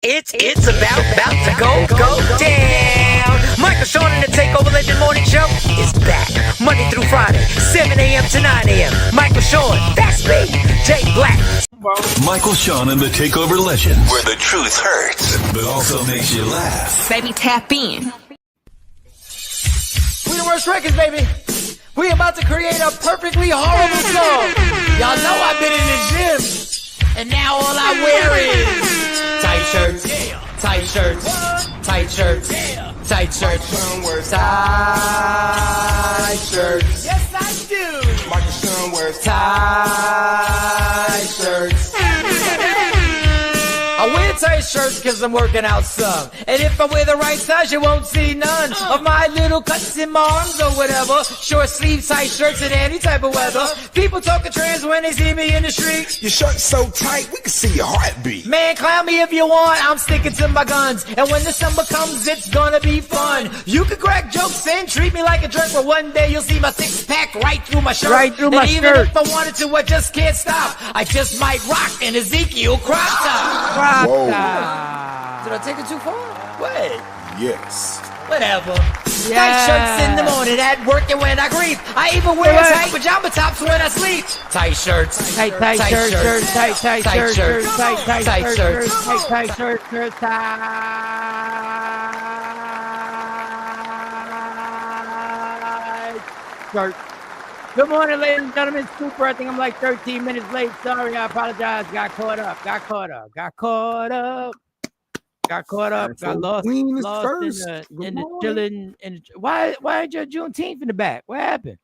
It's about to go down. Michael Sean and the Takeover Legend Morning Show is back Monday through Friday, 7 a.m. to 9 a.m. Michael Sean, that's me, Jay Black. Michael Sean and the Takeover Legends, where the truth hurts, but also makes you laugh. Baby, tap in. We the worst records, baby. We about to create a perfectly horrible song. Y'all know I've been in the gym, and now all I wear is tight shirts, tight shirts, tight shirts, tight shirts, tight shirts. Yes, I do. Michael Sean wears tight shirts. I wear tight shirts because I'm working out some. And if I wear the right size, you won't see none of my little cuts in my arms or whatever. Short sleeve tight shirts in any type of weather. People talking trans when they see me in the street. Your shirt's so tight, we can see your heartbeat. Man, clown me if you want, I'm sticking to my guns. And when the summer comes, it's gonna be fun. You can crack jokes and treat me like a jerk, but one day you'll see my six-pack right through my shirt. Right through my and even shirt. if I wanted to, I just can't stop. I just might rock an Ezekiel crop top. Whoa. Did I take it too far? What? Yes. Whatever. Tight shirts in the morning at work and when I grieve. I even wear tight pajama tops when I sleep. Tight shirts. Tight shirts, tight shirts, Good morning, ladies and gentlemen. Super. I think I'm like 13 minutes late. Sorry, I apologize. Got caught up. Got lost in the chilling. Why ain't your Juneteenth in the back? What happened?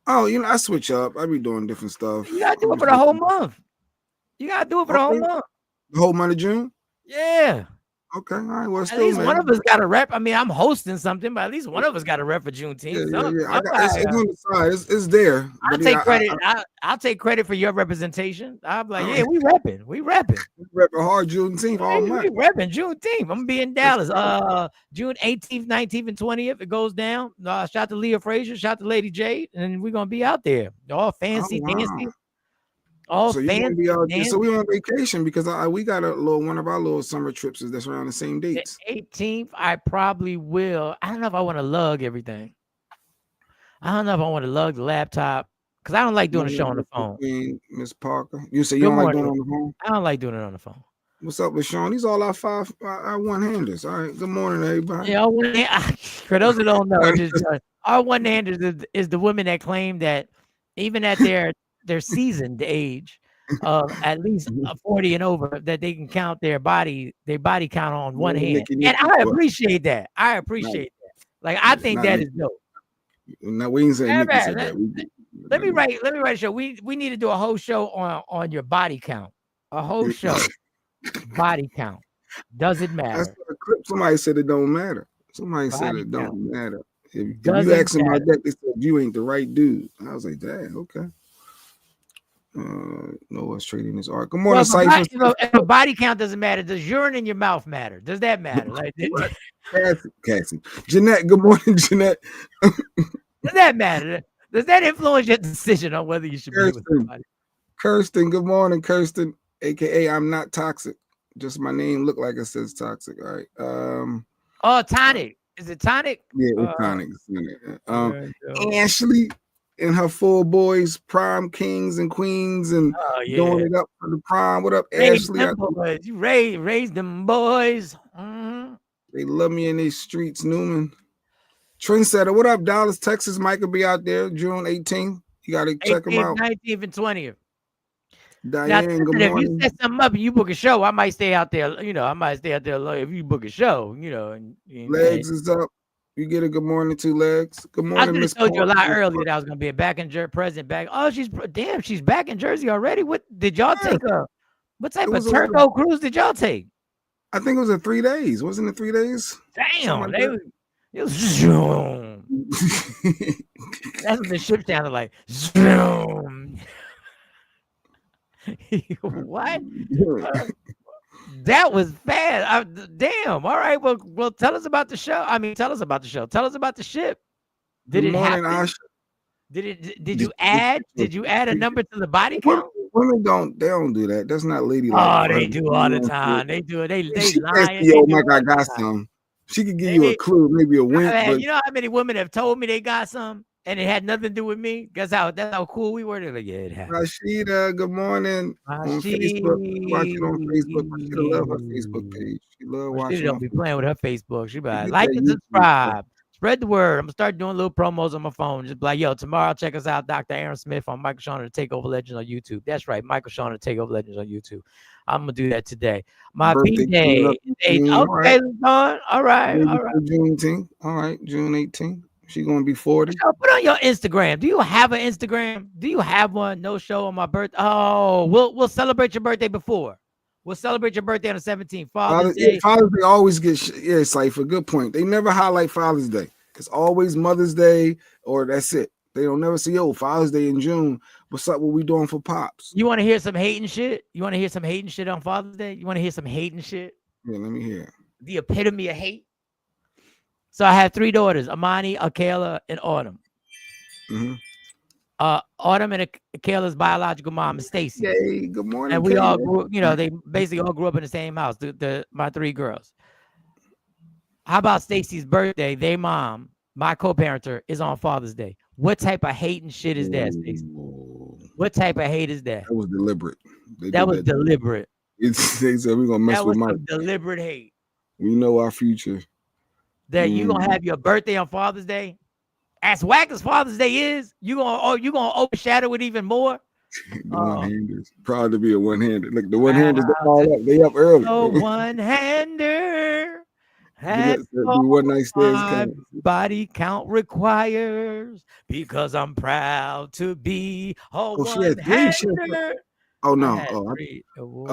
Oh, I switch up. I be doing different stuff. You gotta do it for the whole month. The whole month of June? Yeah. Okay, all right. Well, At still, least man. one of us got a rep. I mean, I'm hosting something, but at least one of us got a rep for Juneteenth. Yeah. It's on the side. It's there. I'll take credit. I'll take credit for your representation. I'm like, yeah, we repping. We repping hard Juneteenth all month. We repping Juneteenth. I'm gonna be in Dallas. June 18th, 19th, and 20th. It goes down. Shout to Leah Frazier, shout to Lady Jade, and we're gonna be out there. All fancy, dancy. All so you're gonna be out there. So we on vacation because we got one of our little summer trips that's around the same dates. The 18th, I probably will. I don't know if I want to lug everything. I don't know if I want to lug the laptop because I don't like doing a show on the phone. Miss Parker, you say you don't like doing it on the phone? I don't like doing it on the phone. What's up with Sean? These all our one-handers. All right. Good morning, everybody. Yeah, for those who don't know, our one-handers is the women that claim that even at their seasoned age of at least 40 and over, that they can count their body count on one hand. And I appreciate that. Like, I think that is dope. No, we ain't saying that. Let me write a show. We need to do a whole show on your body count. A whole show. Body count. Does it matter? That's a clip. Somebody said it don't matter. Somebody said it don't matter. If you ask them about that, they said you ain't the right dude. I was like, damn, okay. Noah's trading his art. Good morning, Cypher. If a body count doesn't matter, does urine in your mouth matter? Does that matter? Like, Cassie. Jeanette, good morning, Jeanette. Does that matter? Does that influence your decision on whether you should be with somebody? Kirsten, good morning, Kirsten, aka I'm not toxic. Just my name look like it says toxic. All right. Tonic. Is it tonic? Yeah, it's tonic. Ashley and her 4 boys, prime kings and queens, and doing it up for the prime. What up, Ashley? You raised them boys. Mm-hmm. They love me in these streets, Newman. Trendsetter, what up, Dallas, Texas? Mike will be out there June 18th. You got to check him out. 19th and 20th. Diane, good morning. If you set something up and you book a show, I might stay out there. I might stay out there if you book a show. Legs is up. You get a good morning to Legs. Good morning, Miss. I told you a lot earlier that I was gonna be a back in present back. Oh, she's back in Jersey already. What did y'all take? What type of turbo cruise did y'all take? I think it was 3 days. Wasn't it 3 days? Damn, that's what the ship sounded like. What? That was fast. Damn. All right. Well, tell us about the show. Tell us about the show. Tell us about the ship. Did it happen? Did you add a number to the body count? women don't do that. That's not ladylike. Oh, For her they to do be all the known for time. it. They do it. They She can't lying. say, They yo, do Mike, all I the got time. some. She could give you a clue, maybe a wink, but you know how many women have told me they got some and it had nothing to do with me? That's how cool we were. They're like, yeah, it happened. Rashida, good morning on Facebook. Watching on Facebook. Rashida love her Facebook page. She love She watching don't my be Facebook. playing with her Facebook. She be Get like that and YouTube stuff. subscribe. Spread the word. I'm gonna start doing little promos on my phone. Just be like, yo, tomorrow check us out, Dr. Aaron Smith on Michael Sean and the Takeover Legends on YouTube. That's right, Michael Sean and the Takeover Legends on YouTube. I'm gonna do that today. My Birthday coming up B-Day. in June. Okay, all right. Maybe for Juneteenth. All right, June 18th. She gonna be 40. Put on your Instagram. Do you have an Instagram? Do you have one? No show on my birthday. Oh, we'll celebrate your birthday before. We'll celebrate your birthday on the 17th. Father's Day. Father's Day always gets it's like for a good point. They never highlight Father's Day. It's always Mother's Day, or that's it. They don't never say, yo, Father's Day in June. What's up? What we doing for Pops? You want to hear some hating shit? You want to hear some hating shit on Father's Day? You want to hear some hating shit? Yeah, let me hear. The epitome of hate. So I have 3 daughters, Amani, Akela, and Autumn. Mm-hmm. Autumn and Akela's biological mom is Stacy. Yay, good morning. And we all grew, they basically all grew up in the same house, my 3 girls. How about Stacy's birthday? Their mom, my co-parenter, is on Father's Day. What type of hating shit is that, Stacy? What type of hate is that? That was deliberate. That was deliberate. They said we're gonna mess with Mike. Deliberate hate. We know our future. That you gonna have your birthday on Father's Day? As whack as Father's Day is, you gonna overshadow it even more. The one-handers. Proud to be a one-hander. Look, the one-handers all up. They up early. Oh, one-hander. That's one night stands my body count requires, because I'm proud to be a one-hander. Oh no! Okay. Ooh.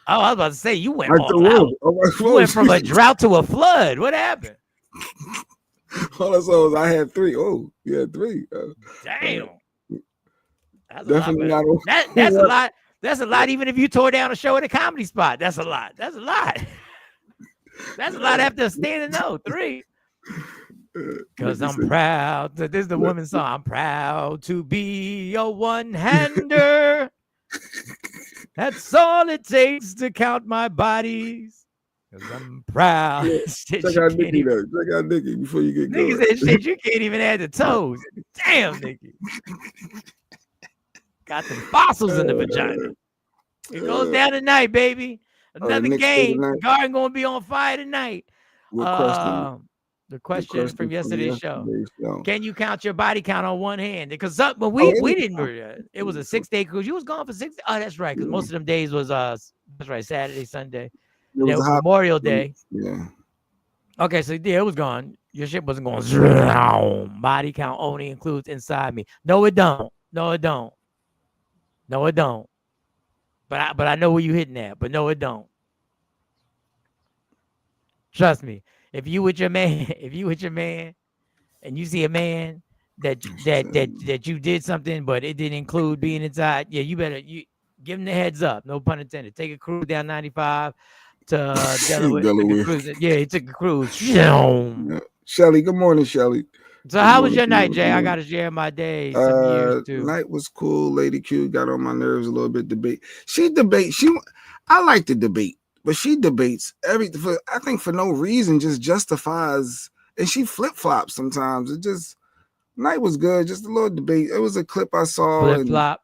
I was about to say you went all out. You went from a drought to a flood. What happened? All I saw was I had 3. Oh, you had 3. Damn. That's definitely a lot. That's a lot. That's a lot. Even if you tore down a show at a comedy spot, that's a lot. That's a lot. That's a lot after a standing no 3. Because I'm proud. This is the woman's song. I'm proud to be a one-hander. That's all it takes to count my bodies. Because I'm proud. Check out Nikki though. Check out Nikki before you get going. Nikki said shit you can't even add the toes. Damn, Nikki. Got the fossils in the vagina. It goes down tonight, baby. Another game. The garden gonna be on fire tonight. The question from yesterday's show. Can you count your body count on one hand? Because we didn't. It was a 6-day cruise. You was gone for 6 days. Oh, that's right. Because most of them days was that's right, Saturday, Sunday. It was Memorial Day. Yeah. Okay, so yeah, it was gone. Your shit wasn't going. Body count only includes inside me. No, it don't. No, it don't. No, it don't. But I know where you hitting at. But no, it don't. Trust me. If you with your man, and you see a man that you did something, but it didn't include being inside, yeah, you better give him the heads up. No pun intended. Take a cruise down 95 to Delaware. Yeah, he took a cruise. Yeah. Shelly, good morning, Shelly. So how was your night, Jay? I got to share my day. Some years too. Night was cool. Lady Q got on my nerves a little bit. I like to debate. But she debates everything. I think for no reason, just justifies, and she flip flops sometimes. It just night was good, just a little debate. It was a clip I saw. Flip flop.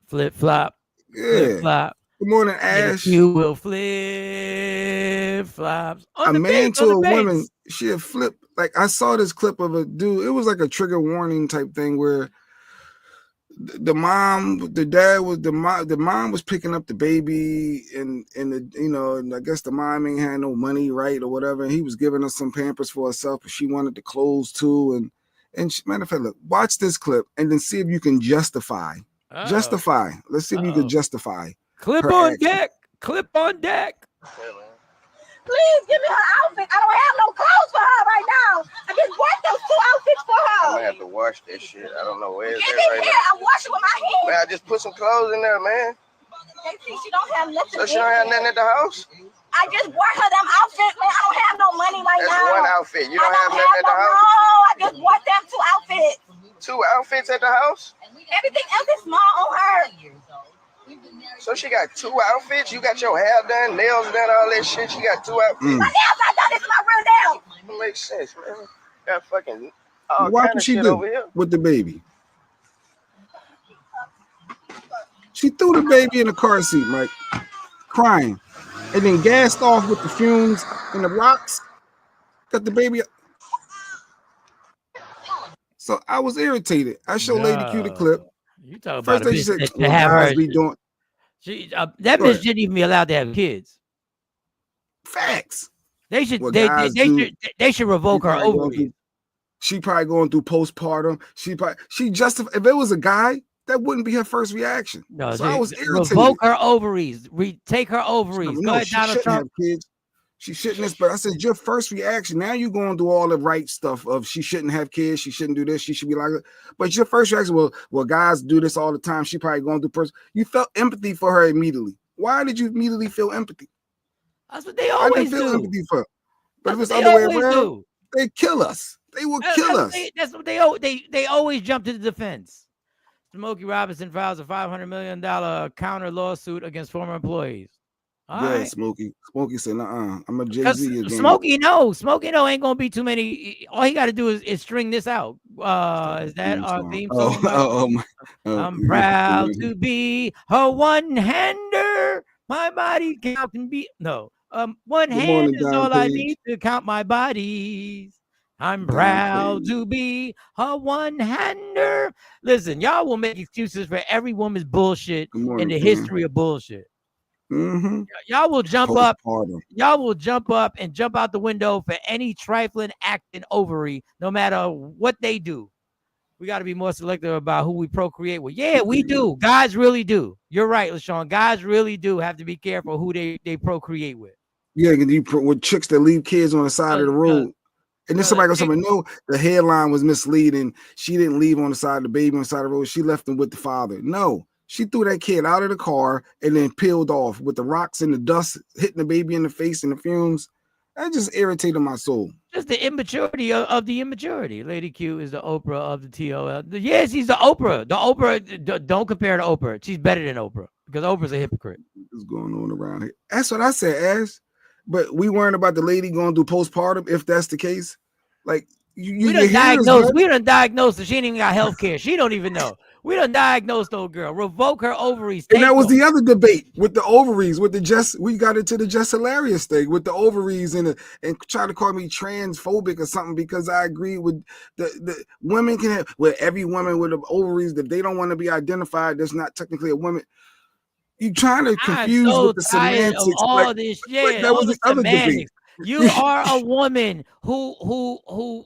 Yeah. Flip flop. Good morning, Ash. You will flip flops. A man to a woman, she'll flip. Like I saw this clip of a dude. It was like a trigger warning type thing where the mom was picking up the baby and I guess the mom ain't had no money, right, or whatever, and he was giving her some Pampers for herself, but she wanted the clothes too, and she, matter of fact, look, watch this clip and then see if you can justify. Let's see if you can justify. Clip on deck. Please give me her outfit. I don't have no clothes for her right now. I just bought those 2 outfits for her. I'm gonna have to wash that shit. I don't know where it's at right now. I'm washing with my hands. Man, I just put some clothes in there, man. They think she don't have nothing. So she don't have nothing at the house? I just bought her them outfits, man. I don't have no money right now. That's one outfit. You don't have nothing at the house? No, I just bought them 2 outfits. 2 outfits at the house? Everything else is small on her. So she got 2 outfits. You got your hair done, nails done, all that shit. She got 2 outfits. My nails not done. This is my real nails. It makes sense, man. Got fucking all What kind did of she shit do over here. with the baby? She threw the baby in the car seat, Mike, crying, and then gassed off with the fumes and the rocks. Got the baby. So I was irritated. I showed Lady Q the clip. You talk First about a thing she bitch said, that well, have guys her. be doing. That Go bitch ahead. shouldn't even be allowed to have kids. Facts. They should. Well, They should revoke her ovaries. She probably going through postpartum. She justified. If it was a guy, that wouldn't be her first reaction. No, so I was irritated. Revoke her ovaries. Take her ovaries. No, Go ahead, she Donald shouldn't Trump. have kids. She shouldn't. But I said your first reaction. Now you're going through all the right stuff of she shouldn't have kids. She shouldn't do this. She should be like. But your first reaction, well, guys do this all the time. She probably going through You felt empathy for her immediately. Why did you immediately feel empathy? That's what they always do. I didn't feel empathy for her. But if it's the they other way always around, do. they kill us. They will kill us. That's what they always jump to the defense. Smokey Robinson files a $500 million counter lawsuit against former employees. Yeah, Smokey. Smokey said, I'm a Jay-Z again. Smokey ain't gonna be too many. All he got to do is string this out. Is that our theme song? I'm proud to be a one-hander. My body count can be one hand is all I need to count my bodies. I'm proud to be a one-hander. Listen, y'all will make excuses for every woman's bullshit in the history of bullshit. Mm-hmm. Y'all will jump up. Y'all will jump up and jump out the window for any trifling act in ovary, no matter what they do. We got to be more selective about who we procreate with. Yeah, we do. Guys really do. You're right, LaShawn. Guys really do have to be careful who they procreate with. Yeah, with chicks that leave kids on the side of the road. And then somebody goes, no, the headline was misleading. She didn't leave on the side of the baby on the side of the road. She left him with the father. No, she threw that kid out of the car and then peeled off with the rocks and the dust hitting the baby in the face and the fumes. That just irritated my soul. Just the immaturity of the immaturity. Lady Q is the Oprah of the TOL. Yes, he's the Oprah. The Oprah, don't compare to Oprah. She's better than Oprah because Oprah's a hypocrite. What's going on around here? That's what I said, Ash. But we weren't about the lady going through postpartum, if that's the case. Like, we done diagnosed that she ain't even got health care. She don't even know. We done diagnosed old girl. Revoke her ovaries. And that was the other debate with the ovaries, we got into the just hilarious thing with the ovaries and try to call me transphobic or something because I agree with the women can have, every woman with the ovaries, if they don't want to be identified, that's not technically a woman. You trying to confuse with the semantics. All this, that was the other debate. You are a woman who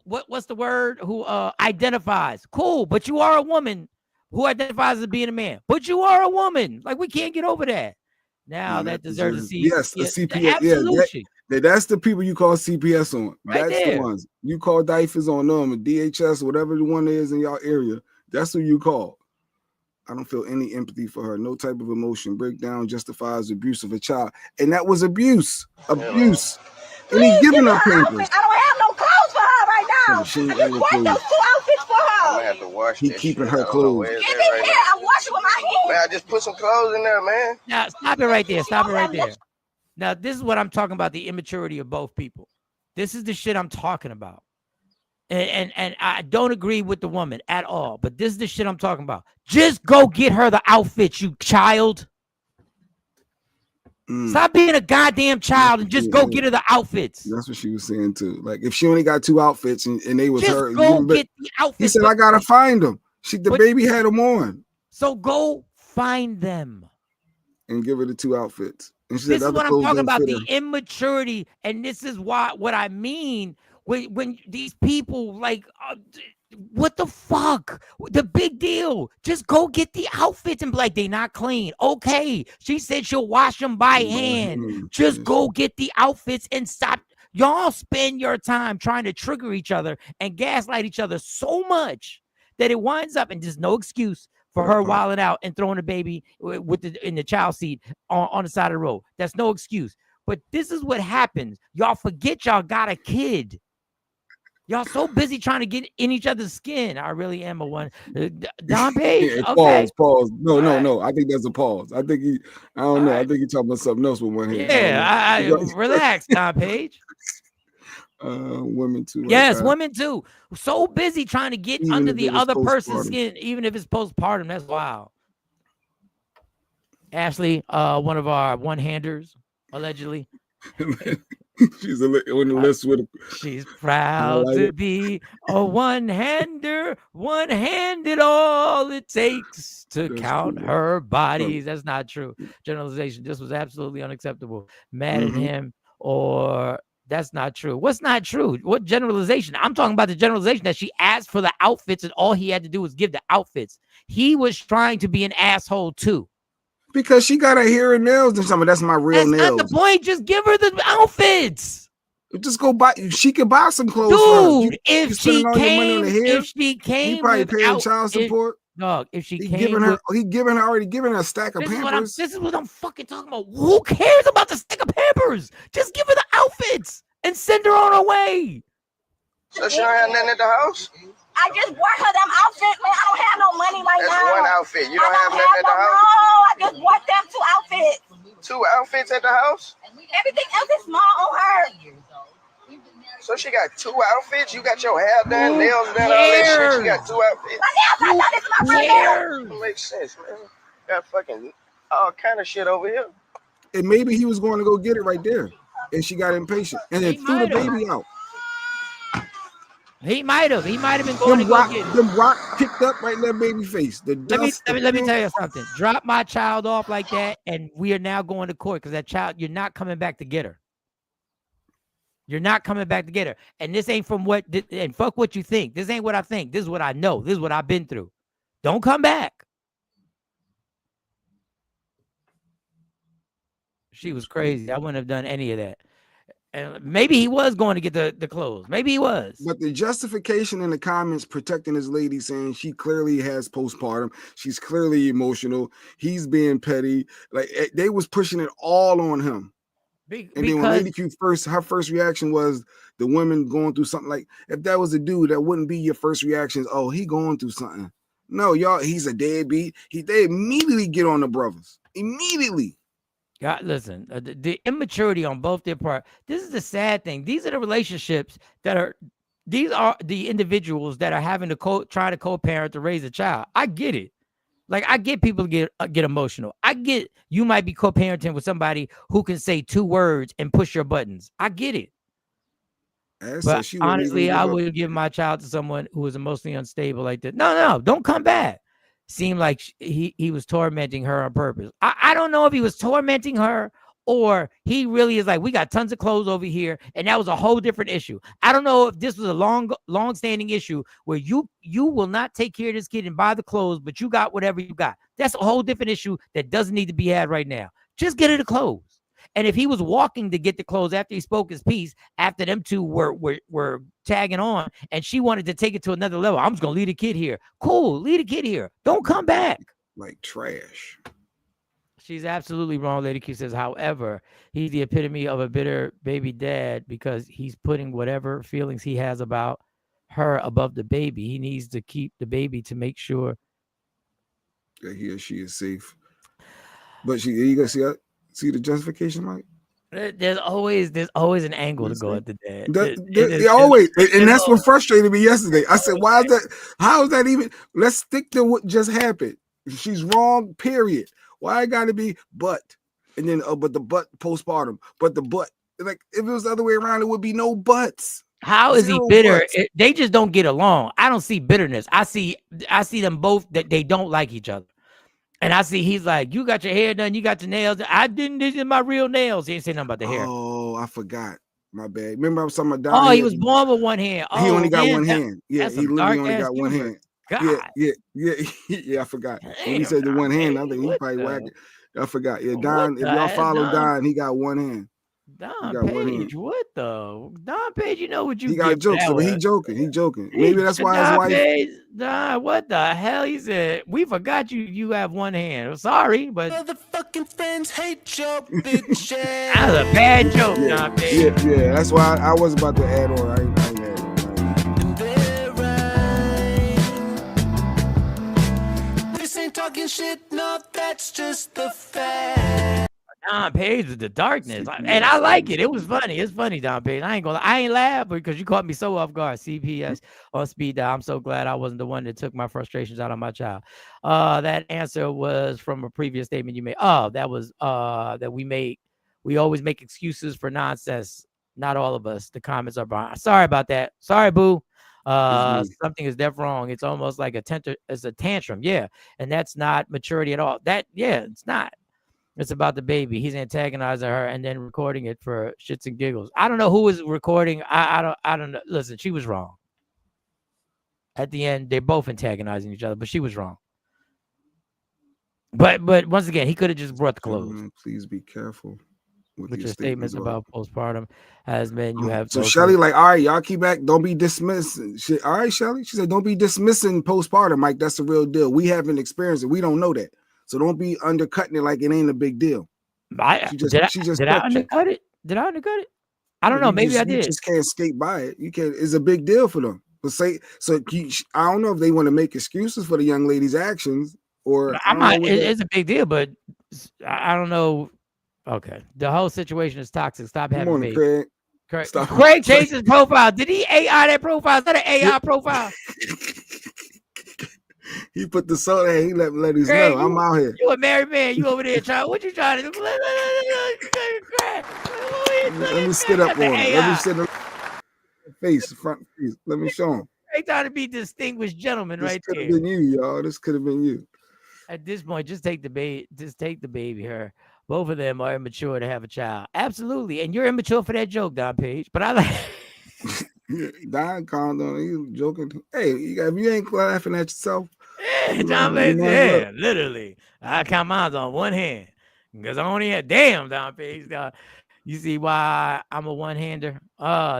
what's the word? Who identifies. Cool, but you are a woman who identifies as being a man. But you are a woman. Like, we can't get over that. Now that deserves a C. Yes, a CPS. Absolutely. That's the people you call CPS on. Right that's there. The ones. You call DIFAs on them, and DHS, whatever the one is in your area. That's who you call. I don't feel any empathy for her. No type of emotion. Breakdown justifies abuse of a child. And that was abuse. Abuse. And he's giving her pampers. I don't have no clothes for her right now. I just bought those 2 outfits for her. I'm gonna have to wash He keeping her clothes. Give me here. I'm washing with my hands. Man, I just put some clothes in there, man. Now, stop it right there. Stop it right there. Now, this is what I'm talking about, the immaturity of both people. This is the shit I'm talking about. And I don't agree with the woman at all, but this is the shit I'm talking about. Just go get her the outfit, you child. Stop being a goddamn child and just go get her the outfits. That's what she was saying too. Like, if she only got 2 outfits and they was just her, go get the outfits. He said, I gotta find them. The baby had them on. So go find them and give her the 2 outfits. And she this said, is what I'm talking about, the immaturity, and this is what I mean when these people like. What the fuck? The big deal. Just go get the outfits and be like, they not clean. Okay. She said she'll wash them by hand. Just go get the outfits and stop. Y'all spend your time trying to trigger each other and gaslight each other so much that it winds up, and there's no excuse for her wilding out and throwing the baby in the child seat on the side of the road. That's no excuse. But this is what happens. Y'all forget y'all got a kid. Y'all so busy trying to get in each other's skin. I really am a one. Don Page. Yeah, Okay. pause. No, All right. no. I think that's a pause. I don't know. Right. I think he's talking about something else with one hand. Yeah, relax, Don Page. Women too. Yes, women too. So busy trying to get under the other person's skin, even if it's postpartum. That's wild. Ashley, one of our one-handers, allegedly. She's on the list with. She's proud to be a one-hander. One-handed, all it takes to count her bodies. That's not true. Generalization. This was absolutely unacceptable. Mad at him, or that's not true. What's not true? What generalization? I'm talking about the generalization that she asked for the outfits, and all he had to do was give the outfits. He was trying to be an asshole too. Because she got her hair and nails and something. That's my real nails. That's not the point. Just give her the outfits. Just go buy. She could buy some clothes. Dude, if she came, he probably paying child support. Dog, if she came, he already giving her a stack of Pampers. This is what I'm fucking talking about. Who cares about the stack of Pampers? Just give her the outfits and send her on her way. So she don't have nothing at the house? I just bought her them outfits, man. I don't have no money right now. That's one outfit. You don't have nothing at the house? No, I just bought them 2 outfits. 2 outfits at the house? Everything else is small on her. So she got 2 outfits? You got your hair done, nails done, all that shit. She got 2 outfits? My nails are done. This is my real nails. That makes sense, man. Got fucking all kind of shit over here. And maybe he was going to go get it right there. And she got impatient. And then threw the baby out. He might have been going to go get it. Them rock picked up right in that baby face. Let me tell you something. Drop my child off like that, and we are now going to court because that child, you're not coming back to get her. You're not coming back to get her. And this ain't from and fuck what you think. This ain't what I think. This is what I know. This is what I've been through. Don't come back. She was crazy. I wouldn't have done any of that. And maybe he was going to get the clothes. Maybe he was. But the justification in the comments protecting this lady, saying she clearly has postpartum. She's clearly emotional. He's being petty. Like they was pushing it all on him. And then when Lady Q her first reaction was the women going through something. Like if that was a dude, that wouldn't be your first reaction. Oh, he going through something. No, y'all, he's a deadbeat. They immediately get on the brothers. Immediately. God, listen, the immaturity on both their part. This is the sad thing. These are the relationships these are the individuals that are having to try to co-parent to raise a child. I get it. Like, I get people get emotional. I get you might be co-parenting with somebody who can say 2 words and push your buttons. I get it. But honestly, I would give my child to someone who is emotionally unstable like that. No, don't come back. Seemed like he was tormenting her on purpose. I don't know if he was tormenting her or he really is like, we got tons of clothes over here, and that was a whole different issue. I don't know if this was a long-standing issue where you will not take care of this kid and buy the clothes, but you got whatever you got. That's a whole different issue that doesn't need to be had right now. Just get her the clothes. And if he was walking to get the clothes after he spoke his piece, after them 2 were tagging on, and she wanted to take it to another level, I'm just gonna leave the kid here. Cool, leave the kid here. Don't come back. Like trash. She's absolutely wrong. Lady Q says, however, he's the epitome of a bitter baby dad because he's putting whatever feelings he has about her above the baby. He needs to keep the baby to make sure that he or she is safe. But you gonna see the justification, Mike? There's always an angle to go at the dad. Always, and that's what frustrated me yesterday. I said, "Why is that? How is that even? Let's stick to what just happened. She's wrong. Period. Why it got to be but, and then but the but postpartum, but the but. Like if it was the other way around, it would be no buts. How is he bitter? They just don't get along. I don't see bitterness. I see them both that they don't like each other. And I see he's like, you got your hair done, you got your nails. I didn't. These are my real nails. He ain't say nothing about the hair. Oh, I forgot. My bad. Remember I was talking about Don. Oh, he was born with one hand. He only got one hand. Yeah, he literally only got one hand. God. Yeah, I forgot. When he said the one hand, I think he probably whacked it. I forgot. Yeah, Don, if y'all follow Don, he got one hand. Don Page, what the? Don Page, you know what you He got jokes, but he joking. He joking. Maybe that's why his wife. Page, Don, what the hell? He said, we forgot you have one hand. I'm sorry, but motherfucking friends hate your bitch ass. That was a bad joke, Don Page. Yeah. That's why I was about to add on. I ain't talking shit. No, that's just the fact. Don Page with the darkness, and I like it. It was funny. It's funny, Don Page. I ain't laugh because you caught me so off guard. CPS on speed dial. I'm so glad I wasn't the one that took my frustrations out on my child. That answer was from a previous statement you made. Oh, that was that we always make excuses for nonsense. Not all of us. The comments are behind. Sorry about that. Sorry, boo. Something is deaf wrong. It's almost like it's a tantrum. Yeah, and that's not maturity at all. It's not. It's about the baby. He's antagonizing her and then recording it for shits and giggles. I don't know who was recording. I don't know. Listen, she was wrong. At the end, they're both antagonizing each other, but she was wrong. But once again, he could have just brought the clothes. Please be careful with your statements about postpartum. Has been you have so Shelly, like, all right, y'all keep back. Don't be dismissing. All right, Shelly. She said, don't be dismissing postpartum, Mike. That's the real deal. We haven't experienced it. We don't know that. So don't be undercutting it like it ain't a big deal. Did I undercut it? Did I undercut it? I don't know. Maybe I did. You just can't skate by it. You can't. It's a big deal for them. But I don't know if they want to make excuses for the young lady's actions or. It's a big deal, but I don't know. Okay, the whole situation is toxic. Stop having me. Craig changed his profile. Did he AI that profile? Is that an AI profile? He put the soda and he let us know. I'm out here. You a married man. You over there trying. What you trying to do? Let me sit up on him. Let me sit up face, front face. Let me show him. They trying to be distinguished gentlemen right there. This could have been you, y'all. This could have been you. At this point, just take the baby. Just take the baby. Her. Both of them are immature to have a child. Absolutely. And you're immature for that joke, Don Page. But I like Don calmed on. You joking. Hey, if you ain't laughing at yourself. Don Page, yeah, literally. I count mine on one hand. Because I only had Don Page. You see why I'm a one-hander?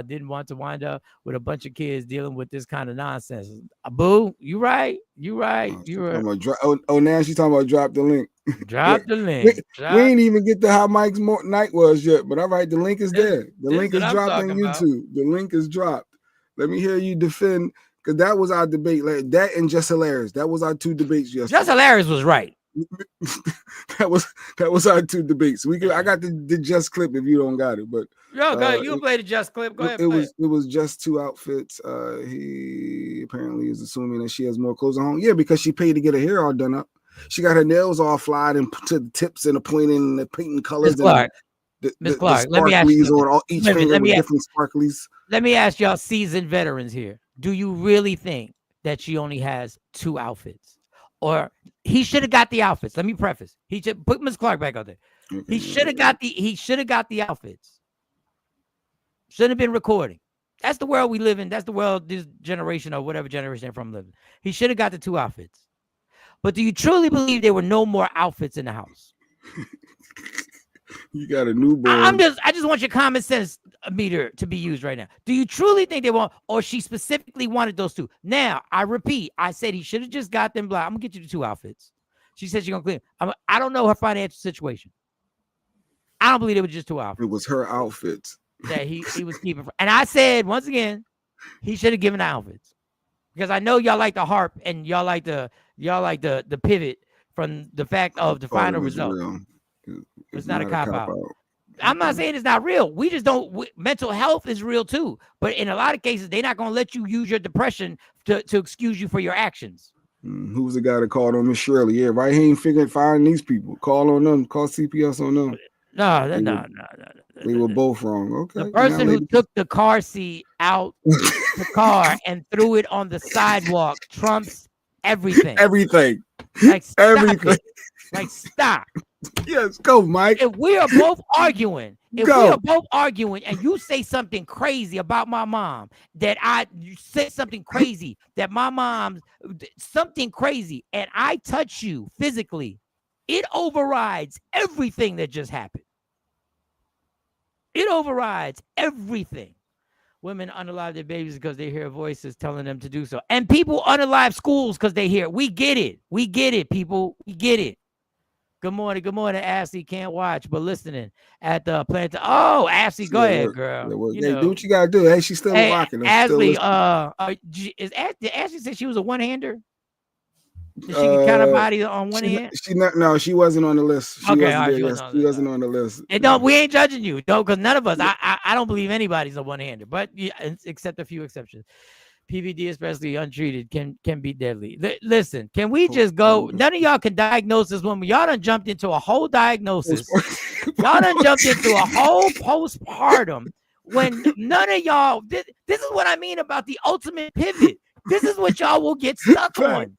Didn't want to wind up with a bunch of kids dealing with this kind of nonsense. Boo, you right. You right. Now she's talking about drop the link. Drop the link. We ain't even get to how Mike's night was yet, but all right, the link is there. The link is dropped on YouTube. The link is dropped. Let me hear you defend, because that was our debate. Like that and Just Hilarious. That was our two debates yesterday. Just Hilarious was right. that was our two debates. I got the Just clip if you don't got it, but go ahead. You play the Just clip. Go ahead. It was just two outfits. He apparently is assuming that she has more clothes at home. Yeah, because she paid to get her hair all done up. She got her nails all flyed and put to the tips and the pointing and the painting colors. Miss Clark, let me ask you on each finger with different sparklies. Let me ask y'all seasoned veterans here. Do you really think that she only has two outfits? Or he should have got the outfits. Let me preface. He should put Miss Clark back out there. He should have got the outfits. Shouldn't have been recording. That's the world we live in. That's the world this generation or whatever generation they're from living. He should have got the two outfits. But do you truly believe there were no more outfits in the house? You got a newborn. I just want your common sense meter to be used right now. Do you truly think they want, or she specifically wanted those two? Now, I repeat, I said he should have just got them black. I'm gonna get you the two outfits. She said she's gonna clean. I don't know her financial situation. I don't believe it was just two outfits. It was her outfits that he was keeping. And I said once again, he should have given the outfits, because I know y'all like the harp and y'all like the pivot from the fact of the final result. It's not a cop-out. I'm not saying it's not real. We just don't. Mental health is real too. But in a lot of cases, they're not going to let you use your depression to excuse you for your actions. Who was the guy that called on Miss Shirley? Yeah, right. He ain't figuring finding these people. Call on them. Call CPS on them. No. They were both wrong. Okay. The person who took the car seat out the car and threw it on the sidewalk trumps everything. Everything. Like stop everything. It. Like stop. Yes, go, Mike. If we are both arguing, and you say something crazy about my mom, you say something crazy that my mom, something crazy, and I touch you physically, it overrides everything that just happened. It overrides everything. Women unalive their babies because they hear voices telling them to do so. And people unalive schools because they hear it. We get it. We get it, people. We get it. Good morning, Ashley. Can't watch, but listening at the plant. Oh, Ashley, go ahead, girl. Do what you gotta do. Hey, she's still rocking. Ashley, did Ashley say she was a one-hander? Did she count her body on one hand? No, she wasn't on the list. She Okay, wasn't there. she Yes, she wasn't on the list. And don't, we ain't judging you, though, because none of us. I don't believe anybody's a one-hander, but except a few exceptions. PVD, especially untreated, can be deadly. Listen, can we just go? None of y'all can diagnose this woman. Y'all done jumped into a whole diagnosis. Y'all done jumped into a whole postpartum when none of y'all. This is what I mean about the ultimate pivot. This is what y'all will get stuck on.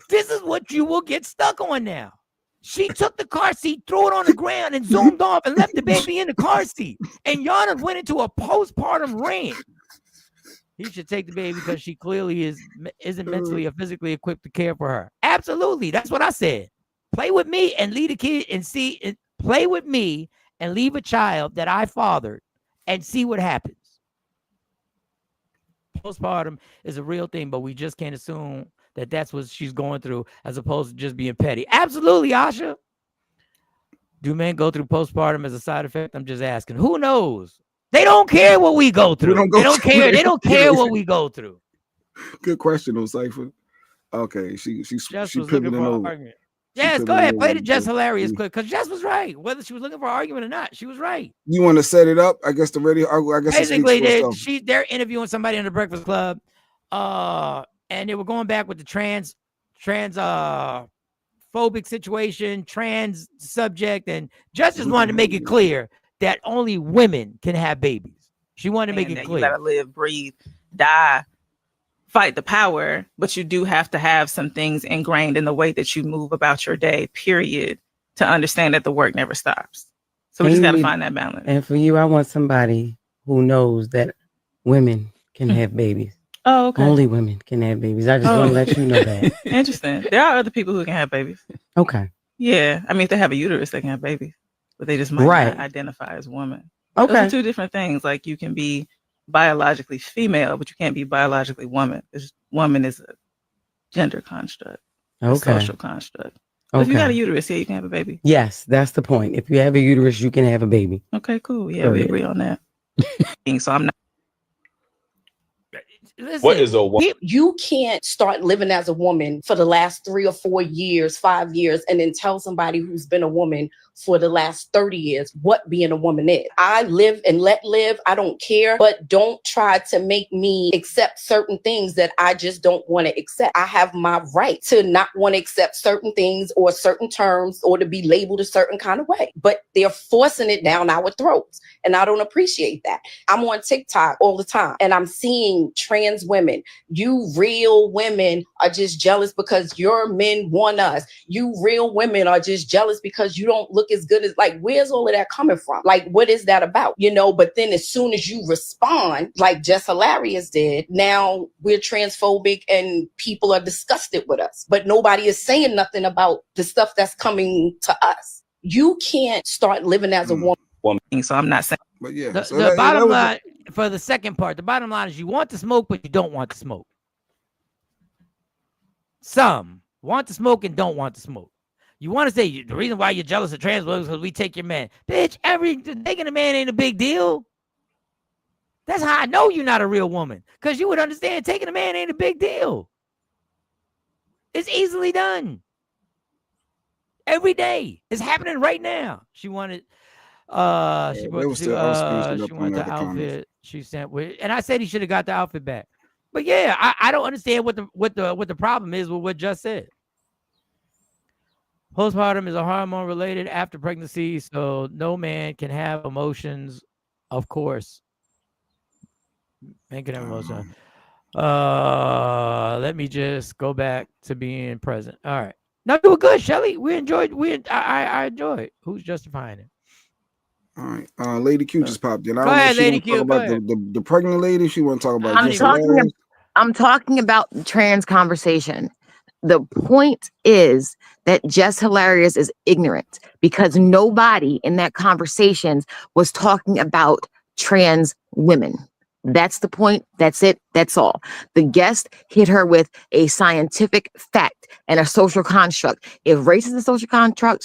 This is what you will get stuck on now. She took the car seat, threw it on the ground, and zoomed off and left the baby in the car seat. And y'all done went into a postpartum rant. He should take the baby because she clearly isn't mentally or physically equipped to care for her. Absolutely. That's what I said. Play with me and leave a kid and see. Play with me and leave a child that I fathered and see what happens. Postpartum is a real thing, but we just can't assume that that's what she's going through as opposed to just being petty. Absolutely, Asha. Do men go through postpartum as a side effect? I'm just asking. Who knows? They don't care what we go through. They don't care. They don't care what we go through. Good question, though, Cypher. Okay, she pivoted over. Yes, go ahead. Play the Jess hilarious clip because Jess was right. Whether she was looking for an argument or not, she was right. You want to set it up? I guess Basically they're interviewing somebody in the Breakfast Club, and they were going back with the trans phobic situation, trans subject, and Jess just wanted to make it clear that only women can have babies. She wanted to make it clear. You gotta live, breathe, die, fight the power, but you do have to have some things ingrained in the way that you move about your day, period, to understand that the work never stops. So we just gotta find that balance. And for you, I want somebody who knows that women can have babies. Oh, okay. Only women can have babies. I just want to let you know that. Interesting. There are other people who can have babies. Okay. Yeah. I mean, if they have a uterus, they can have babies. But they just might not identify as woman. Okay. Those are two different things. Like you can be biologically female, but you can't be biologically woman. Woman is a gender construct, a social construct. If you got a uterus, you can have a baby. Yes, that's the point. If you have a uterus, you can have a baby. Okay, cool. Yeah, we agree on that. So I'm not. Listen, what is a woman? You can't start living as a woman for the last 3 or 4 years, 5 years, and then tell somebody who's been a woman for the last 30 years what being a woman is. I live and let live. I don't care, but don't try to make me accept certain things that I just don't want to accept. I have my right to not want to accept certain things or certain terms or to be labeled a certain kind of way, but they're forcing it down our throats. And I don't appreciate that. I'm on TikTok all the time and I'm seeing trans women. You real women are just jealous because your men want us. You real women are just jealous because you don't look as good as, like, where's all of that coming from? Like, what is that about? You know, but then as soon as you respond, like Jess Hilarious did, now we're transphobic and people are disgusted with us, but nobody is saying nothing about the stuff that's coming to us. You can't start living as a woman. So I'm not saying. But yeah, the bottom line for the second part, the bottom line is you want to smoke, but you don't want to smoke. Some want to smoke and don't want to smoke. You want to say the reason why you're jealous of trans women is because we take your man. Bitch, taking a man ain't a big deal. That's how I know you're not a real woman. Because you would understand taking a man ain't a big deal. It's easily done. Every day. It's happening right now. She wanted she wanted the outfit she sent with, and I said he should have got the outfit back. But yeah, I don't understand what the problem is with what Just said. Postpartum is a hormone related after pregnancy, so no man can have emotions, of course. Man can have emotions. Let me just go back to being present. All right. No, you were good, Shelly. I enjoyed. Who's justifying it? All right. Lady Q just popped in. Go ahead, Lady Q. About the pregnant lady. She want to talk about. I'm talking about the trans conversation. The point is that Jess Hilarious is ignorant because nobody in that conversation was talking about trans women. That's the point. That's it. That's all. The guest hit her with a scientific fact and a social construct. If race is a social construct,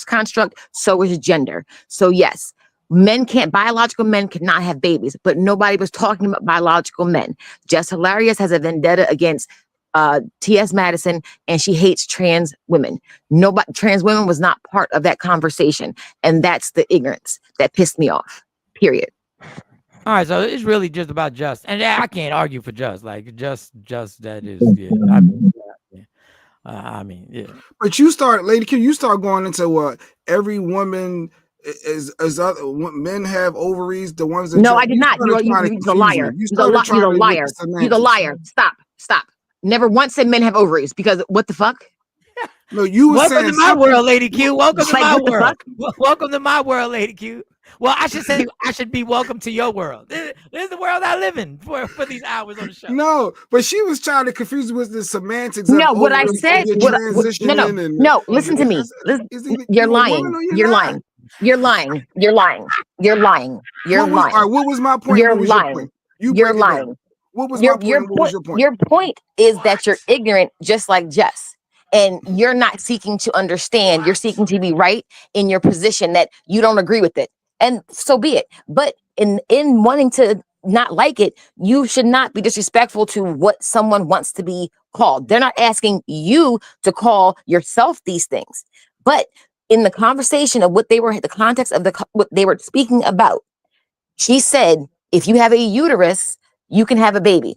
so is gender. So yes, biological men cannot have babies, but nobody was talking about biological men. Jess Hilarious has a vendetta against T.S. Madison, and she hates trans women. Nobody, trans women was not part of that conversation. And that's the ignorance that pissed me off, period. All right, so it's really just about Just, and I can't argue for Just. Like just that is, yeah. I mean, yeah. But you start, Lady Q, you start going into what every woman is other men have ovaries. The ones that I did not. You're a liar. You're a liar. You're a liar. Stop. Never once said men have ovaries because what the fuck? No, you were welcome saying to my world, Lady Q. Welcome to my world. Fuck? Welcome to my world, Lady Q. Well, I should say I should be welcome to your world. This is the world I live in for these hours on the show. No, but she was trying to confuse with the semantics. No, what I said. No. Listen to me. You're lying. You're lying. You're lying. You're lying. You're lying. You're lying. All right, what was my point? You're lying. You're lying. What was my point? What was your point? Your point is that you're ignorant, just like Jess. And you're not seeking to understand. You're seeking to be right in your position that you don't agree with it. And so be it. But in wanting to not like it, you should not be disrespectful to what someone wants to be called. They're not asking you to call yourself these things. But in the conversation of what they were, the context of what they were speaking about, she said, if you have a uterus, you can have a baby.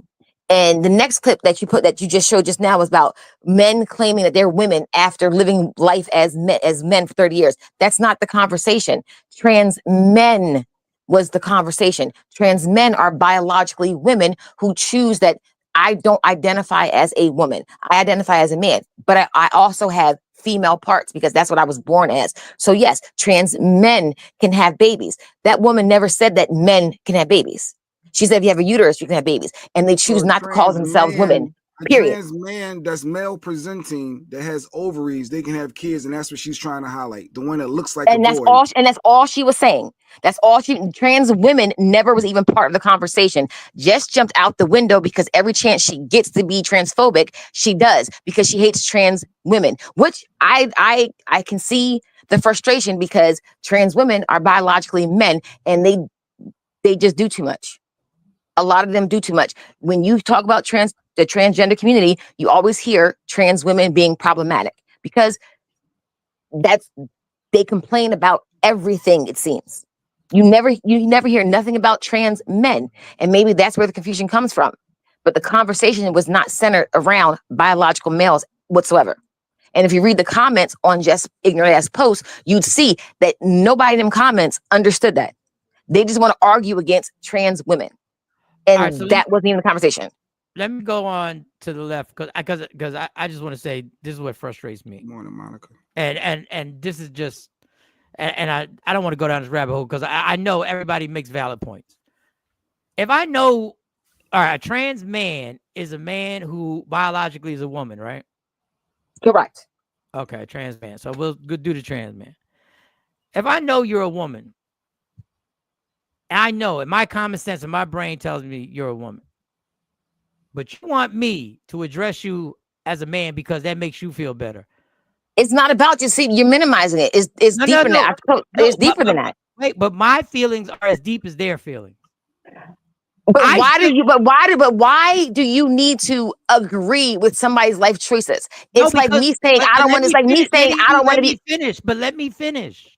And the next clip that you just showed just now was about men claiming that they're women after living life as men for 30 years. That's not the conversation. Trans men was the conversation. Trans men are biologically women who choose that I don't identify as a woman. I identify as a man, but I also have female parts because that's what I was born as. So yes, trans men can have babies. That woman never said that men can have babies. She said if you have a uterus, you can have babies. And they choose not to call themselves women. Period. A trans man that's male presenting that has ovaries, they can have kids, and that's what she's trying to highlight. The one that looks like and a that's boy. That's all she was saying. That's all trans women never was even part of the conversation. Just jumped out the window because every chance she gets to be transphobic, she does because she hates trans women, which I can see the frustration because trans women are biologically men and they just do too much. A lot of them do too much. When you talk about the transgender community, you always hear trans women being problematic because they complain about everything, it seems. You never hear nothing about trans men. And maybe that's where the confusion comes from. But the conversation was not centered around biological males whatsoever. And if you read the comments on just ignorant ass posts, you'd see that nobody in them comments understood that. They just want to argue against trans women. And right, so that wasn't even the conversation. Let me go on to the left because I just want to say this is what frustrates me. Good morning, Monica. And this is just and I don't want to go down this rabbit hole because I know everybody makes valid points. If I know, all right, a trans man is a man who biologically is a woman, right? Correct. Okay, trans man. So we'll do the trans man. If I know you're a woman, I know it. My common sense and my brain tells me you're a woman. But you want me to address you as a man because that makes you feel better. It's not about you're minimizing it. It's deeper than that. It's deeper than that. Wait, but my feelings are as deep as their feelings. But why do you need to agree with somebody's life choices? It's like me saying I don't want. It's like me saying I don't want to be finished. But let me finish.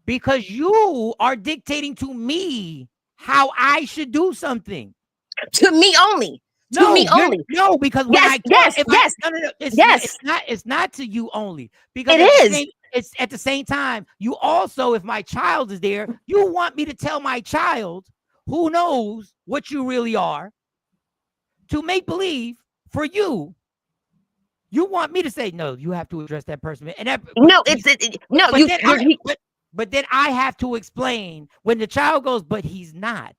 Because you are dictating to me how I should do something. To me only. To me only. No, because when it's not to you only. Because it's at the same time, you also, if my child is there, you want me to tell my child who knows what you really are to make believe for you. You want me to say, no, you have to address that person. And that, but then I have to explain when the child goes, but he's not.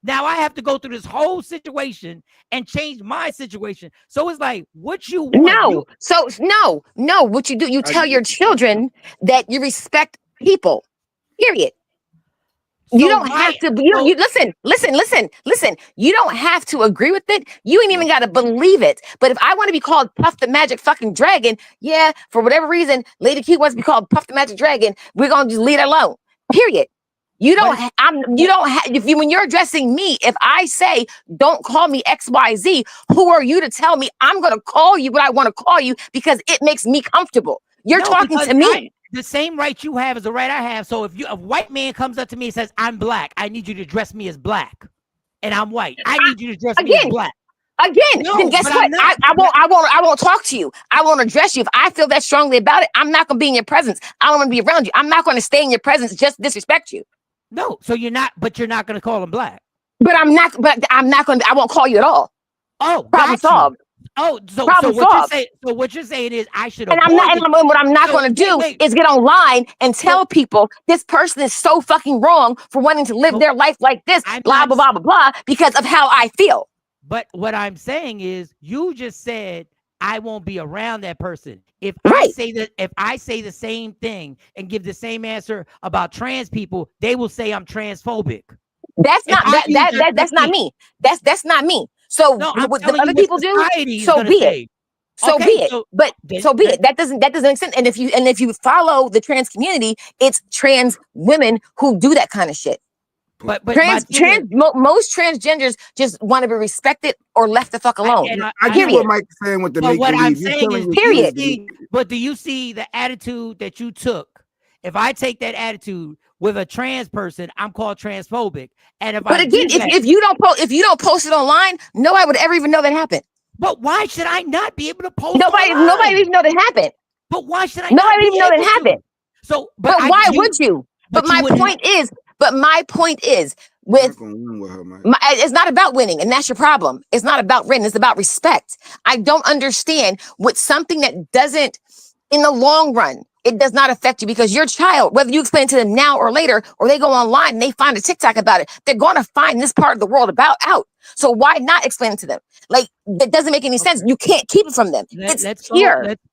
Now I have to go through this whole situation and change my situation. So it's like, what you want? No. What you do, you tell your children that you respect people, period. So you don't have to, listen. You don't have to agree with it. You ain't even got to believe it. But if I want to be called Puff the Magic fucking Dragon, yeah, for whatever reason, Lady Q wants to be called Puff the Magic Dragon, we're going to just leave it alone, period. You don't. When you're addressing me, if I say don't call me XYZ, who are you to tell me I'm going to call you what I want to call you because it makes me comfortable? You're talking to me. The same right you have is the right I have. So if a white man comes up to me and says I'm black, I need you to address me as black, and I'm white. I need you to address me as black. Again, then guess what? I won't talk to you. I won't address you. If I feel that strongly about it, I'm not going to be in your presence. I don't want to be around you. I'm not going to stay in your presence just to disrespect you. No, so you're not going to call him black. But I'm not going to, I won't call you at all. Oh, problem solved. Oh, so what you're saying is I should avoid what I'm not going to do is get online and tell people this person is so fucking wrong for wanting to live their life like this, blah, blah, blah, blah, blah, because of how I feel. But what I'm saying is you just said I won't be around that person. If I say the same thing and give the same answer about trans people, they will say I'm transphobic. That's not me. That's not me. So what the other people do, so be it. So be it. So be it. That doesn't make sense. And if you follow the trans community, it's trans women who do that kind of shit. But most transgenders just want to be respected or left the fuck alone. I get what Mike's saying with the make what I'm believe. saying is, period. Do you see the attitude that you took? If I take that attitude with a trans person, I'm called transphobic. And if you don't post it online, nobody would ever even know that happened. But why should I not be able to post? Nobody even know that happened. But why should I? Nobody even know that happened. So, but why would you? But my point is, it's not about winning, and that's your problem. It's not about winning. It's about respect. I don't understand what something that doesn't, in the long run, it does not affect you because your child, whether you explain it to them now or later, or they go online and they find a TikTok about it, they're going to find this part of the world out. So why not explain it to them? Like, that doesn't make any sense. You can't keep it from them. Let's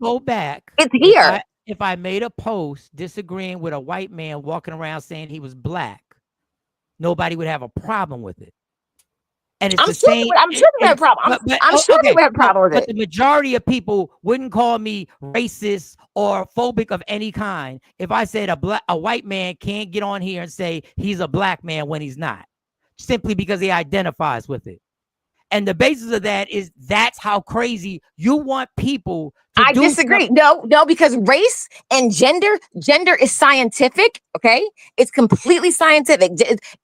go back. It's here. If I made a post disagreeing with a white man walking around saying he was black, nobody would have a problem with it. And it's I'm sure they would have a problem. I'm sure they would have a problem with it. But the majority of people wouldn't call me racist or phobic of any kind if I said a white man can't get on here and say he's a black man when he's not, simply because he identifies with it. And the basis of that is that's how crazy you want people to I disagree. No, because race and gender is scientific, okay? It's completely scientific.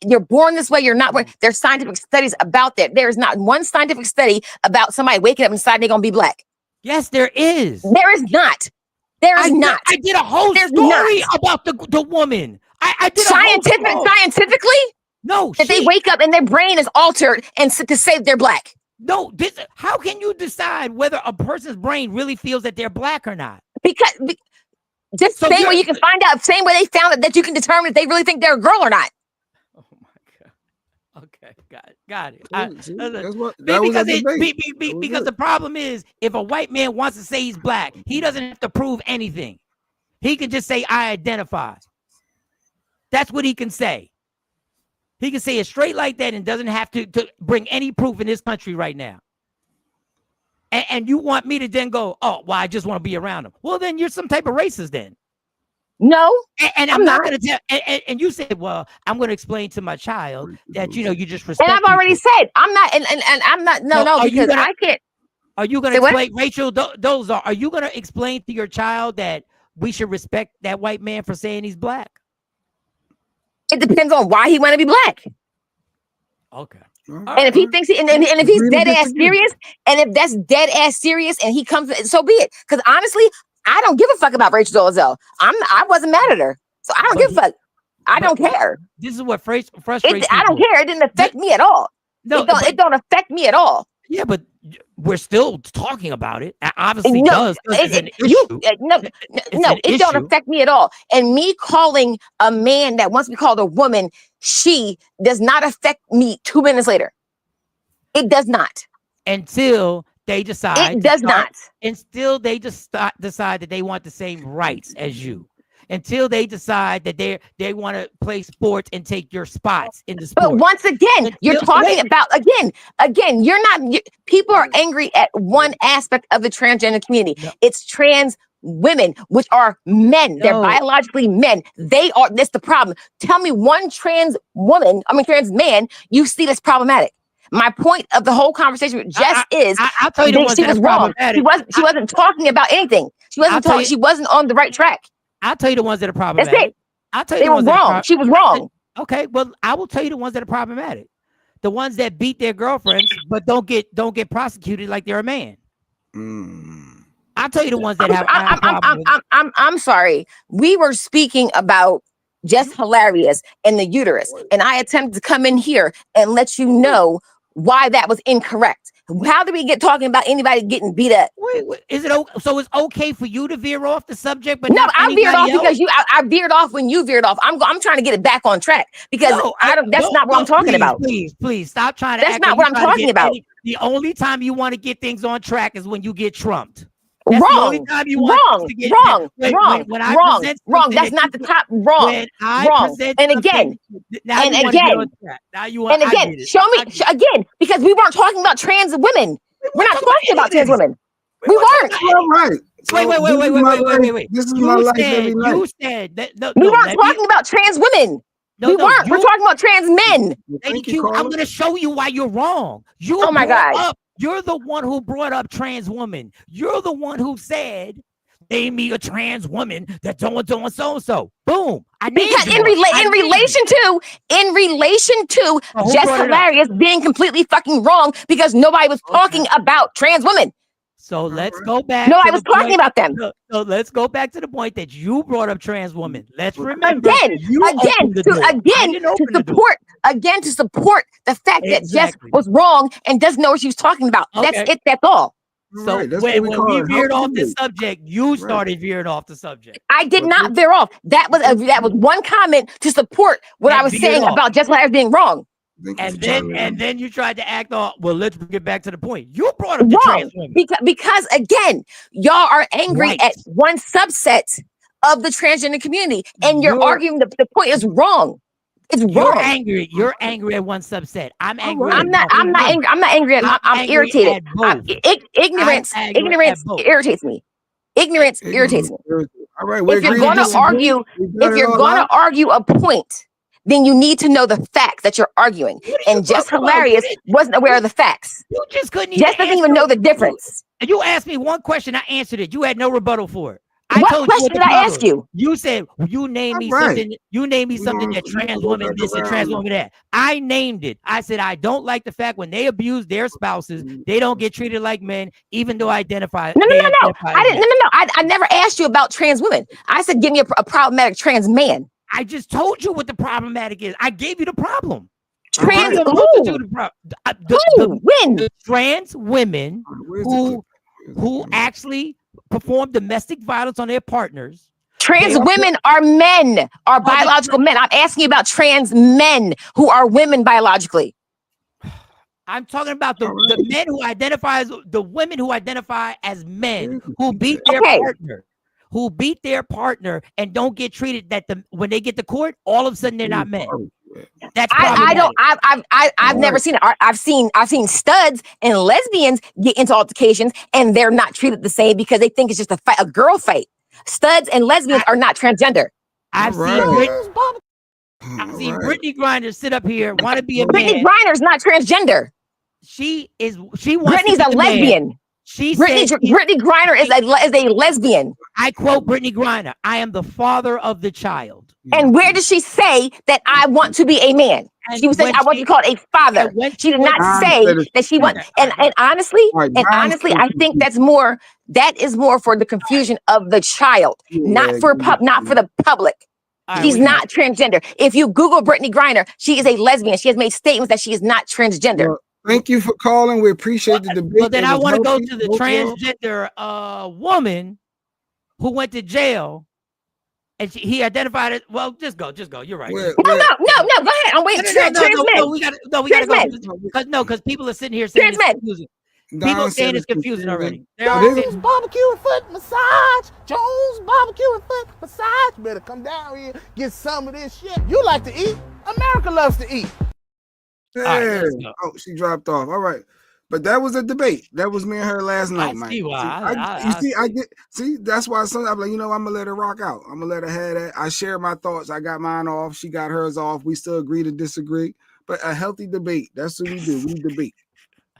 You're born this way, you're not born. There's scientific studies about that. There is not one scientific study about somebody waking up and deciding they're going to be black. Yes, there is. There is not. There is not. I did a whole story about the woman. I did scientifically? No, that they wake up and their brain is altered and to say they're black. No, how can you decide whether a person's brain really feels that they're black or not? Because just same way you can find out, same way they found it, that you can determine if they really think they're a girl or not. Oh my God. Okay, got it. Because the problem is, if a white man wants to say he's black, he doesn't have to prove anything. He can just say, I identify. That's what he can say. He can say it straight like that and doesn't have to bring any proof in this country right now. And you want me to then go, oh, well, I just want to be around him. Well, then you're some type of racist then. No. And I'm not going to tell. And you said, well, I'm going to explain to my child that, you just respect. And I've already said, I'm not, and I'm not, no, because I can't. Are you going to explain, Rachel, are you going to explain to your child that we should respect that white man for saying he's black? It depends on why he want to be black. Okay. And if he thinks and if he's dead ass serious, and if that's dead ass serious, and he comes, so be it. Because honestly, I don't give a fuck about Rachel Dolezal. I wasn't mad at her, so I don't give a fuck. I don't care. This is what frustrates me. I don't care. It didn't affect me at all. No, it don't affect me at all. Yeah, but we're still talking about it. Obviously, does. It's an issue. It don't affect me at all. And me calling a man that wants to be called a woman, she does not affect me 2 minutes later. It does not. Until they decide. It does not. Until they just decide that they want the same rights as you. Until they decide that they want to play sports and take your spots in the sport. But once again, you're talking about people are angry at one aspect of the transgender community. No. It's trans women, which are men. They're No. biologically men. That's the problem. Tell me one trans man you see that's problematic. My point of the whole conversation with Jess I'll tell you the ones she that was are wrong. problematic. She wasn't talking about anything. She wasn't on the right track. I'll tell you the ones that are That's problematic. it. I'll tell you They the were ones that wrong. She was wrong. Okay, well, I will tell you the ones that are problematic. The ones that beat their girlfriends but don't get prosecuted like they're a man. I'll tell you the ones that have I'm sorry. We were speaking about Just Hilarious and the uterus, and I attempted to come in here and let you know why that was incorrect. How did we get talking about anybody getting beat up? Wait, is it so? It's okay for you to veer off the subject, but no, not I veered off else? because I veered off when you veered off. I'm trying to get it back on track because that's not what I'm talking about. Please stop trying to. That's not what I'm talking about. The only time you want to get things on track is when you get trumped. That's wrong. When I present wrong. That's not the top. Wrong. When I wrong. And again, show me again because we weren't talking about trans women. We're not talking about trans women. We weren't. Right. Wait. This is my life every night. You said that we weren't talking about trans women. We weren't. We're talking about trans men. I'm going to show you why you're wrong. Oh my God. You're the one who brought up trans woman. You're the one who said, name me a trans woman that's so. Boom. Because in relation to Just Hilarious being completely fucking wrong because nobody was talking about trans women. So let's go back. No, I was talking about them. So let's go back to the point that you brought up trans women. Let's remember again to support the fact that Jess was wrong and doesn't know what she was talking about. Okay. That's it. That's all. So when we veered off the subject, you started veering off the subject. I did not veer off. That was one comment to support what I was saying about Jess Hilarious being wrong. And then you tried to act on, well, let's get back to the point. You brought up the trans women. Because again, y'all are angry at one subset of the transgender community, and you're arguing the point is wrong. It's wrong. You're angry at one subset. I'm angry. I'm not angry. I'm not angry. I'm irritated. Ignorance irritates me. Ignorance irritates me. All right. If you're gonna argue a point, then you need to know the facts that you're arguing. And Just Hilarious wasn't aware of the facts. You just couldn't even. Just doesn't even know the difference. You asked me one question, I answered it. You had no rebuttal for it. What question did I ask you? You said you named me something. You named me something that trans woman this and trans woman that. I named it. I said I don't like the fact when they abuse their spouses, they don't get treated like men, even though I identify. No. I never asked you about trans women. I said give me a problematic trans man. I just told you what the problematic is. I gave you the problem. Trans when? The trans women who actually perform domestic violence on their partners. Trans women are men, are biological men. I'm asking you about trans men who are women biologically. I'm talking about the men who the women who identify as men who beat their partner. Who beat their partner and don't get treated when they get to court, all of a sudden they're not men. That's I've never seen it. I've seen studs and lesbians get into altercations and they're not treated the same because they think it's just a girl fight. Studs and lesbians are not transgender. I've seen Brittany Griner sit up here, want to be a man. Brittany Griner's not transgender. Brittany's a lesbian. Brittany Griner is a lesbian. I quote Brittany Griner, I am the father of the child. And where does she say that I want to be a man? She was saying I want to be called a father. She did not say that she wants. And honestly, I think that is more for the confusion of the child, not for the public. She's not transgender. If you Google Brittany Griner, she is a lesbian. She has made statements that she is not transgender. Thank you for calling. We appreciate the debate. Well, then I want to go to the transgender woman who went to jail, and he identified it. Well, just go. You're right. No. Go ahead. I'm waiting. We gotta go because people are sitting here saying it's confusing. People saying it's confusing already. Jones barbecue and foot massage. Jones barbecue and foot massage. Better come down here, get some of this shit. You like to eat. America loves to eat. Right, she dropped off. All right. But that was a debate. That was me and her last night, Mike. See why. That's why sometimes I'm like, I'm gonna let her rock out. I'm gonna let her have that. I share my thoughts. I got mine off. She got hers off. We still agree to disagree. But a healthy debate. That's what we do.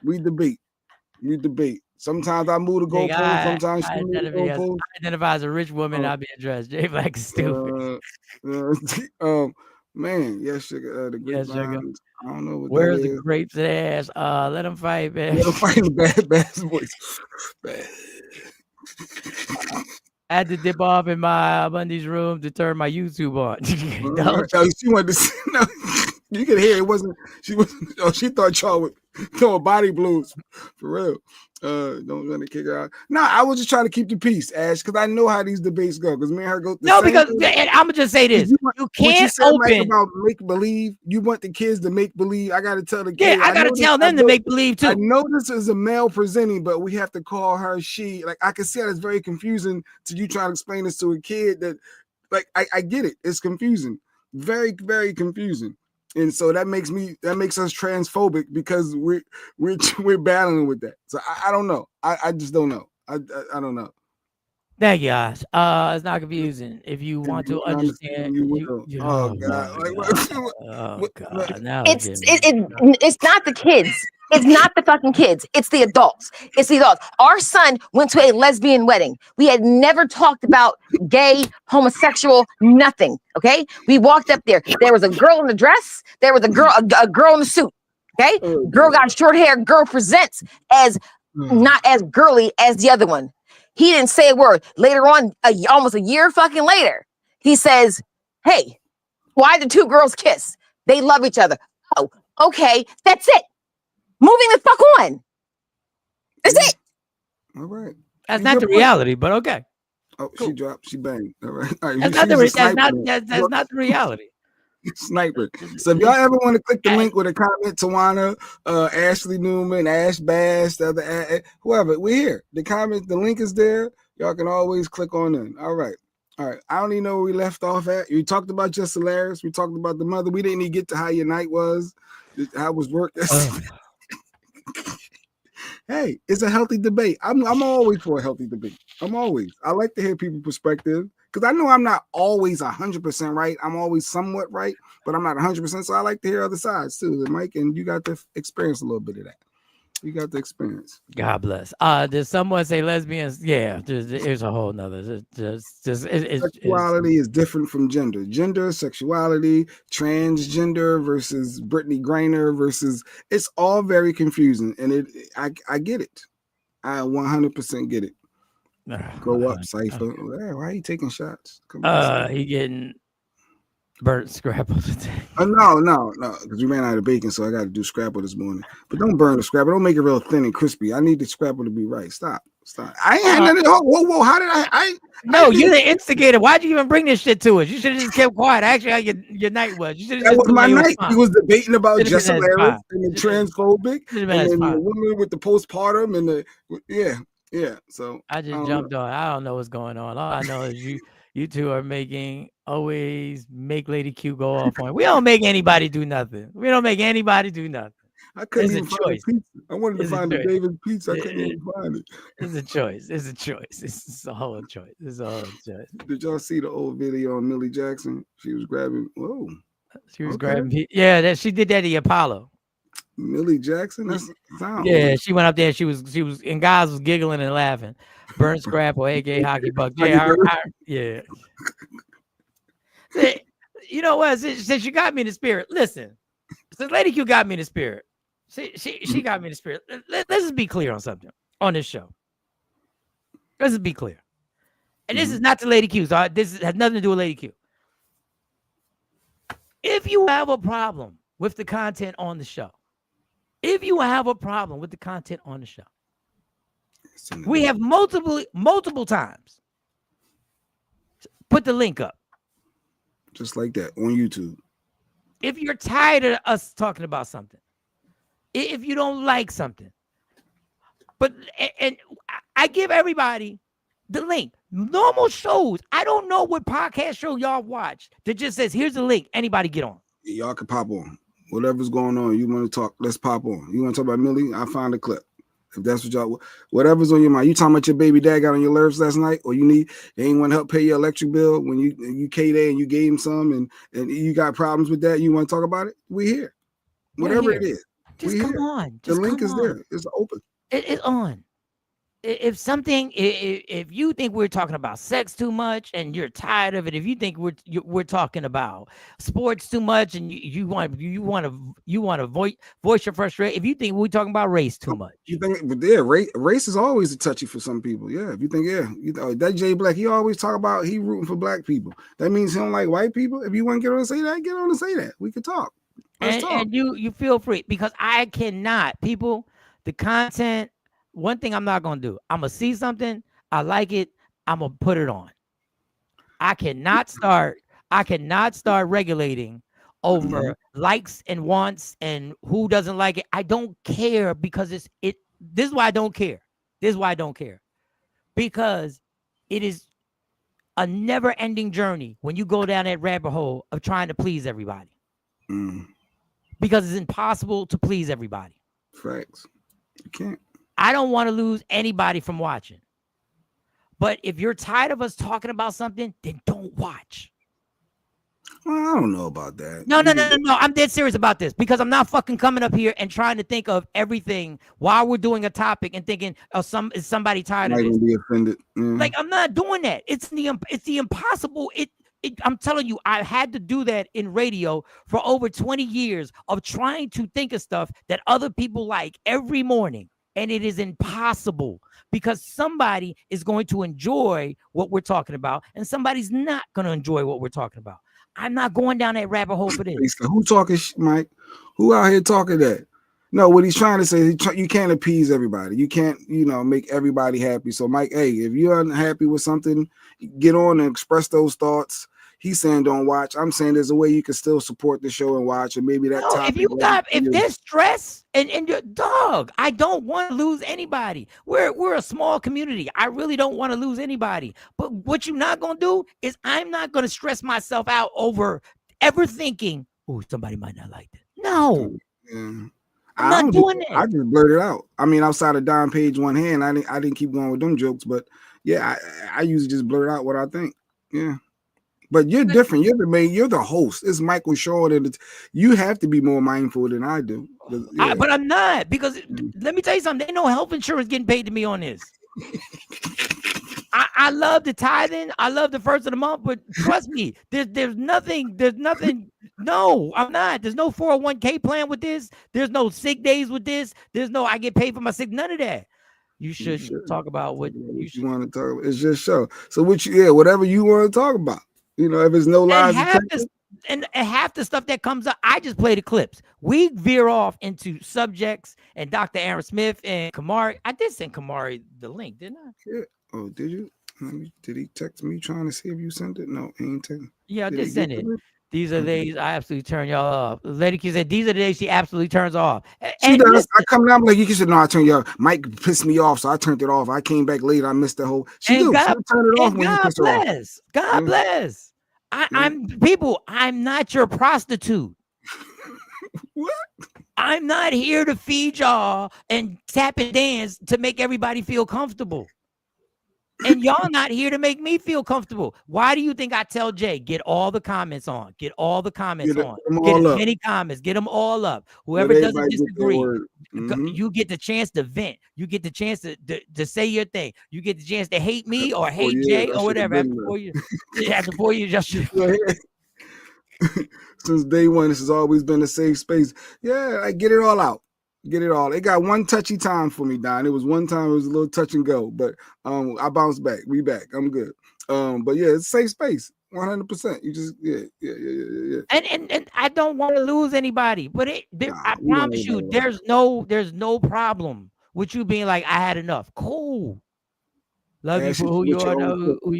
We debate. Sometimes I move the goalpost. Sometimes she moves the goalpost. I identify as a rich woman. I'll be addressed. Jay Black is stupid. Man, yes, sugar. The grapevines. Sugar. I don't know what Where's that the is. grapes ass? Let them fight, man. Let them fight in bad voice. I had to dip off in my Bundy's room to turn my YouTube on. She wanted to see. No, you can hear it wasn't. She wasn't. Oh, she thought y'all would throw body blues for real. Don't want to kick her out. No, I was just trying to keep the peace, Ash, because I know how these debates go. Because me and her go. Because I'm gonna just say this: you can't open about make believe. You want the kids to make believe. I got to tell the kids. Yeah, I got to tell them to make believe too. I know this is a male presenting, but we have to call her she. Like I can see that it's very confusing to you trying to explain this to a kid. That, like, I get it. It's confusing, very, very confusing. And so that makes us transphobic because we're battling with that. So I don't know. I just don't know. I don't know. Thank you, Ash. It's not confusing. If you want to understand, oh God. Now it's not the kids. It's not the fucking kids. It's the adults. Our son went to a lesbian wedding. We had never talked about gay, homosexual, nothing. Okay. We walked up there. There was a girl in a dress. There was a girl in a suit. Okay. Girl got short hair. Girl presents as not as girly as the other one. He didn't say a word. Later on, almost a year fucking later, he says, "Hey, why the two girls kiss? They love each other." Oh, okay. That's it. Moving the fuck on. That's it. All right. That's not the reality, but okay. Oh, cool. She dropped. She banged. All right. That's not the reality. Sniper. So if y'all ever want to click the link with a comment, Tawana, Ashley Newman, Ash Bass, the other whoever, we're here. The link is there. Y'all can always click on in. All right. I don't even know where we left off at. We talked about Just Hilarious. We talked about the mother. We didn't even get to how your night was, how it was work. Hey, it's a healthy debate. I'm always for a healthy debate. I like to hear people's perspective because I know I'm not always 100% right. I'm always somewhat right, but I'm not 100%. So I like to hear other sides too, Mike. And you got to experience a little bit of that. You got the experience. God bless. Does someone say lesbians? Yeah, there's a whole nother. Sexuality is different from gender. Gender, sexuality, transgender versus Brittany Griner versus. It's all very confusing, and I get it. I 100% get it. Go up, Cypher. Why are you taking shots? He getting burnt scrapple today. No, because we ran out of bacon, so I got to do scrapple this morning. But don't burn the scrapple. Don't make it real thin and crispy. I need the scrapple to be right. Stop. I ain't had nothing. Whoa! How did I? No, you're the instigator. Why'd you even bring this shit to us? You should have just kept quiet. Actually, how your night was. You should have. That was my night. He was debating about Just Hilarious and the transphobic, and then the woman with the postpartum and the yeah. So I just jumped on. I don't know what's going on. All I know is you two are always make Lady Q go off on. We don't make anybody do nothing. I couldn't even find a pizza. I wanted to find the David's pizza. I couldn't even find it. It's a choice. It's a whole choice. Did y'all see the old video on Millie Jackson? She was grabbing. Whoa. She was grabbing. Yeah, she did that at the Apollo. Millie Jackson. That's yeah. She went up there. She was, and guys was giggling and laughing. Burnt Scrapple, aka Hockey Buck. Yeah. You know what? Since you got me in the spirit, listen. Since Lady Q got me in the spirit, she got me in the spirit. Let's just be clear on something on this show. Let's just be clear. And this is not the Lady Q. So this has nothing to do with Lady Q. If you have a problem with the content on the show, we have multiple times put the link up. Just like that on YouTube. If you're tired of us talking about something, if you don't like something, and I give everybody the link. Normal shows, I don't know what podcast show y'all watch that just says, here's the link. Anybody get on. Y'all can pop on. Whatever's going on, you want to talk, let's pop on. You want to talk about Millie? I'll find a clip. If that's what y'all, whatever's on your mind. You talking about your baby dad got on your nerves last night, or you ain't want to help pay your electric bill when you K-Day and you gave him some and you got problems with that, you want to talk about it? We here. Whatever it is. Just come on. The link is there. It's open. It's on. If you think we're talking about sex too much and you're tired of it, if you think we're talking about sports too much and you want to voice your frustration, if you think we're talking about race too much, you think, but race is always a touchy for some people. Yeah, if you think, that Jay Black, he always talk about he rooting for black people. That means he don't like white people. If you want to get on and say that, get on and say that. We can talk. Let's talk. And you feel free, because I cannot, people, the content. One thing I'm not going to do, I'm going to see something, I like it, I'm going to put it on. I cannot start regulating over likes and wants and who doesn't like it. I don't care, because this is why I don't care. Because it is a never-ending journey when you go down that rabbit hole of trying to please everybody. Because it's impossible to please everybody. Facts. You can't. I don't want to lose anybody from watching. But if you're tired of us talking about something, then don't watch. Well, I don't know about that. No. I'm dead serious about this, because I'm not fucking coming up here and trying to think of everything while we're doing a topic and thinking, is somebody tired of this? Be offended. Like, I'm not doing that. It's the impossible. I'm telling you, I had to do that in radio for over 20 years of trying to think of stuff that other people like every morning. And it is impossible, because somebody is going to enjoy what we're talking about and somebody's not going to enjoy what we're talking about. I'm not going down that rabbit hole for this. Who talking, Mike? Who out here talking that? No, what he's trying to say is you can't appease everybody. You can't, make everybody happy. So, Mike, hey, if you're unhappy with something, get on and express those thoughts. He's saying don't watch. I'm saying there's a way you can still support the show and watch, and maybe that topic. If there's stress and your dog, I don't want to lose anybody. We're a small community. I really don't want to lose anybody. But what you're not gonna do is I'm not gonna stress myself out over ever thinking, oh, somebody might not like that. No. Yeah. I'm not doing that. I just blurted out. I mean, outside of Don Page one hand, I didn't keep going with them jokes, but yeah, I usually just blurt out what I think. Yeah. But you're different. You're the host. It's Michael Shaw, and you have to be more mindful than I do. Yeah. But I'm not, because let me tell you something. There ain't no health insurance getting paid to me on this. I love the tithing. I love the first of the month, but trust me, there's nothing. No, I'm not. There's no 401k plan with this. There's no sick days with this. There's no I get paid for my sick. None of that. You should talk about what you want to talk about. It's just show. So whatever you want to talk about. If it's no lies, and half the stuff that comes up, I just play the clips. We veer off into subjects and Dr. Aaron Smith and Kamari. I did send Kamari the link, didn't I? Yeah. Oh, did you? Did he text me trying to see if you sent it? No, he ain't texting. Yeah, I did send it. These are the days I absolutely turn y'all off. Lady Q said, these are the days she absolutely turns off. She does. I come down like, you said, no, I turned you off. Mike pissed me off, so I turned it off. I came back late. I missed the whole. She'll turn it off when you piss her off. God bless. I'm not your prostitute. What? I'm not here to feed y'all and tap and dance to make everybody feel comfortable. And y'all not here to make me feel comfortable. Why do you think I tell Jay, get all the comments on? Get all the comments on. Get as many comments. Get them all up. Whoever doesn't disagree, you get the chance to vent. You get the chance to say your thing. You get the chance to hate me or hate Jay or whatever. Before you just since day one, this has always been a safe space. Yeah, I get it all out. Get it all. It got one touchy time for me, Don. It was one time it was a little touch and go, but I bounced back. We back. I'm good. But yeah, it's safe space. 100%. You just yeah. And I don't want to lose anybody, but I promise you, there's no problem with you being like, I had enough. Cool. Love you for who you are now. Who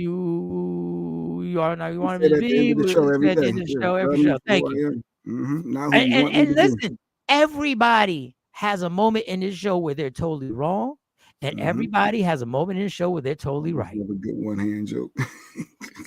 you are now. You want me to be. The show every day. Every show. Thank you. And listen, everybody has a moment in this show where they're totally wrong, And everybody has a moment in the show where they're totally right. Have a good one-hand joke.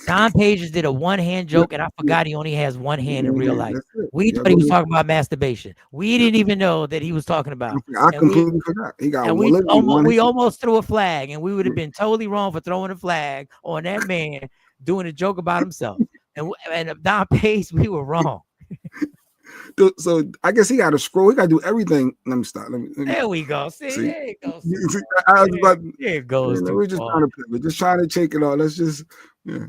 Don Page just did a one-hand joke, and I forgot he only has one hand in real life. We thought he was talking about masturbation. We didn't even know that he was talking about. I completely forgot. He got we almost threw a flag, and we would have been totally wrong for throwing a flag on that man doing a joke about himself. And Don Page, we were wrong. So I guess he got to scroll. He got to do everything. Let me stop. Let me, there we go. See, there it goes. There it goes. We're just trying to pivot. Just trying to take it all. Let's just, yeah.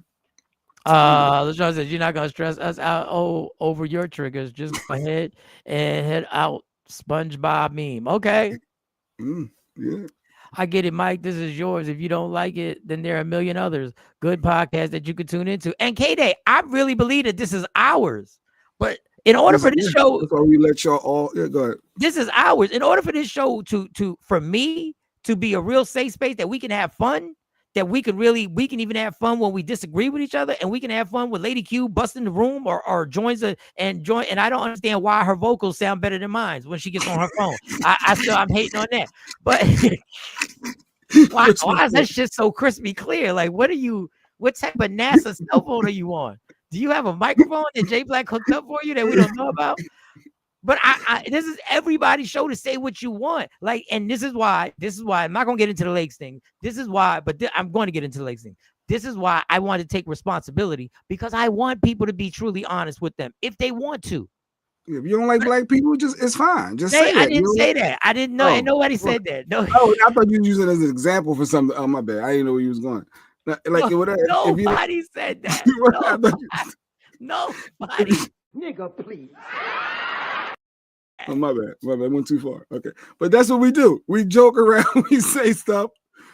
LaShawn says, you're not going to stress us out over your triggers. Just go ahead and head out. SpongeBob meme. Okay. Yeah. I get it, Mike. This is yours. If you don't like it, then there are a million others. Good podcasts that you could tune into. And K-Day, I really believe that this is ours. But in order for this show, that's why we let y'all all. Yeah, go ahead. This is ours. In order for this show for me to be a real safe space that we can have fun, that we can even have fun when we disagree with each other, and we can have fun with Lady Q busting the room or joins and I don't understand why her vocals sound better than mine when she gets on her phone. I'm hating on that. But why is that shit so crispy clear? Like, what type of NASA cell phone are you on? Do you have a microphone that Jay Black hooked up for you that we don't know about? But this is everybody's show to say what you want. Like, and this is why I'm not going to get into the Lakes thing. This is why, I'm going to get into the Lakes thing. This is why I want to take responsibility, because I want people to be truly honest with them if they want to. If you don't like black people, it's fine. Just say I didn't say that. I didn't know. And nobody said that. No. Oh, I thought you were using it as an example for something. Oh, my bad. I didn't know where you was going. Like, nobody said that. Nobody. Nigga, please. Oh, my bad. I went too far. Okay. But that's what we do. We joke around. We say stuff.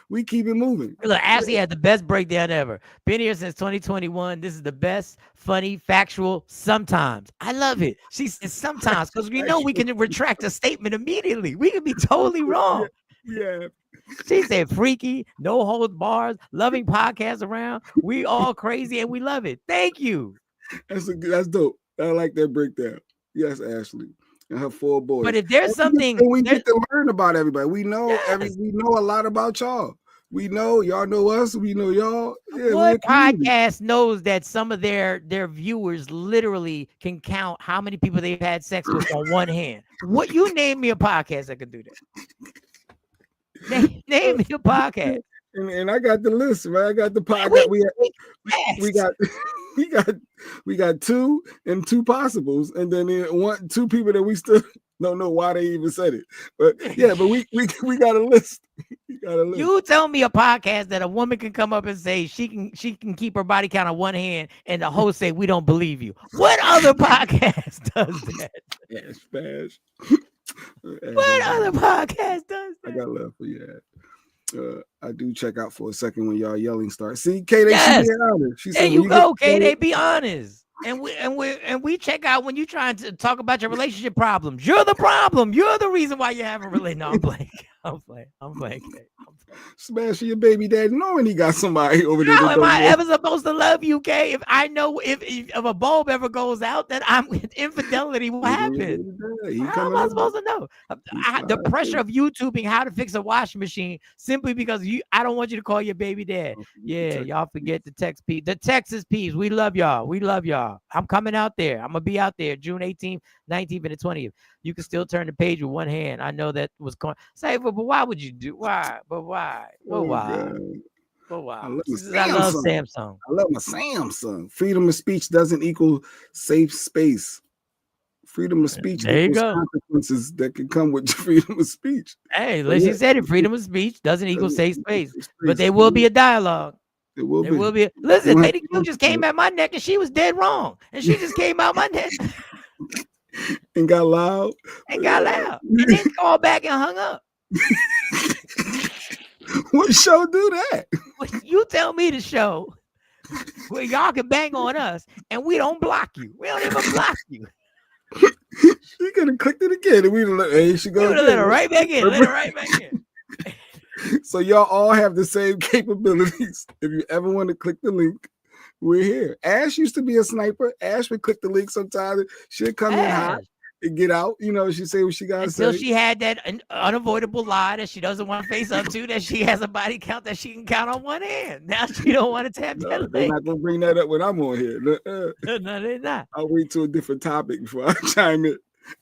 We keep it moving. Look, Ashley had the best breakdown ever. Been here since 2021. This is the best, funny, factual, sometimes. I love it. She said sometimes, because we know we can retract a statement immediately. We can be totally wrong. Yeah. She said freaky, no holds bars, loving podcasts around. We all crazy and we love it. Thank you. That's dope. I like that breakdown. Yes, Ashley. And her 4 boys. But if there's something we get to learn about everybody, we know we know a lot about y'all. We know y'all know us. We know y'all. Yeah, what podcast knows that some of their viewers literally can count how many people they've had sex with on one hand? What, you name me a podcast that can do that? Name me a podcast. And I got the list, right? I got the podcast. We got 2 and 2 possibles, and then 2 people that we still don't know why they even said it. But yeah, but we got a list. You tell me a podcast that a woman can come up and say she can keep her body count on one hand, and the host say we don't believe you. What other podcast does that? Yeah, Spash. What other podcast does that? I got love for you. I do check out for a second when y'all yelling starts. See, K-Day, she be honest. She there said, you go, K-Day, be honest. And we check out when you're trying to talk about your relationship problems. You're the problem. You're the reason why you haven't really. No, I'm playing. I'm playing. Smashing your baby daddy knowing he got somebody over there. How am I ever supposed to love you, Kay? If I know if a bulb ever goes out, then I'm with infidelity. What happened? How am I supposed to know? The pressure of YouTubing how to fix a washing machine simply because I don't want you to call your baby dad. Yeah, y'all forget the text peeps. The Texas peeps. We love y'all. We love y'all. I'm coming out there. I'm gonna be out there June 18th, 19th, and the 20th. You can still turn the page with one hand. I know that was going. Say, but why would you do? Why? But why? But why? But why? I love Samsung. I love my Samsung. Freedom of speech doesn't equal safe space. Freedom of speech equals consequences that can come with freedom of speech. Hey, she said it. Freedom of speech doesn't equal safe space, but there will be a dialogue. It will be. Listen, Lady Q just came at my neck and she was dead wrong, and she just came out my neck. And got loud. And then called back and hung up. What show do that? You tell me the show where y'all can bang on us and we don't block you. We don't even block you. You could have clicked it again and we'd have let her right back in. Let her right back in. So y'all all have the same capabilities. If you ever want to click the link, we're here. Ash used to be a sniper. Ash would click the link sometimes. She'd come in hot. and get out. You know, she say what she got to say. Until she had that unavoidable lie that she doesn't want to face up to, that she has a body count that she can count on one hand. Now she don't want to tap that They're leg. not gonna bring that up when I'm on here. No, they're not. I'll wait till a different topic before I chime in.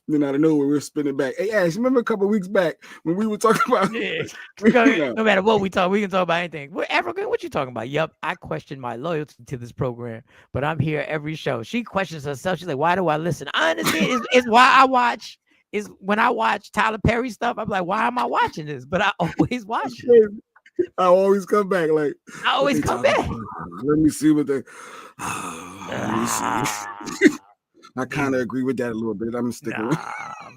Then out of nowhere, we're spinning back. Hey, Ash, remember a couple of weeks back when we were talking about No matter what we talk, we can talk about anything. African, what you talking about? Yup, I question my loyalty to this program, but I'm here every show. She questions herself. She's like, why do I listen? I understand. It's why I watch. Is when I watch Tyler Perry stuff, I'm like, why am I watching this? But I always watch it. I always come back. Like I always come back. Let me see what they. Let me see. I kind of agree with that a little bit. I'm gonna stick around.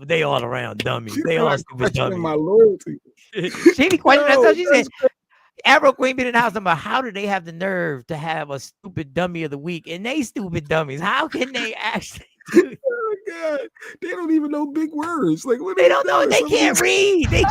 They all around dummies. They all stupid dummies. My loyalty. She be questioning herself. She said, Arrow Queen be in the house about how do they have the nerve to have a stupid dummy of the week? And they stupid dummies. How can they actually do it? Oh God. They don't even know big words. Like what they don't know. They can't read. They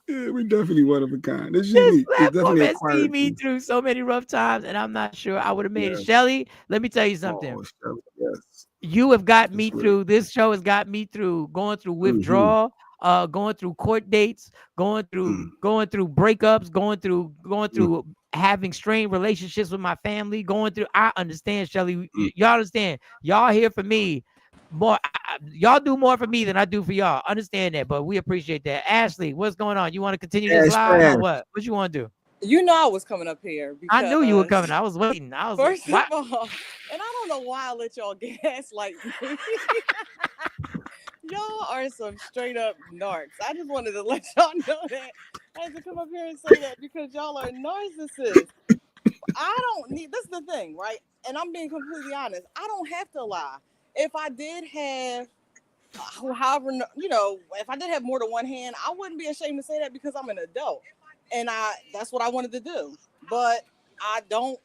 Yeah, we're definitely one of a kind. It's unique. It's definitely has seen me through so many rough times, and I'm not sure I would have made it. Shelly, let me tell you something. Oh, Shelly, yes. You have got me through. This show has got me through going through withdrawal, going through court dates, going through breakups, going through having strained relationships with my family, going through. I understand, Shelly. Y'all understand. Y'all here for me. More, y'all do more for me than I do for y'all. Understand that, but we appreciate that. Ashley, what's going on? You want to continue this live or what? What you want to do? You know I was coming up here. Because I knew you were coming. I was waiting. I was first of all, and I don't know why I let y'all gaslight me. Y'all are some straight up narcs. I just wanted to let y'all know that. I had to come up here and say that because y'all are narcissists. I don't need. This is the thing, right? And I'm being completely honest. I don't have to lie. If I did have, however, if I did have more than one hand, I wouldn't be ashamed to say that because I'm an adult, and that's what I wanted to do. But I don't.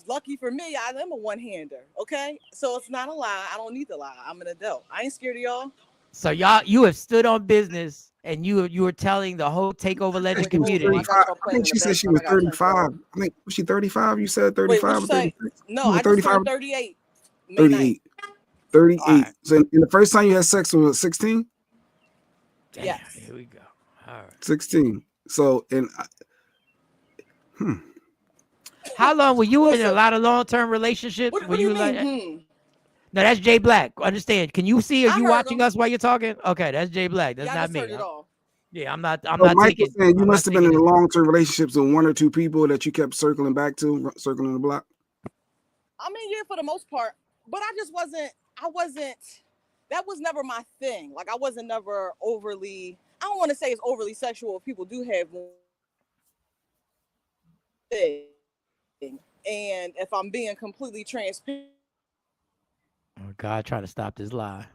Lucky for me, I am a one-hander. Okay, so it's not a lie. I don't need to lie. I'm an adult. I ain't scared of y'all. So you have stood on business, and you were telling the whole Takeover Legend community. I think she said she was 35. I think was she 35? You said 35 or 36? No, I just turned 38. 38. 38. Right. So in the first time you had sex was 16? Yes. Here we go. All right. 16. So How long were you in a lot of long-term relationships? What do you mean? No, that's Jay Black. Understand? Can you see? Are you watching us while you're talking? Okay, that's Jay Black. That's not me. Yeah, I'm not. I'm not taking. You must have been in long-term relationships with one or two people that you kept circling back to, circling the block. I mean, yeah, for the most part, but I just wasn't. That was never my thing. Like I wasn't never overly. I don't want to say it's overly sexual. People do have more thing, and if I'm being completely transparent. Oh God, trying to stop this lie.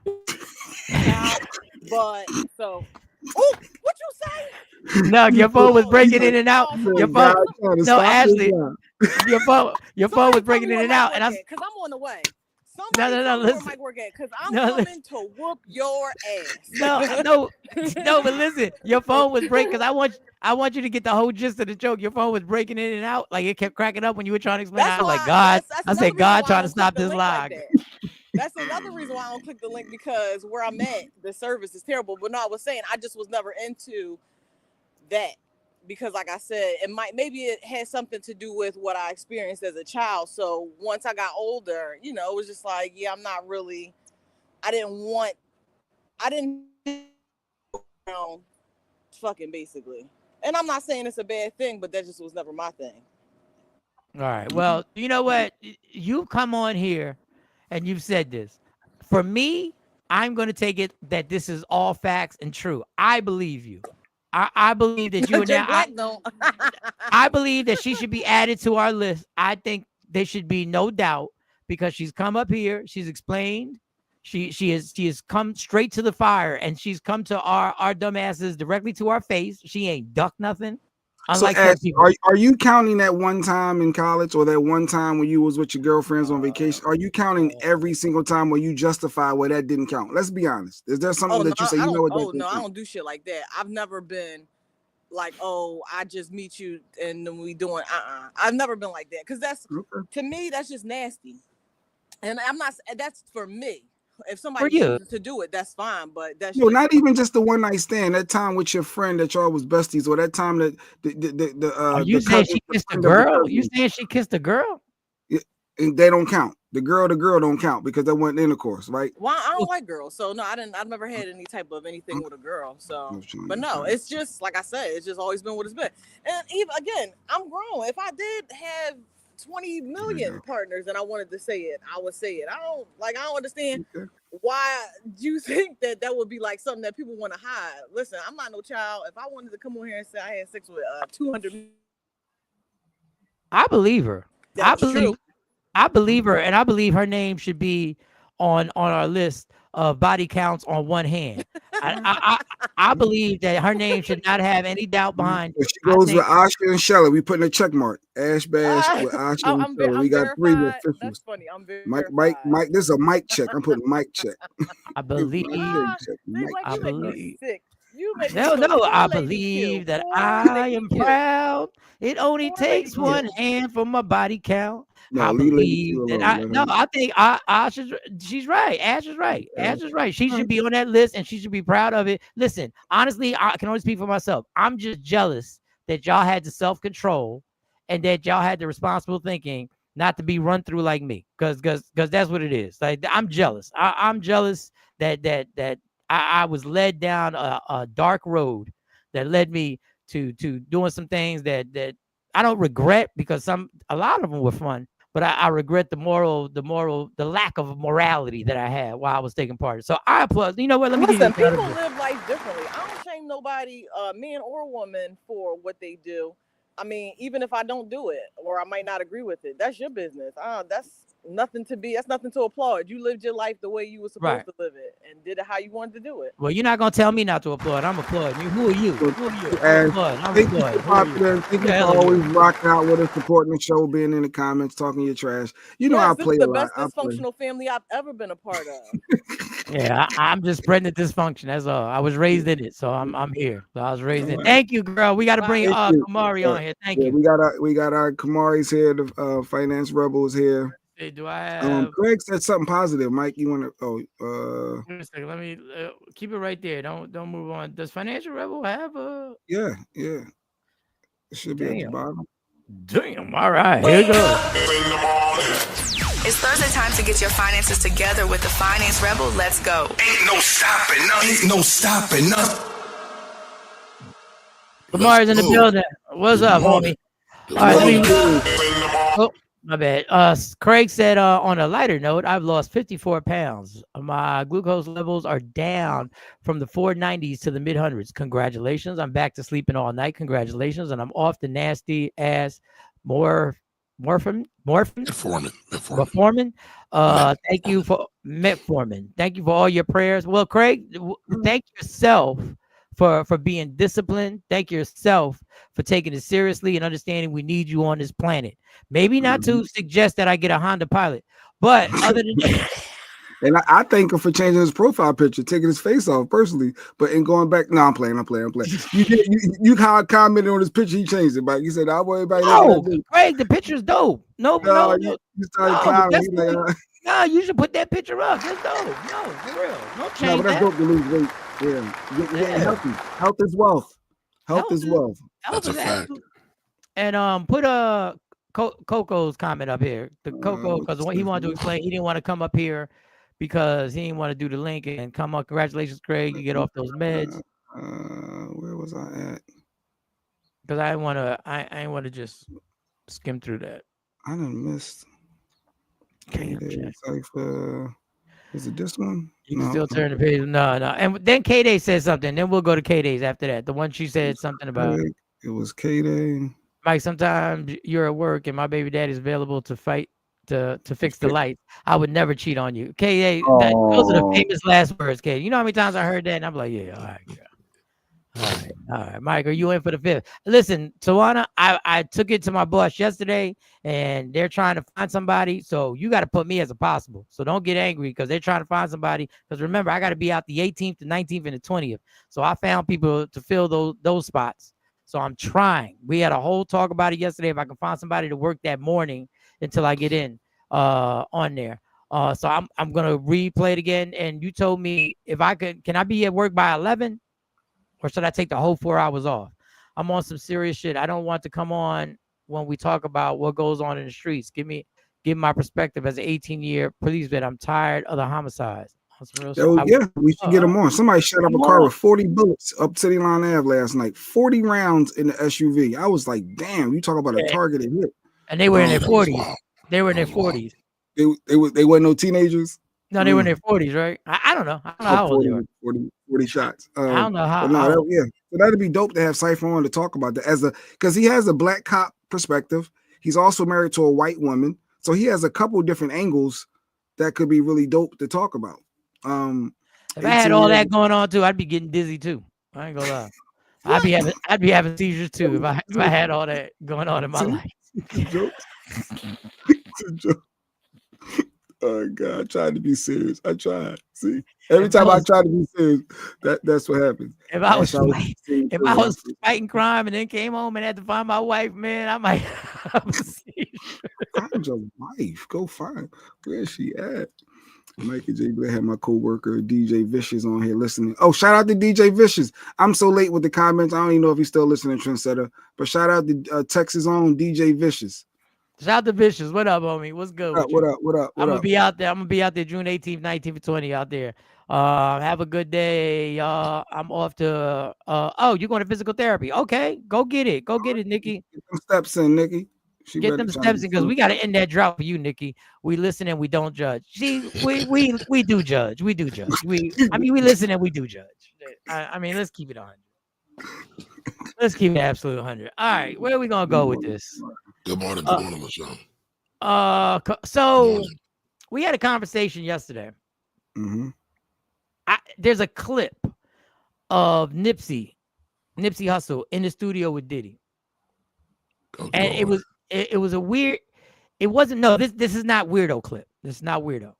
But so, what you say? No, your phone was breaking in and out. Your phone, no, Ashley, your phone was breaking in and out, and because I'm on the way. No, listen. Might work at because I'm coming to whoop your ass. No, but listen, your phone was breaking because I want you to get the whole gist of the joke. Your phone was breaking in and out, like it kept cracking up when you were trying to explain. I was like, God, I said, God, trying to stop this lie. That's another reason why I don't click the link because where I'm at, the service is terrible. But no, I was saying I just was never into that because, like I said, maybe it had something to do with what I experienced as a child. So once I got older, it was just like, yeah, I'm not really. I didn't fucking basically. And I'm not saying it's a bad thing, but that just was never my thing. All right. Well, you know what? You come on here. And you've said this. For me, I'm going to take it that this is all facts and true. I believe you. I believe that you are now. I believe that she should be added to our list. I think there should be no doubt because she's come up here. She's explained. She has come straight to the fire and she's come to our dumbasses directly to our face. She ain't ducked nothing. Unlike are you counting that one time in college or that one time when you was with your girlfriends on vacation? Are you counting every single time where you justify where that didn't count? Let's be honest. Is there something that you say, you know what? No, I don't do shit like that. I've never been like, oh, I just meet you and then we doing I've never been like that, because that's to me that's just nasty. And I'm not, that's for me. If somebody chooses to do it, that's fine. But that's not even just the one night stand. That time with your friend that y'all was besties, or that time that Are you saying she kissed a girl? You saying she kissed a girl? Yeah, and they don't count. The girl don't count because that wasn't intercourse, right? Well, I don't like girls, so no, I've never had any type of anything with a girl. So, but no, it's just like I said, it's just always been what it's been. And even again, I'm grown. If I did have 20 million partners and I wanted to say it, I would say it. I don't understand why you think that would be like something that people want to hide. Listen, I'm not no child. If I wanted to come on here and say I had sex with 200, I believe her. That's true. I believe her, and I believe her name should be on our list of body counts on one hand. I believe that her name should not have any doubt behind. If she goes with Asha and Shelly, we putting a check mark. Ash Bash with Asha and Shelly. We got 3 with officials. That's funny. I'm very Mike. This is a mic check. I'm putting mic check. I believe. I believe. Sick. I believe that I am proud. It only takes one hand for my body count. I believe that I think she's right. Ash is right. Ash is right. She should be on that list and she should be proud of it. Listen, honestly, I can only speak for myself. I'm just jealous that y'all had the self-control and that y'all had the responsible thinking not to be run through like me. Because that's what it is. Like, I'm jealous. I'm jealous that I was led down a dark road that led me to doing some things that I don't regret, because a lot of them were fun, but I regret the lack of morality that I had while I was taking part. So I applaud. You know what? Let me listen. People live life differently. I don't shame nobody, man or woman, for what they do. I mean, even if I don't do it or I might not agree with it, that's your business. That's nothing to applaud. You lived your life the way you were supposed to live it and did it how you wanted to do it. Well, you're not gonna tell me not to applaud. I'm applauding you. Who are you? I'm applauding. Thank you for always rocking out with us, supporting the show, being in the comments, talking your trash. You know, I play a lot. This is the best dysfunctional family I've ever been a part of. Yeah, I'm just spreading the dysfunction. That's all. I was raised in it, so I'm here. So I was raised in. Thank you, girl. We got to bring Kamari on here. Thank you. We got our Kamari's here. The finance rebel is here. Hey, do I have? Craig said something positive. Mike, you want to? Wait a second. Let me keep it right there. Don't move on. Does Financial Rebel have a? Yeah. It should be at the bottom. Damn. All right. Here we go. It's Thursday time to get your finances together with the Finance Rebel. Let's go. Ain't no stopping nothing. Kamari's in the building. What's up, homie? All right. My bad. Craig said, on a lighter note, I've lost 54 pounds. My glucose levels are down from the 490s to the mid hundreds. Congratulations. I'm back to sleeping all night. Congratulations. And I'm off the nasty ass metformin. Thank you for metformin. Thank you for all your prayers. Well, Craig, thank yourself for being disciplined. Thank yourself for taking it seriously and understanding we need you on this planet. Maybe not to suggest that I get a Honda Pilot, but other than that. And I thank him for changing his profile picture, taking his face off personally, but in going back. No, I'm playing. You commented on his picture. He changed it, but you said, "I'll worry about it." No, Craig, the picture's dope. No. You started clowning. No, you should put that picture up. That's dope. No, for real. No change. No, but that's dope to lose weight. Yeah, getting healthy. Health is wealth. Health is wealth. That's a fact. And put Coco's comment up here. The Coco, because what he wanted to explain, he didn't want to come up here because he didn't want to do the link and come up. Congratulations, Craig. You get off those meds. Where was I at? Because I didn't want to just skim through that. I done missed. Is it this one? You can still turn the page. No. And then K-Day said something. Then we'll go to K-Day's after that. The one she said something about. It was K-Day. Mike, sometimes you're at work and my baby daddy's available to fight to fix the lights. I would never cheat on you. K-Day, those are the famous last words, K. You know how many times I heard that? And I'm like, yeah, all right, girl. All right, Mike, are you in for the fifth? Listen, Tawana, I took it to my boss yesterday, and they're trying to find somebody. So you got to put me as a possible. So don't get angry because they're trying to find somebody. Because remember, I got to be out the 18th, the 19th, and the 20th. So I found people to fill those spots. So I'm trying. We had a whole talk about it yesterday. If I can find somebody to work that morning until I get in on there. So I'm gonna replay it again. And you told me if I can I be at work by 11, or should I take the whole 4 hours off? I'm on some serious shit. I don't want to come on when we talk about what goes on in the streets. Give my perspective as an 18-year police vet. I'm tired of the homicides. Yeah, we should get them on. Somebody shot up a car with 40 bullets up City Line Ave last night. 40 rounds in the SUV. I was like, damn, you talk about a targeted hit. And they were in their 40s. They were in their 40s. They weren't no teenagers. No, they were in their 40s, right? I don't know. I don't know how old they were. 40 shots. I don't know how. So that'd be dope to have Cypher on to talk about that because he has a black cop perspective. He's also married to a white woman, so he has a couple different angles that could be really dope to talk about. If I had all that going on too, I'd be getting dizzy too. I ain't gonna lie. I'd be having seizures too if I had all that going on in my life. Oh God, I tried to be serious. I tried. See, every time I try to be serious, that's what happens. If I was fighting crime and then came home and had to find my wife, man, I might have a seizure. Find your wife. Go find where's she at. Mikey J. Blair had my co-worker DJ Vicious on here listening. Oh, shout out to DJ Vicious. I'm so late with the comments. I don't even know if he's still listening, Trendsetter. But shout out to Texas own DJ Vicious. Shout out to Vicious. What up, homie? What's good? What up? I'm gonna be out there. I'm gonna be out there June 18th, 19th, 20th out there. Have a good day, y'all. I'm off to you're going to physical therapy. Okay, go get it. Go get it, Nikki. Get them steps in, Nikki. Get them steps in because we got to end that drought for you, Nikki. We listen and we don't judge. See, we do judge. We do judge. We listen and we do judge. I mean, let's keep it 100. Let's keep it absolute 100. All right, where are we gonna go with this? Good morning, Michelle. So we had a conversation yesterday. Mm-hmm. There's a clip of Nipsey Hussle in the studio with Diddy, and it was a weird. It wasn't this is not weirdo clip. This is not weirdo.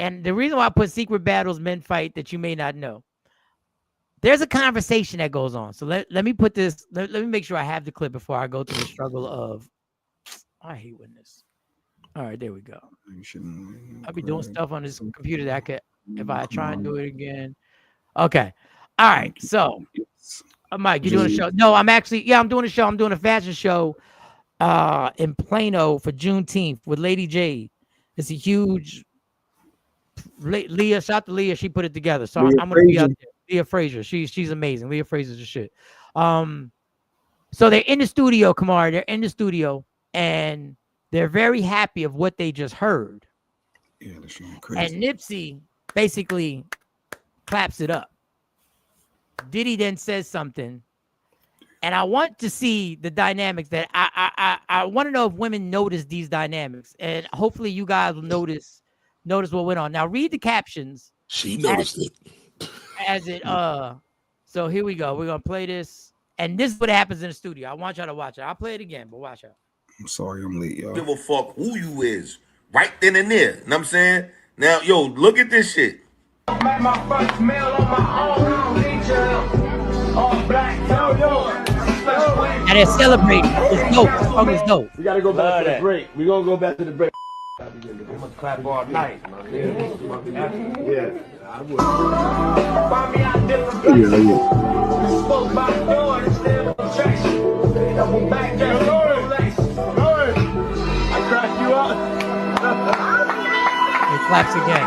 And the reason why I put secret battles men fight that you may not know. There's a conversation that goes on. So let me put this. Let me make sure I have the clip before I go to the struggle of. I hate when this. All right, there we go. I'll be doing stuff on this computer that I could. If I try and do it again. Okay. All right. So, Mike, you doing a show? No, I'm doing a show. I'm doing a fashion show in Plano for Juneteenth with Lady Jade. It's a huge Leah. Shout out to Leah. She put it together. So I'm gonna be out there. Leah Frazier. She's amazing. Leah Frazier's the shit. So they're in the studio, Kamar. They're in the studio and they're very happy of what they just heard. Yeah, that's crazy. And Nipsey basically claps it up. Diddy then says something, and I want to see the dynamics that I want to know if women notice these dynamics, and hopefully you guys will notice what went on. Now read the captions. She noticed it. So here we go. We're gonna play this, and this is what happens in the studio. I want y'all to watch it. I'll play it again, but watch out. I'm sorry, I'm late, y'all. Give a fuck who you is, right then and there. You know what I'm saying? Now, yo, look at this shit. My first meal on my own. All black, And they're celebrating. It's dope. The song is dope. We gotta go back to the break. We're gonna go back to the break. I'm gonna clap all night. Yeah. I would. I cracked you up. He claps again.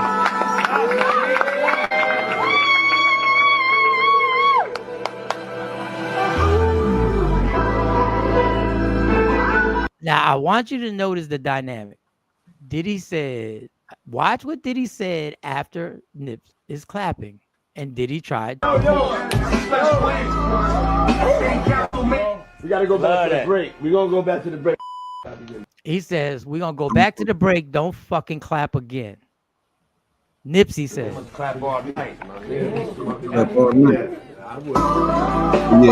Now I want you to notice the dynamic. Diddy said, watch what Diddy said after Nips is clapping. And Diddy tried. We gotta go back to the break. We're gonna go back to the break. He says, we're gonna go back to the break. Don't fucking clap again. Nipsey says. Clap all night. Clap all night. Yeah,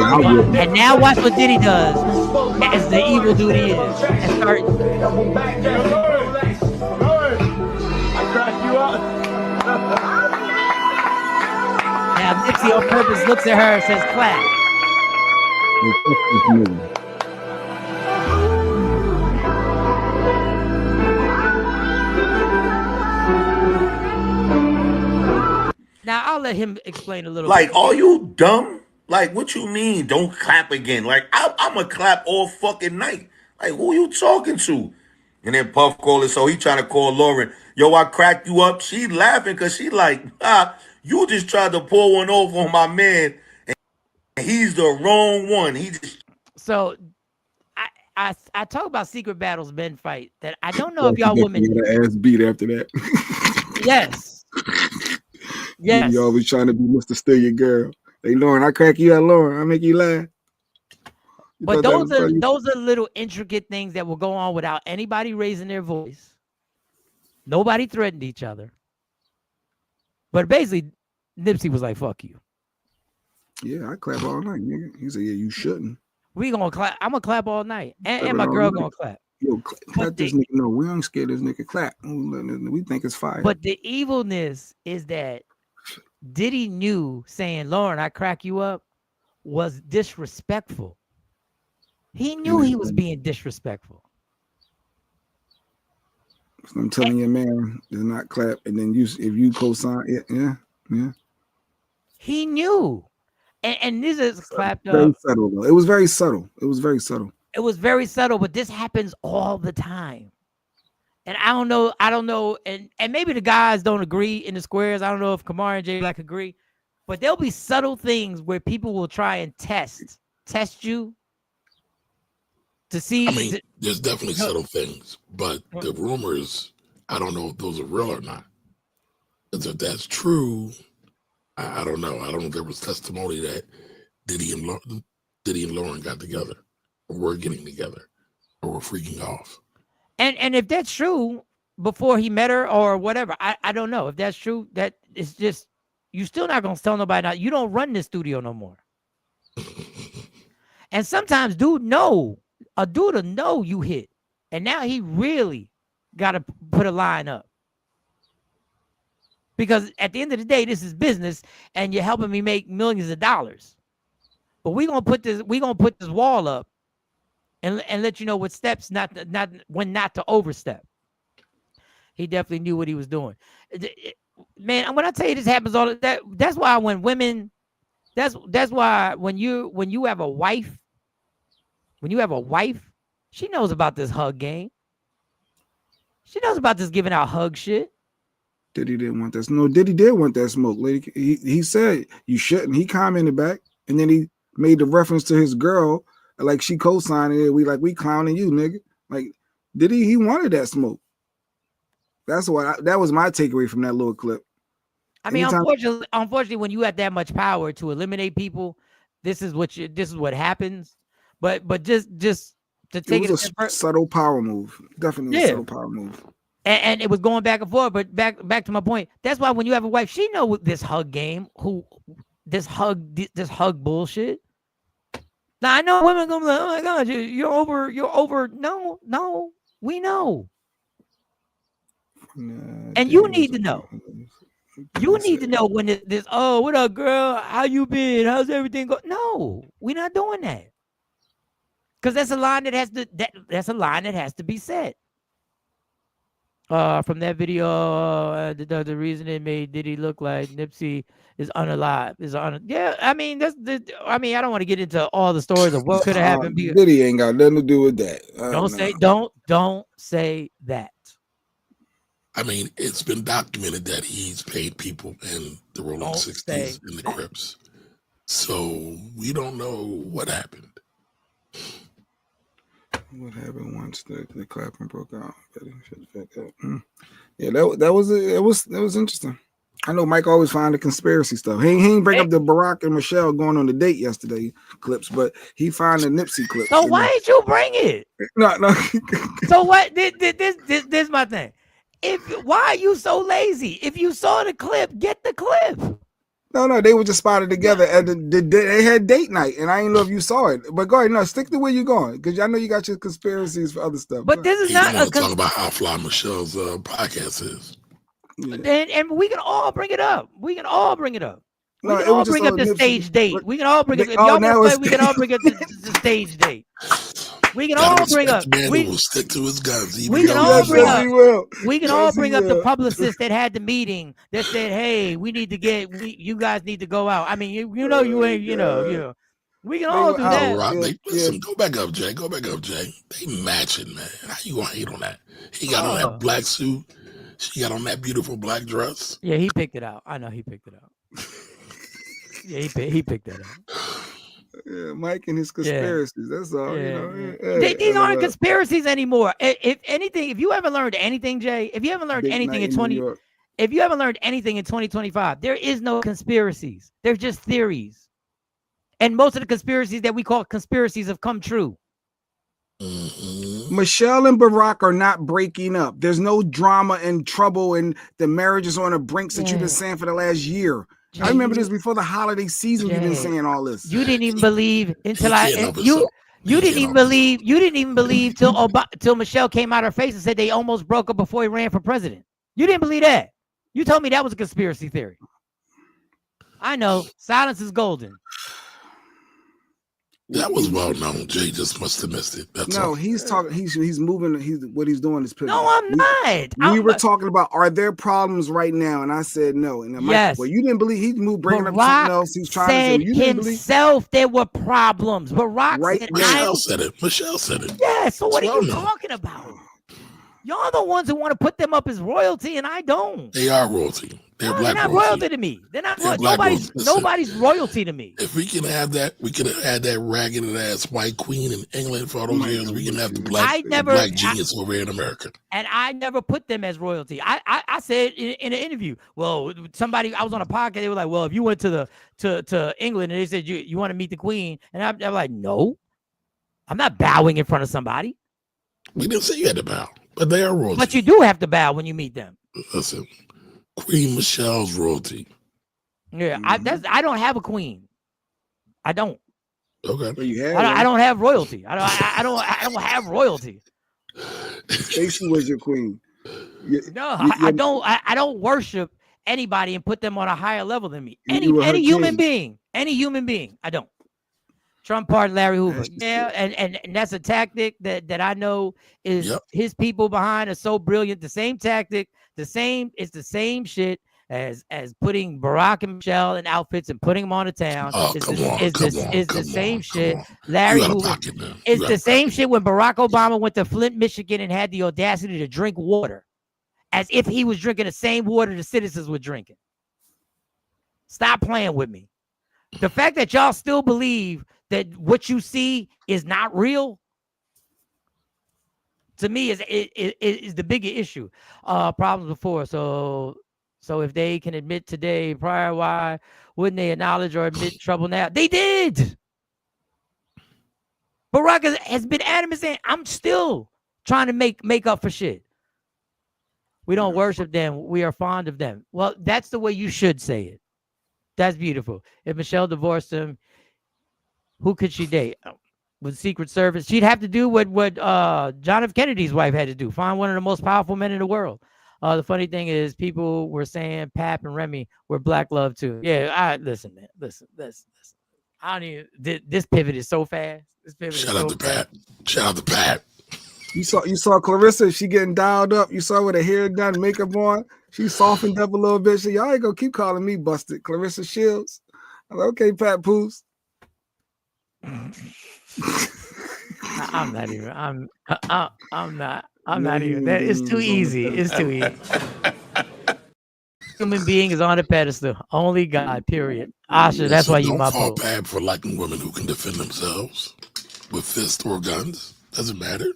I would. And now watch what Diddy does as the evil dude he is. And start. I cracked you up. Now Nipsey on purpose looks at her and says clap. Now I'll let him explain a little Like, bit. are you dumb? Like, what you mean? Don't clap again? Like, I'm a clap all fucking night. Like, who you talking to? And then Puff called it, so he trying to call Lauren. Yo, I cracked you up. She laughing because she like, you just tried to pull one over on my man, and he's the wrong one. He just. So I talk about secret battles men fight that I don't know if y'all women get her ass beat after that. Yes. Yes. You always trying to be Mr. Still Your Girl. Hey Lauren, I crack you out, Lauren. I make you laugh. But those are little intricate things that will go on without anybody raising their voice. Nobody threatened each other. But basically, Nipsey was like, fuck you. Yeah, I clap all night, nigga. He said, yeah, you shouldn't. We gonna clap. I'm gonna clap all night. And my girl gonna clap. Yo, clap this nigga. No, we ain't scared of this nigga. Clap. We think it's fire. But the evilness is that Diddy knew saying, Lauren, I crack you up was disrespectful. He knew he was being disrespectful. So I'm telling you, man, does not clap. And then if you co-sign it, yeah. He knew. And this is clapped up. Very subtle, though. It was very subtle. It was very subtle. It was very subtle, but this happens all the time. And I don't know, and maybe the guys don't agree in the squares. I don't know if Kamar and J Black agree, but there'll be subtle things where people will try and test you to see. I mean, there's definitely subtle things, but the rumors, I don't know if those are real or not. Because if that's true, I don't know. I don't know if there was testimony that Diddy and Lauren got together, or were getting together, or were freaking off. And if that's true, before he met her or whatever, I don't know. If that's true, that it's just, you still not gonna tell nobody now. You don't run this studio no more. And sometimes a dude will know you hit. And now he really gotta put a line up. Because at the end of the day, this is business and you're helping me make millions of dollars. But we're gonna put this wall up and let you know what steps when not to overstep. He definitely knew what he was doing. Man, when I tell you this happens all that, that's why when women, that's why when you have a wife, she knows about this hug game. She knows about this giving out hug shit. Diddy didn't want that. No, Diddy did want that smoke, lady. He said you shouldn't. He commented back, and then he made the reference to his girl, like she co-signed it. We clowning you, nigga. Like Diddy, he wanted that smoke. That's why that was my takeaway from that little clip. I mean, unfortunately, when you have that much power to eliminate people, this is what happens. But just to take it was a subtle power move, definitely a subtle power move. And it was going back and forth. But back to my point. That's why when you have a wife, she know this hug game, this hug bullshit. Now I know women gonna be like, oh my God, you're over. No, we know. And you need to know. You need to know when this. Oh, what up, girl? How you been? How's everything going? No, we're not doing that. Because that's a line that has to be said. From that video, the reason it made Diddy look like Nipsey is unalive. Yeah, I mean I don't want to get into all the stories of what could have happened. Diddy ain't got nothing to do with that. Don't say that. I mean, it's been documented that he's paid people in the Rolling 60s in the Crips. So we don't know what happened. What happened once the clapping broke out? Yeah, that was interesting. I know Mike always find the conspiracy stuff. He ain't bring up the Barack and Michelle going on the date yesterday clips, but he found the Nipsey clips. So why did you bring it? No. So what? This my thing. Why are you so lazy? If you saw the clip, get the clip. No, they were just spotted together at they had date night, and I didn't know if you saw it. But go ahead, no, stick to where you're going, because I know you got your conspiracies for other stuff. But this is not a talk about how fly Michelle's podcast is. Yeah. And we can all bring it up. We can all bring up the stage date. We can all bring up. If y'all want to play, we can all bring up the stage date. We can all bring up. Man will stick to his guns. We can all bring up. We can all bring up the publicist that had the meeting that said, "Hey, we need to get. You guys need to go out." I mean, you know, you ain't. You know. We can all do that. Listen, go back up, Jay. Go back up, Jay. They matching, man. How you gonna hate on that? He got on that black suit. She got on that beautiful black dress. Yeah, he picked it out. I know he picked it out. Yeah, he picked that out. Yeah, Mike and his conspiracies. That's all. Yeah, You know. yeah. These aren't conspiracies anymore. If anything, if you haven't learned anything, Jay, if you haven't learned anything in 2025, there is no conspiracies. They're just theories. And most of the conspiracies that we call conspiracies have come true. Michelle and Barack are not breaking up. There's no drama and trouble, and the marriage is on the brinks that you've been saying for the last year. Jay, I remember this before the holiday season. You've been saying all this. You didn't even believe until you didn't even believe till Michelle came out her face and said they almost broke up before he ran for president. You didn't believe that. You told me that was a conspiracy theory. I know. Silence is golden. That was well known. Jay just must have missed it. That's all. He's talking. He's moving. What he's doing is pivoting. No, I'm not. We were talking about, are there problems right now? And I said no. And yes. Well, you didn't believe he moved, bringing up something else. He's trying said to say you didn't himself there were problems. Barack said Michelle said it. Michelle said it. Yeah. So what are you talking about? Y'all the ones who want to put them up as royalty, and I don't. They are royalty. They're black not royalty to me. They're not nobody's royalty to me. If we can have that, we could have had that ragged ass white queen in England for all those years. We can have the black genius over here in America. And I never put them as royalty. I said in an interview, well, I was on a podcast, they were like, well, if you went to England and they said you want to meet the queen, and I'm like, no, I'm not bowing in front of somebody. We didn't say you had to bow, but they are royalty. But you do have to bow when you meet them. Listen. Queen Michelle's royalty. Yeah, I don't have a queen. I don't. Okay. Well, you have I don't have royalty. I don't have royalty. Stacey was your queen. I don't worship anybody and put them on a higher level than me. Any human being. I don't. Trump pardoned Larry Hoover. And that's a tactic that I know is his people behind are so brilliant. The same tactic, it's the same shit as putting Barack and Michelle in outfits and putting them on the town. It's the same shit. Larry Hoover. It's the same shit when Barack Obama went to Flint, Michigan and had the audacity to drink water as if he was drinking the same water the citizens were drinking. Stop playing with me. The fact that y'all still believe that what you see is not real, to me, is the bigger issue. Problems before. So if they can admit today, prior, why wouldn't they acknowledge or admit trouble now? They did. Barack has been adamant saying, I'm still trying to make up for shit. We don't worship them. We are fond of them. Well, that's the way you should say it. That's beautiful. If Michelle divorced him, who could she date? With Secret Service, she'd have to do what John F. Kennedy's wife had to do. Find one of the most powerful men in the world. The funny thing is, people were saying Pap and Remy were black love too. Yeah, listen, man. Listen. I don't even. This pivot is so fast. Shout out to Pat. Shout out to Pat. You saw Clarissa. She getting dialed up. You saw with her hair done, makeup on. She softened up a little bit. She, y'all ain't gonna keep calling me busted. Clarissa Shields. I'm like, okay, Pat Poos. I'm not even. I'm not even. That is too easy. It's too easy. Human being is on a pedestal. Only God. Period. Asha, that's why you my fall bad for liking women who can defend themselves with fists or guns. Doesn't matter.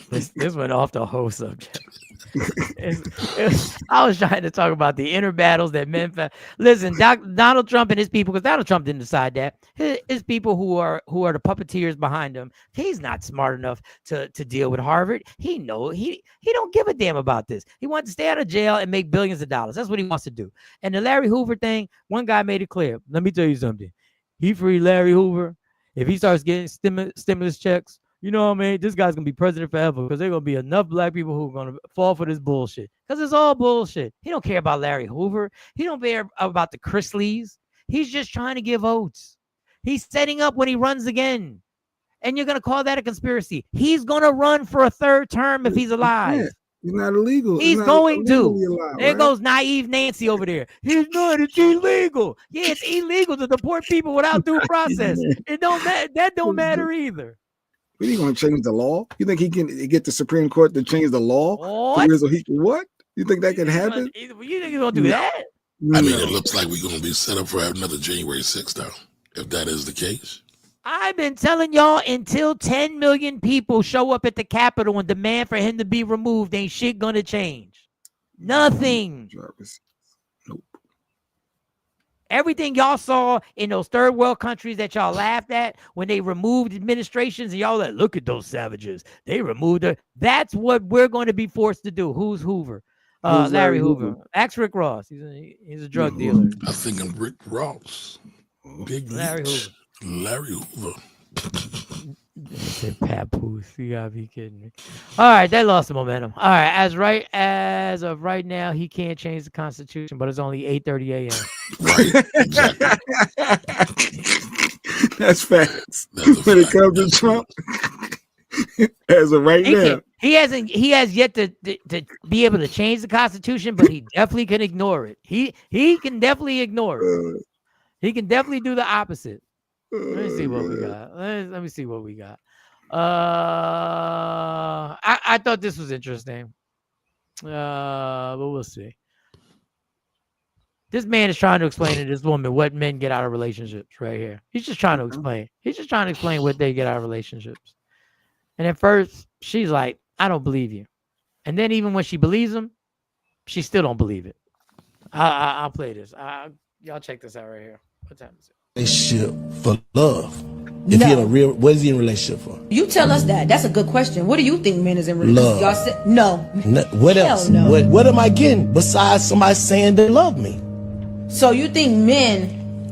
This went off the whole subject. I was trying to talk about the inner battles that men. Listen, Donald Trump and his people, because Donald Trump didn't decide that. His people who are the puppeteers behind him. He's not smart enough to deal with Harvard. He don't give a damn about this. He wants to stay out of jail and make billions of dollars. That's what he wants to do. And the Larry Hoover thing, one guy made it clear. Let me tell you something. He freed Larry Hoover. If he starts getting stimulus checks, you know what I mean? This guy's going to be president forever because there are going to be enough black people who are going to fall for this bullshit. Because it's all bullshit. He don't care about Larry Hoover. He don't care about the Chrisleys. He's just trying to give votes. He's setting up when he runs again. And you're going to call that a conspiracy. He's going to run for a third term if he's alive. He's not illegal. He's not going to. allowed, There right? goes naive Nancy over there. He's not. It's illegal. Yeah, it's illegal to deport people without due process. It don't matter. That don't matter either. What, are you going to change the law? You think he can get the Supreme Court to change the law? What? What? You think that can happen? You think he's going to do that? I mean, it looks like we're going to be set up for another January 6th, though, if that is the case. I've been telling y'all until 10 million people show up at the Capitol and demand for him to be removed, ain't shit going to change. Nothing. Nope. Everything y'all saw in those third world countries that y'all laughed at when they removed administrations and y'all like, look at those savages. They removed it. That's what we're going to be forced to do. Who's Hoover? Who's Larry Hoover. Ask Rick Ross. He's a drug dealer. I think I'm Rick Ross. Big Larry Hoover. Larry Hoover. Said papoose. You gotta be kidding me. All right, they lost the momentum. All right, as of right now, he can't change the Constitution, but it's only 8:30 a.m. Right, exactly. That's facts. When it comes to Trump, as of right now, he has yet to be able to change the Constitution, but he definitely can ignore it. He can definitely ignore it. He can definitely do the opposite. Let me see what we got. Let me see what we got. I thought this was interesting. But we'll see. This man is trying to explain to this woman what men get out of relationships right here. He's just trying to explain. He's just trying to explain what they get out of relationships. And at first, she's like, I don't believe you. And then even when she believes him, she still don't believe it. I'll play this. Y'all check this out right here. What time is it? Relationship for love. If he in a real, what is he in a relationship for? You tell us that. That's a good question. What do you think men is in relationship? Love. Y'all said no. What else? No. What am I getting besides somebody saying they love me? So you think men?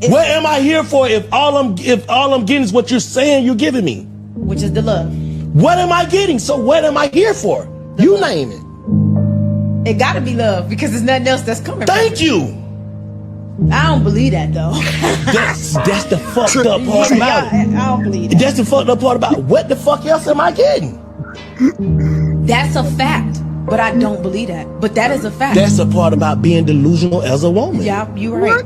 What am I here for if all I'm getting is what you're saying you're giving me? Which is the love. What am I getting? So what am I here for? You name it. It gotta be love because there's nothing else that's coming. Thank you. I don't believe that though. That's the fucked up part about it. I don't believe that. That's the fucked up part about it. What the fuck else am I getting? That's a fact, but I don't believe that. But that is a fact. That's the part about being delusional as a woman. Yeah, you're right.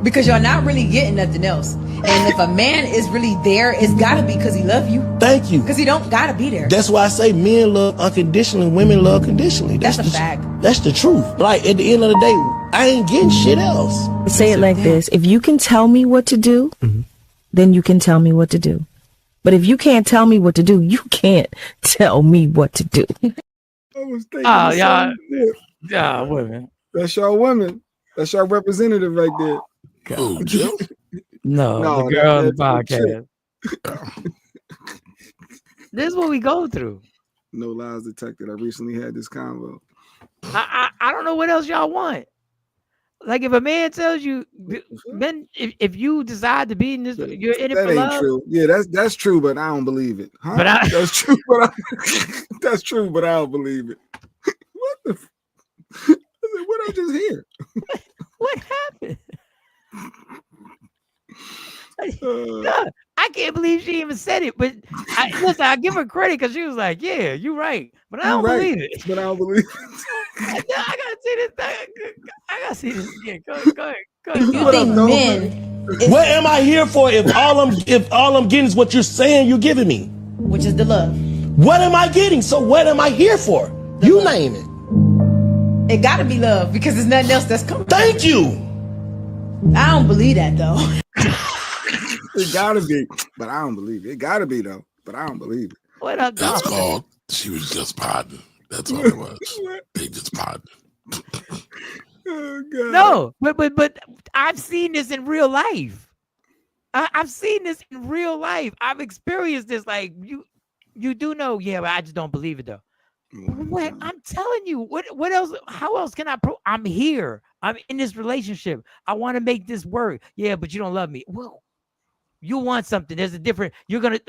Because you're not really getting nothing else. And if a man is really there, it's gotta be because he love you. Thank you. Because he don't gotta be there. That's why I say men love unconditionally, women love conditionally. That's a fact. That's the truth. Like at the end of the day, I ain't getting shit else. Say it like this. If you can tell me what to do, then you can tell me what to do. But if you can't tell me what to do, you can't tell me what to do. I was thinking y'all, women. That's y'all women. That's y'all representative right there. Oh, Jill? No, the girl on the podcast. This is what we go through. No lies detected. I recently had this convo. I don't know what else y'all want. Like if a man tells you, then if you decide to be in this, you're in it that for ain't love. true. Yeah, that's true, but I don't believe it. Huh? But that's true, but that's true, but I don't believe it. What the? What I just hear? What happened? I can't believe she even said it. But listen, I give her credit because she was like, "Yeah, you're right," but I don't believe it. But I don't believe it. I gotta see this thing. I gotta see this again. Go ahead. You think men? What am I here for if all I'm getting is what you're saying you're giving me? Which is the love. What am I getting? So what am I here for? You name it. It gotta be love because there's nothing else that's coming. Thank you. I don't believe that though. It gotta be, but I don't believe it. It gotta be though, but I don't believe it. What up, That's called she was just podding. That's all it was. They just podding. Oh, God. No, but I've seen this in real life. I've seen this in real life. I've experienced this. Like you do know, yeah, but I just don't believe it though. What I'm telling you, what else? How else can I prove? I'm here. I'm in this relationship. I want to make this work. Yeah, but you don't love me. Well, you want something. There's a different. You're gonna.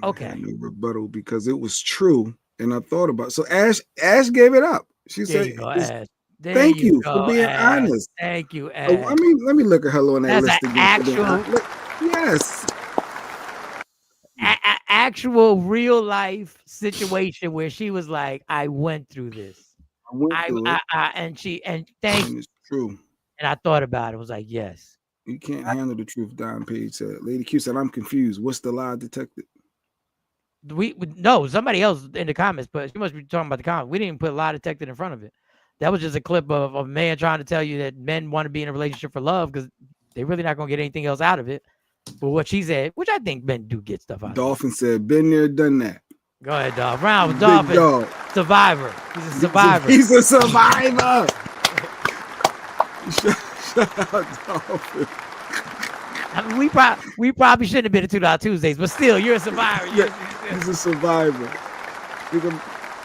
Okay. No rebuttal because it was true, and I thought about. So Ash gave it up. She There said, you go, Ash. There "Thank you you for go, being Ash. honest." Thank you, Oh, Ash. let me look at her on that That's list an again. actual, Yes. actual real life situation where she was like, "I went through this. I went through it. And thank And it's true. And I thought about it. I was like, yes. You can't handle the truth, Don Page said. Lady Q said, I'm confused. What's the lie detected? No, somebody else in the comments, but she must be talking about the comments. We didn't put lie detected in front of it. That was just a clip of a man trying to tell you that men want to be in a relationship for love because they're really not going to get anything else out of it. But what she said, which I think men do get stuff out of it. Dolphin said, been there, done that. Go ahead, Dolphin. Round with Dolphin. Dog. Survivor. He's a survivor. He's a survivor. Shout out, Dolphin. I mean, we probably shouldn't have been at $2 Tuesdays, but still, you're a survivor. He's a survivor.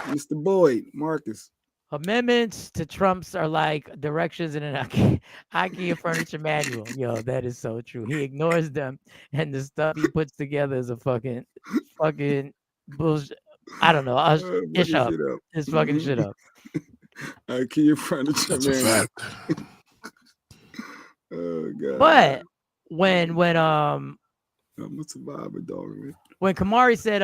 Mr. Boyd, Marcus. Amendments to Trump's are like directions in an IKEA furniture manual. Yo, that is so true. He ignores them, and the stuff he puts together is a fucking bullshit. I don't know. It's up. It's fucking shit up. IKEA furniture That's manual. a fact. Oh god. But when I'm a survivor, dog, man. When Kamari said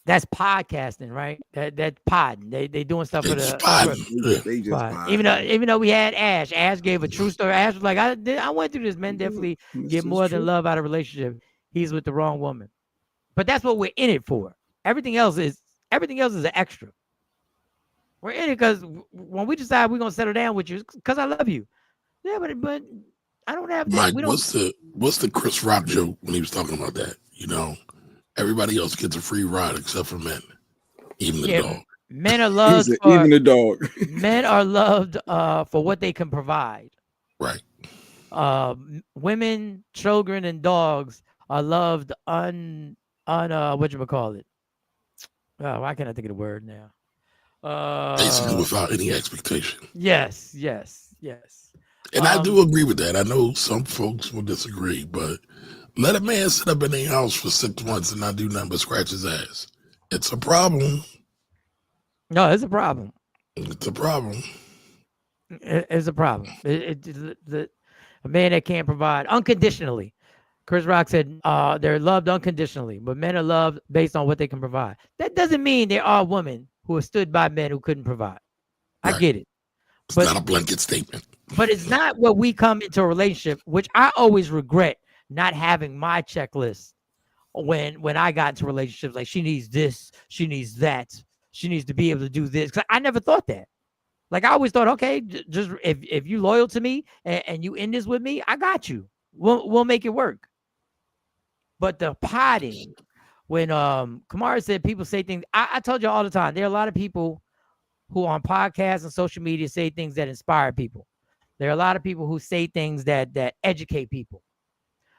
that's podcasting, right? That's podding. They doing stuff for the they just pod. Even though we had Ash gave a true story. Ash was like, I went through this. Men definitely get more than love out of a relationship. He's with the wrong woman. But that's what we're in it for. Everything else is an extra. We're in it because when we decide we're gonna settle down with you, because I love you. Yeah, but I don't have Mike, what's the Chris Rock joke when he was talking about that? You know, everybody else gets a free ride except for men, even the dog. Men are loved even the dog. Men are loved for what they can provide. Right. Women, children, and dogs are loved whatchamacallit? Oh, why can't I think of the word now? Basically without any expectation. Yes. And I do agree with that. I know some folks will disagree, but let a man sit up in their house for 6 months and not do nothing but scratch his ass. It's a problem. No, it's a problem. It's a problem. It's a problem. A man that can't provide unconditionally. Chris Rock said they're loved unconditionally, but men are loved based on what they can provide. That doesn't mean there are women who have stood by men who couldn't provide. Right. I get it. It's not a blanket statement. But it's not what we come into a relationship, which I always regret not having my checklist when I got into relationships. Like, she needs this, she needs that, she needs to be able to do this. Because I never thought that. Like, I always thought, okay, just if you loyal to me and you in this with me, I got you. We'll make it work. But the potting, when Kamara said people say things, I told you all the time, there are a lot of people who on podcasts and social media say things that inspire people. There are a lot of people who say things that educate people.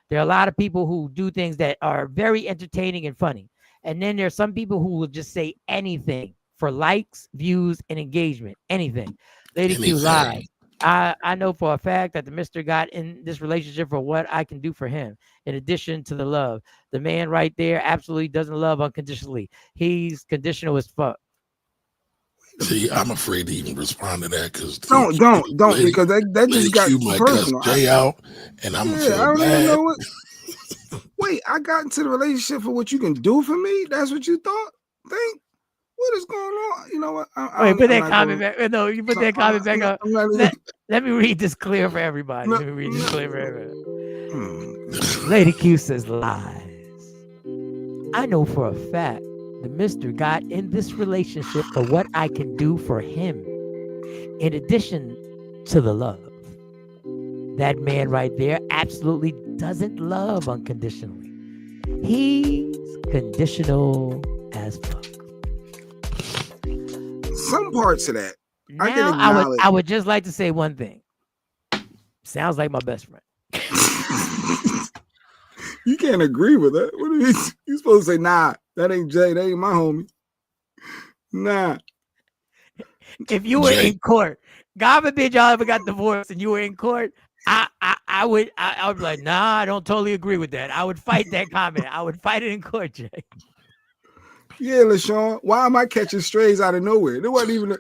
There are a lot of people who do things that are very entertaining and funny. And then there's some people who will just say anything for likes, views, and engagement. Anything. Lady Q lies. I know for a fact that the Mr. got in this relationship for what I can do for him. In addition to the love. The man right there absolutely doesn't love unconditionally. He's conditional as fuck. See, I'm afraid to even respond to that because don't because that just got too personal. Jay out, and I'm gonna feel I don't bad. even know what. Wait, I got into the relationship for what you can do for me. That's what you thought? Think what is going on? You know what? Wait, put that comment back. No, you put that comment back up. Let me read this clear for everybody. Let me read this clear for everybody. Lady Q says lies. I know for a fact the Mr. got in this relationship for what I can do for him. In addition to the love. That man right there absolutely doesn't love unconditionally. He's conditional as fuck. Some parts of that. Now, I would just like to say one thing. Sounds like my best friend. You can't agree with that. What are you supposed to say? Nah, that ain't Jay. That ain't my homie. Nah. If you were in court, God forbid y'all ever got divorced and you were in court, I would be like, nah, I don't totally agree with that. I would fight that comment. I would fight it in court, Jay. Yeah, LaShawn. Why am I catching strays out of nowhere? There wasn't even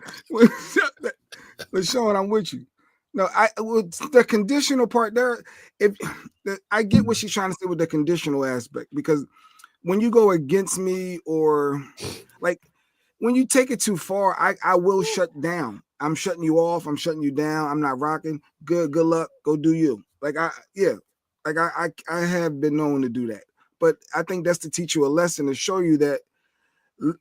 LaShawn, I'm with you. No, the conditional part there. I get what she's trying to say with the conditional aspect, because when you go against me, or like when you take it too far, I will shut down. I'm shutting you off. I'm shutting you down. I'm not rocking. Good luck. Go do you. Like I have been known to do that. But I think that's to teach you a lesson, to show you that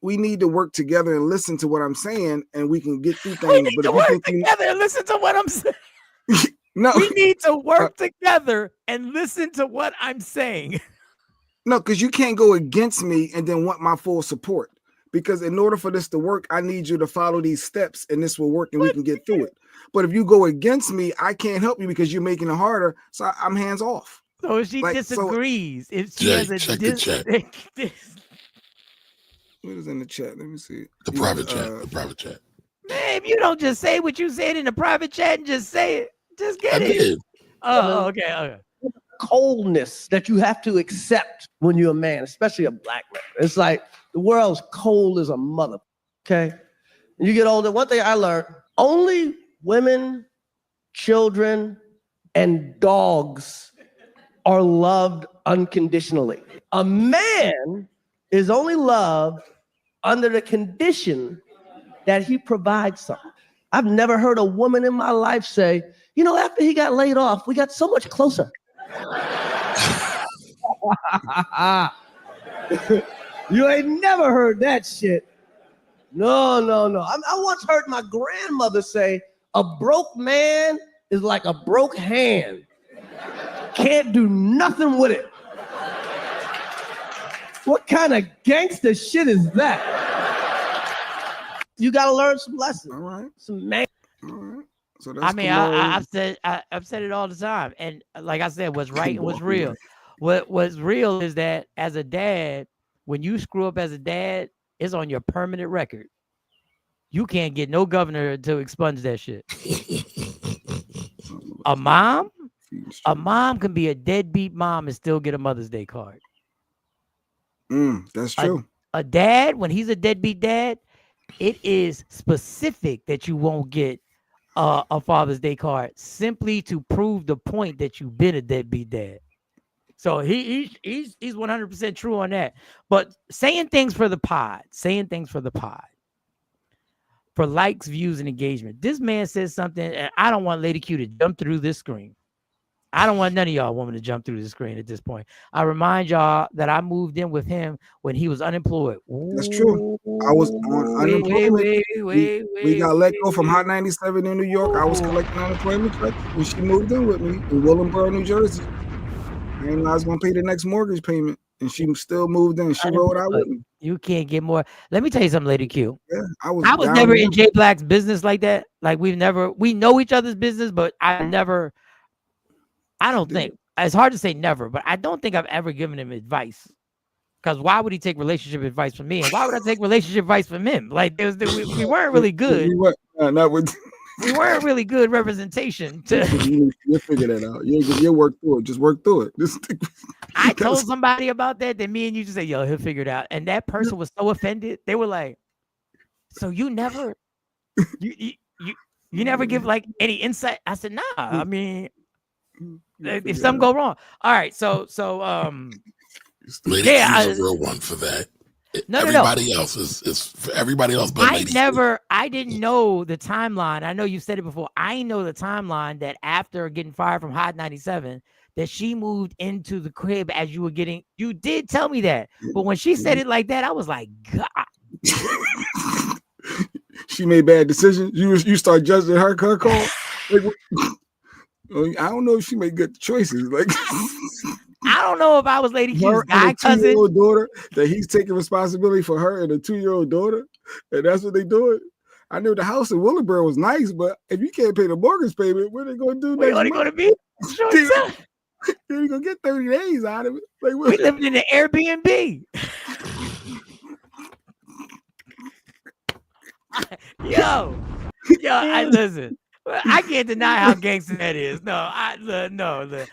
we need to work together and listen to what I'm saying, and we can get through things. We need to work together and listen to what I'm saying. No, we need to work together and listen to what I'm saying. No, because you can't go against me and then want my full support. Because in order for this to work, I need you to follow these steps, and this will work, and we can get through it. But if you go against me, I can't help you because you're making it harder. So I'm hands off. So if she disagrees, if she has a check the chat. What is in the chat? Let me see. The private chat. The private chat. Man, if you don't just say what you said in the private chat and just say it, just get I it. did. Oh, okay. Coldness that you have to accept when you're a man, especially a black man. It's like the world's cold as a mother. Okay. And you get older. One thing I learned: only women, children, and dogs are loved unconditionally. A man is only loved under the condition that he provides something. I've never heard a woman in my life say, you know, after he got laid off, we got so much closer. You ain't never heard that shit. No. I once heard my grandmother say, a broke man is like a broke hand. Can't do nothing with it. What kind of gangster shit is that? You gotta learn some lessons. All right. Some man. All right. So I mean, I've said it all the time, and like I said, what's right and what's real. What's real is that as a dad, when you screw up as a dad, it's on your permanent record. You can't get no governor to expunge that shit. A mom can be a deadbeat mom and still get a Mother's Day card. That's true. A dad, when he's a deadbeat dad, it is specific that you won't get a Father's Day card, simply to prove the point that you've been a deadbeat dad. So he's 100% true on that. But saying things for the pod, for likes, views, and engagement. This man says something, and I don't want Lady Q to jump through this screen. I don't want none of y'all women to jump through the screen at this point. I remind y'all that I moved in with him when he was unemployed. That's true. I was on unemployment. We got let go from Hot 97 in New York. I was collecting unemployment checks when she moved in with me in Willingboro, New Jersey. I didn't know I was going to pay the next mortgage payment, and she still moved in. She rolled out with me. You can't get more. Let me tell you something, Lady Q. Yeah, I was never in J Black's business like that. Like we know each other's business, but I don't think, it's hard to say never, but I don't think I've ever given him advice. Because why would he take relationship advice from me? And why would I take relationship advice from him? Like we weren't really good. We weren't really good representation. You'll figure that out. You'll work through it. Just work through it. I told somebody about that. Then me and you just say, yo, he'll figure it out. And that person was so offended. They were like, so you never, you never give like any insight? I said, nah. I mean, if something go wrong. All right. So Lady Q's a real one for that. Everybody else is for everybody else but Lady Q. I didn't know the timeline. I know you said it before. I know the timeline that after getting fired from Hot 97, that she moved into the crib as you were getting. You did tell me that, but when she said it like that, I was like, God. She made bad decisions. You start judging her call. Like, I don't know if she made good choices. Like, I don't know if I was Lady Q's guy cousin. 2-year-old daughter, that he's taking responsibility for her and a 2-year-old daughter, and that's what they doing. I knew the house in Willingboro was nice, but if you can't pay the mortgage payment, what are they going to do next month? Going to be? You're going to get 30 days out of it. Like, we lived in an Airbnb. Yo, I listen. I can't deny how gangster that is. No.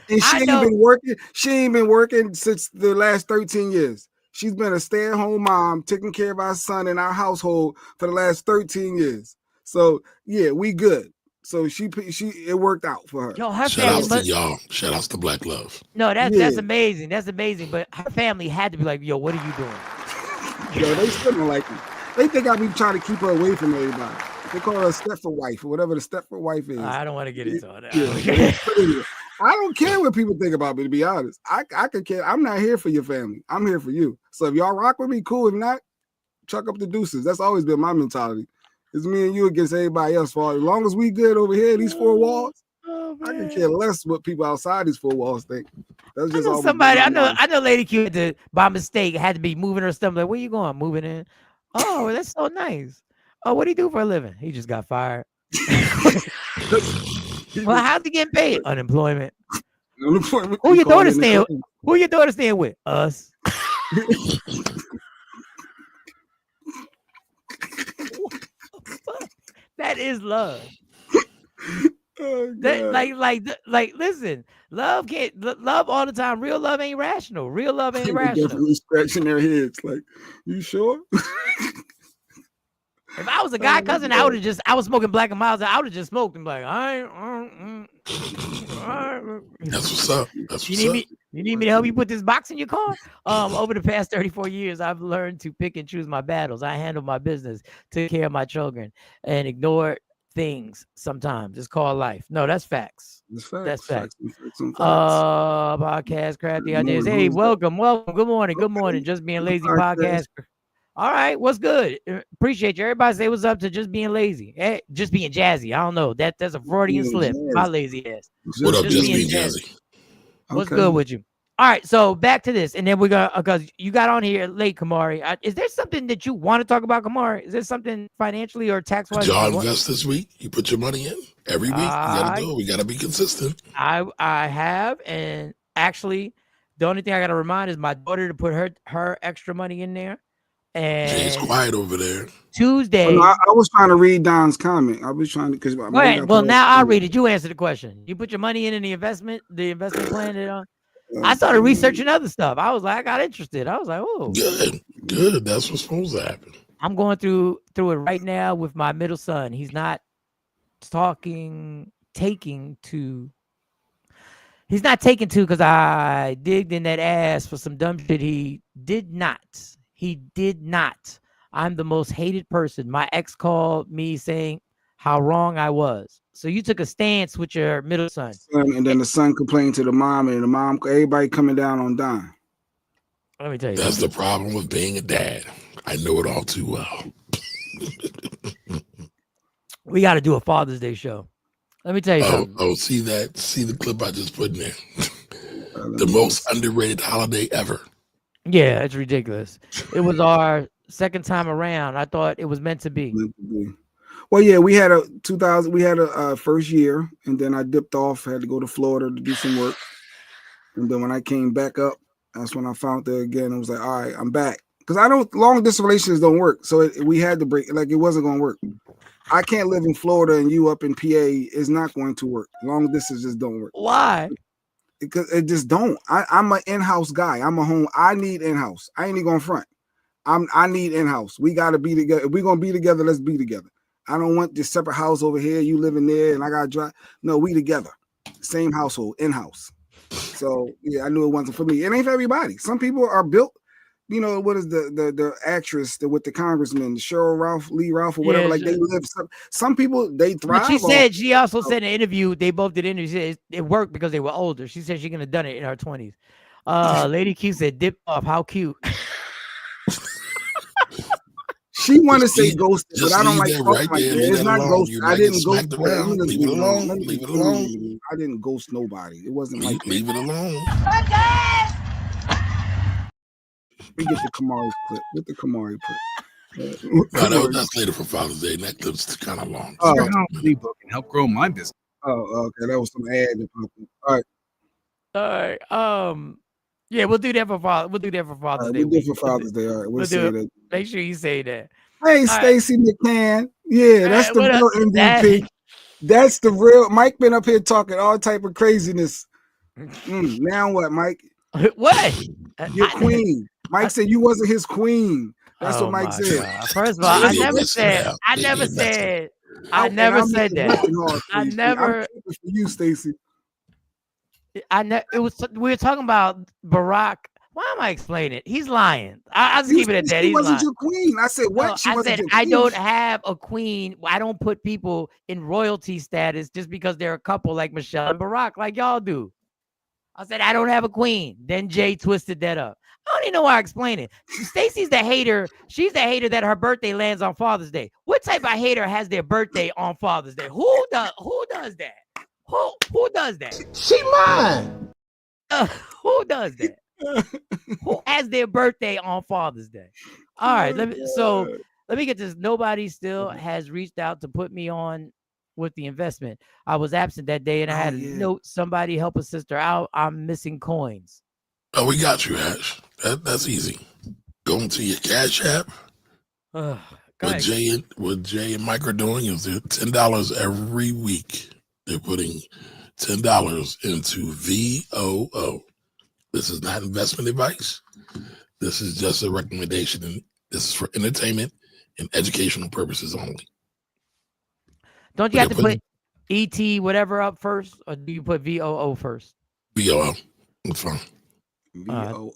And she ain't been working. She ain't been working since the last 13 years. She's been a stay-at-home mom, taking care of our son and our household for the last 13 years. So yeah, we good. So it worked out for her. Yo, her Shout family, outs to y'all. Shout outs to Black Love. No, that's amazing. That's amazing. But her family had to be like, yo, what are you doing? Yo, they still don't like me. They think I be trying to keep her away from everybody. They call her a Stepford wife or whatever the Stepford wife is. I don't want to get into all that. Yeah. I don't care what people think about me, to be honest. I could care. I'm not here for your family. I'm here for you. So if y'all rock with me, cool. If not, chuck up the deuces. That's always been my mentality. It's me and you against everybody else. For as long as we good over here, these four walls, I can care less what people outside these four walls think. That's just always somebody. I know. Lady Q had to, by mistake, had to be moving her stuff. Like, where you going? Moving in. Oh, that's so nice. Oh, what do you do for a living? He just got fired. Well, how's he getting paid? Unemployment. Who your daughter staying? Who your daughter staying with? Us. That is love. Like, listen, love all the time. Real love ain't rational. Real love ain't rational. Definitely scratching their heads. Like, you sure? If I was a guy cousin, I was smoking Black and Miles. I would have just smoked and be like, That's what's up. That's what's you need me to help you put this box in your car? Over the past 34 years, I've learned to pick and choose my battles. I handle my business, take care of my children, and ignore things sometimes. It's called life. No, that's facts. That's facts. Podcast crafty ideas. Hey, welcome. Good morning. Just Being Lazy podcast. All right, what's good? Appreciate you. Everybody say what's up to Just Being Lazy. Hey, Just Being Jazzy. I don't know. That's a Freudian slip. My lazy ass. What up, Just Being Jazzy? What's good with you? All right, so back to this, and then we're gonna, because you got on here late, Kamari. Is there something that you want to talk about, Kamari? Is there something financially or tax wise? Did y'all invest this week? You put your money in every week. You gotta do it. We gotta be consistent. I have, and actually, the only thing I gotta remind is my daughter to put her extra money in there. And Jay's quiet over there. Tuesday. I was trying to read Don's comment. I was trying to, because well, now I'll read it. You answer the question. You put your money in the investment plan that on. I started researching other stuff. I was like, I got interested. I was like, oh, good. That's what's supposed to happen. I'm going through it right now with my middle son. He's not taking to because I digged in that ass for some dumb shit. He did not. I'm the most hated person. My ex called me saying how wrong I was. So you took a stance with your middle son. And then the son complained to the mom, and the mom, everybody coming down on Don. Let me tell you. That's the problem with being a dad. I know it all too well. We got to do a Father's Day show. Let me tell you something. See the clip I just put in there. The most underrated holiday ever. Yeah, it's ridiculous. It was our second time around. I thought it was meant to be. Well, yeah, we had a first year, and then I dipped off, had to go to Florida to do some work. And then when I came back up, that's when I found her again. I was like, all right, I'm back. Because long distance relations don't work. So we had to break, like it wasn't going to work. I can't live in Florida and you up in PA. It's not going to work. Long distance just don't work. Why? Because it just don't. I'm an in-house guy. I'm a home. I need in-house. I ain't even going front. I need in-house. We got to be together. If we're going to be together, let's be together. I don't want this separate house over here. You living there and I got to drive. No, we together. Same household, in-house. So, yeah, I knew it wasn't for me. It ain't for everybody. Some people are built. You know, what is the actress with the congressman, Cheryl Lee Ralph or whatever? Like they live. Some people, they thrive. But she also said in an interview, they both did interviews. She said it worked because they were older. She said she could have done it in her 20s. Lady Q said, dip off. How cute. She want to say ghosted, but I don't like talking like that. It's not ghosted. I didn't ghost. Leave it alone. Leave it alone. I didn't ghost nobody. It wasn't like leave it alone. We get the Kamari clip. Get the Kamari clip. No, that's later for Father's Day. That clip's kind of long. Oh, book and help grow my business. Oh, okay. That was some ad. All right. Yeah, we'll do that for Father's. We'll do that for Father's Day. We'll do it for Father's Day. All right. We'll say that. Make sure you say that. Hey, Stacey McCann. Yeah, that's the real MVP. That's the real. Mike been up here talking all type of craziness. Now what, Mike? What? You're queen. Mike said you wasn't his queen. That's what Mike my said. God. First of all, I never said that. I never said that. I never. I'm for you, Stacey. It was. We were talking about Barack. Why am I explaining it? He's lying. I'll just keep it at that. She He's wasn't lying. your queen. I said what? No, She I wasn't said your I queen. don't have a queen. I don't put people in royalty status just because they're a couple like Michelle and Barack, like y'all do. I said I don't have a queen. Then Jay twisted that up. I don't even know why I explain it. Stacey's the hater. She's the hater that her birthday lands on Father's Day. What type of hater has their birthday on Father's Day? Who does that? Who does that? She mine. Who does that? Who has their birthday on Father's Day? All right, let me get this. Nobody still has reached out to put me on with the investment. I was absent that day and I had a note. Somebody help a sister out. I'm missing coins. Oh, we got you, Ash. That's easy. Go into your Cash App. What Jay and Mike are doing is they're $10 every week. They're putting $10 into VOO. This is not investment advice. This is just a recommendation, and this is for entertainment and educational purposes only. Don't you have to put ET whatever up first, or do you put VOO first? VOO. That's fine. VOO.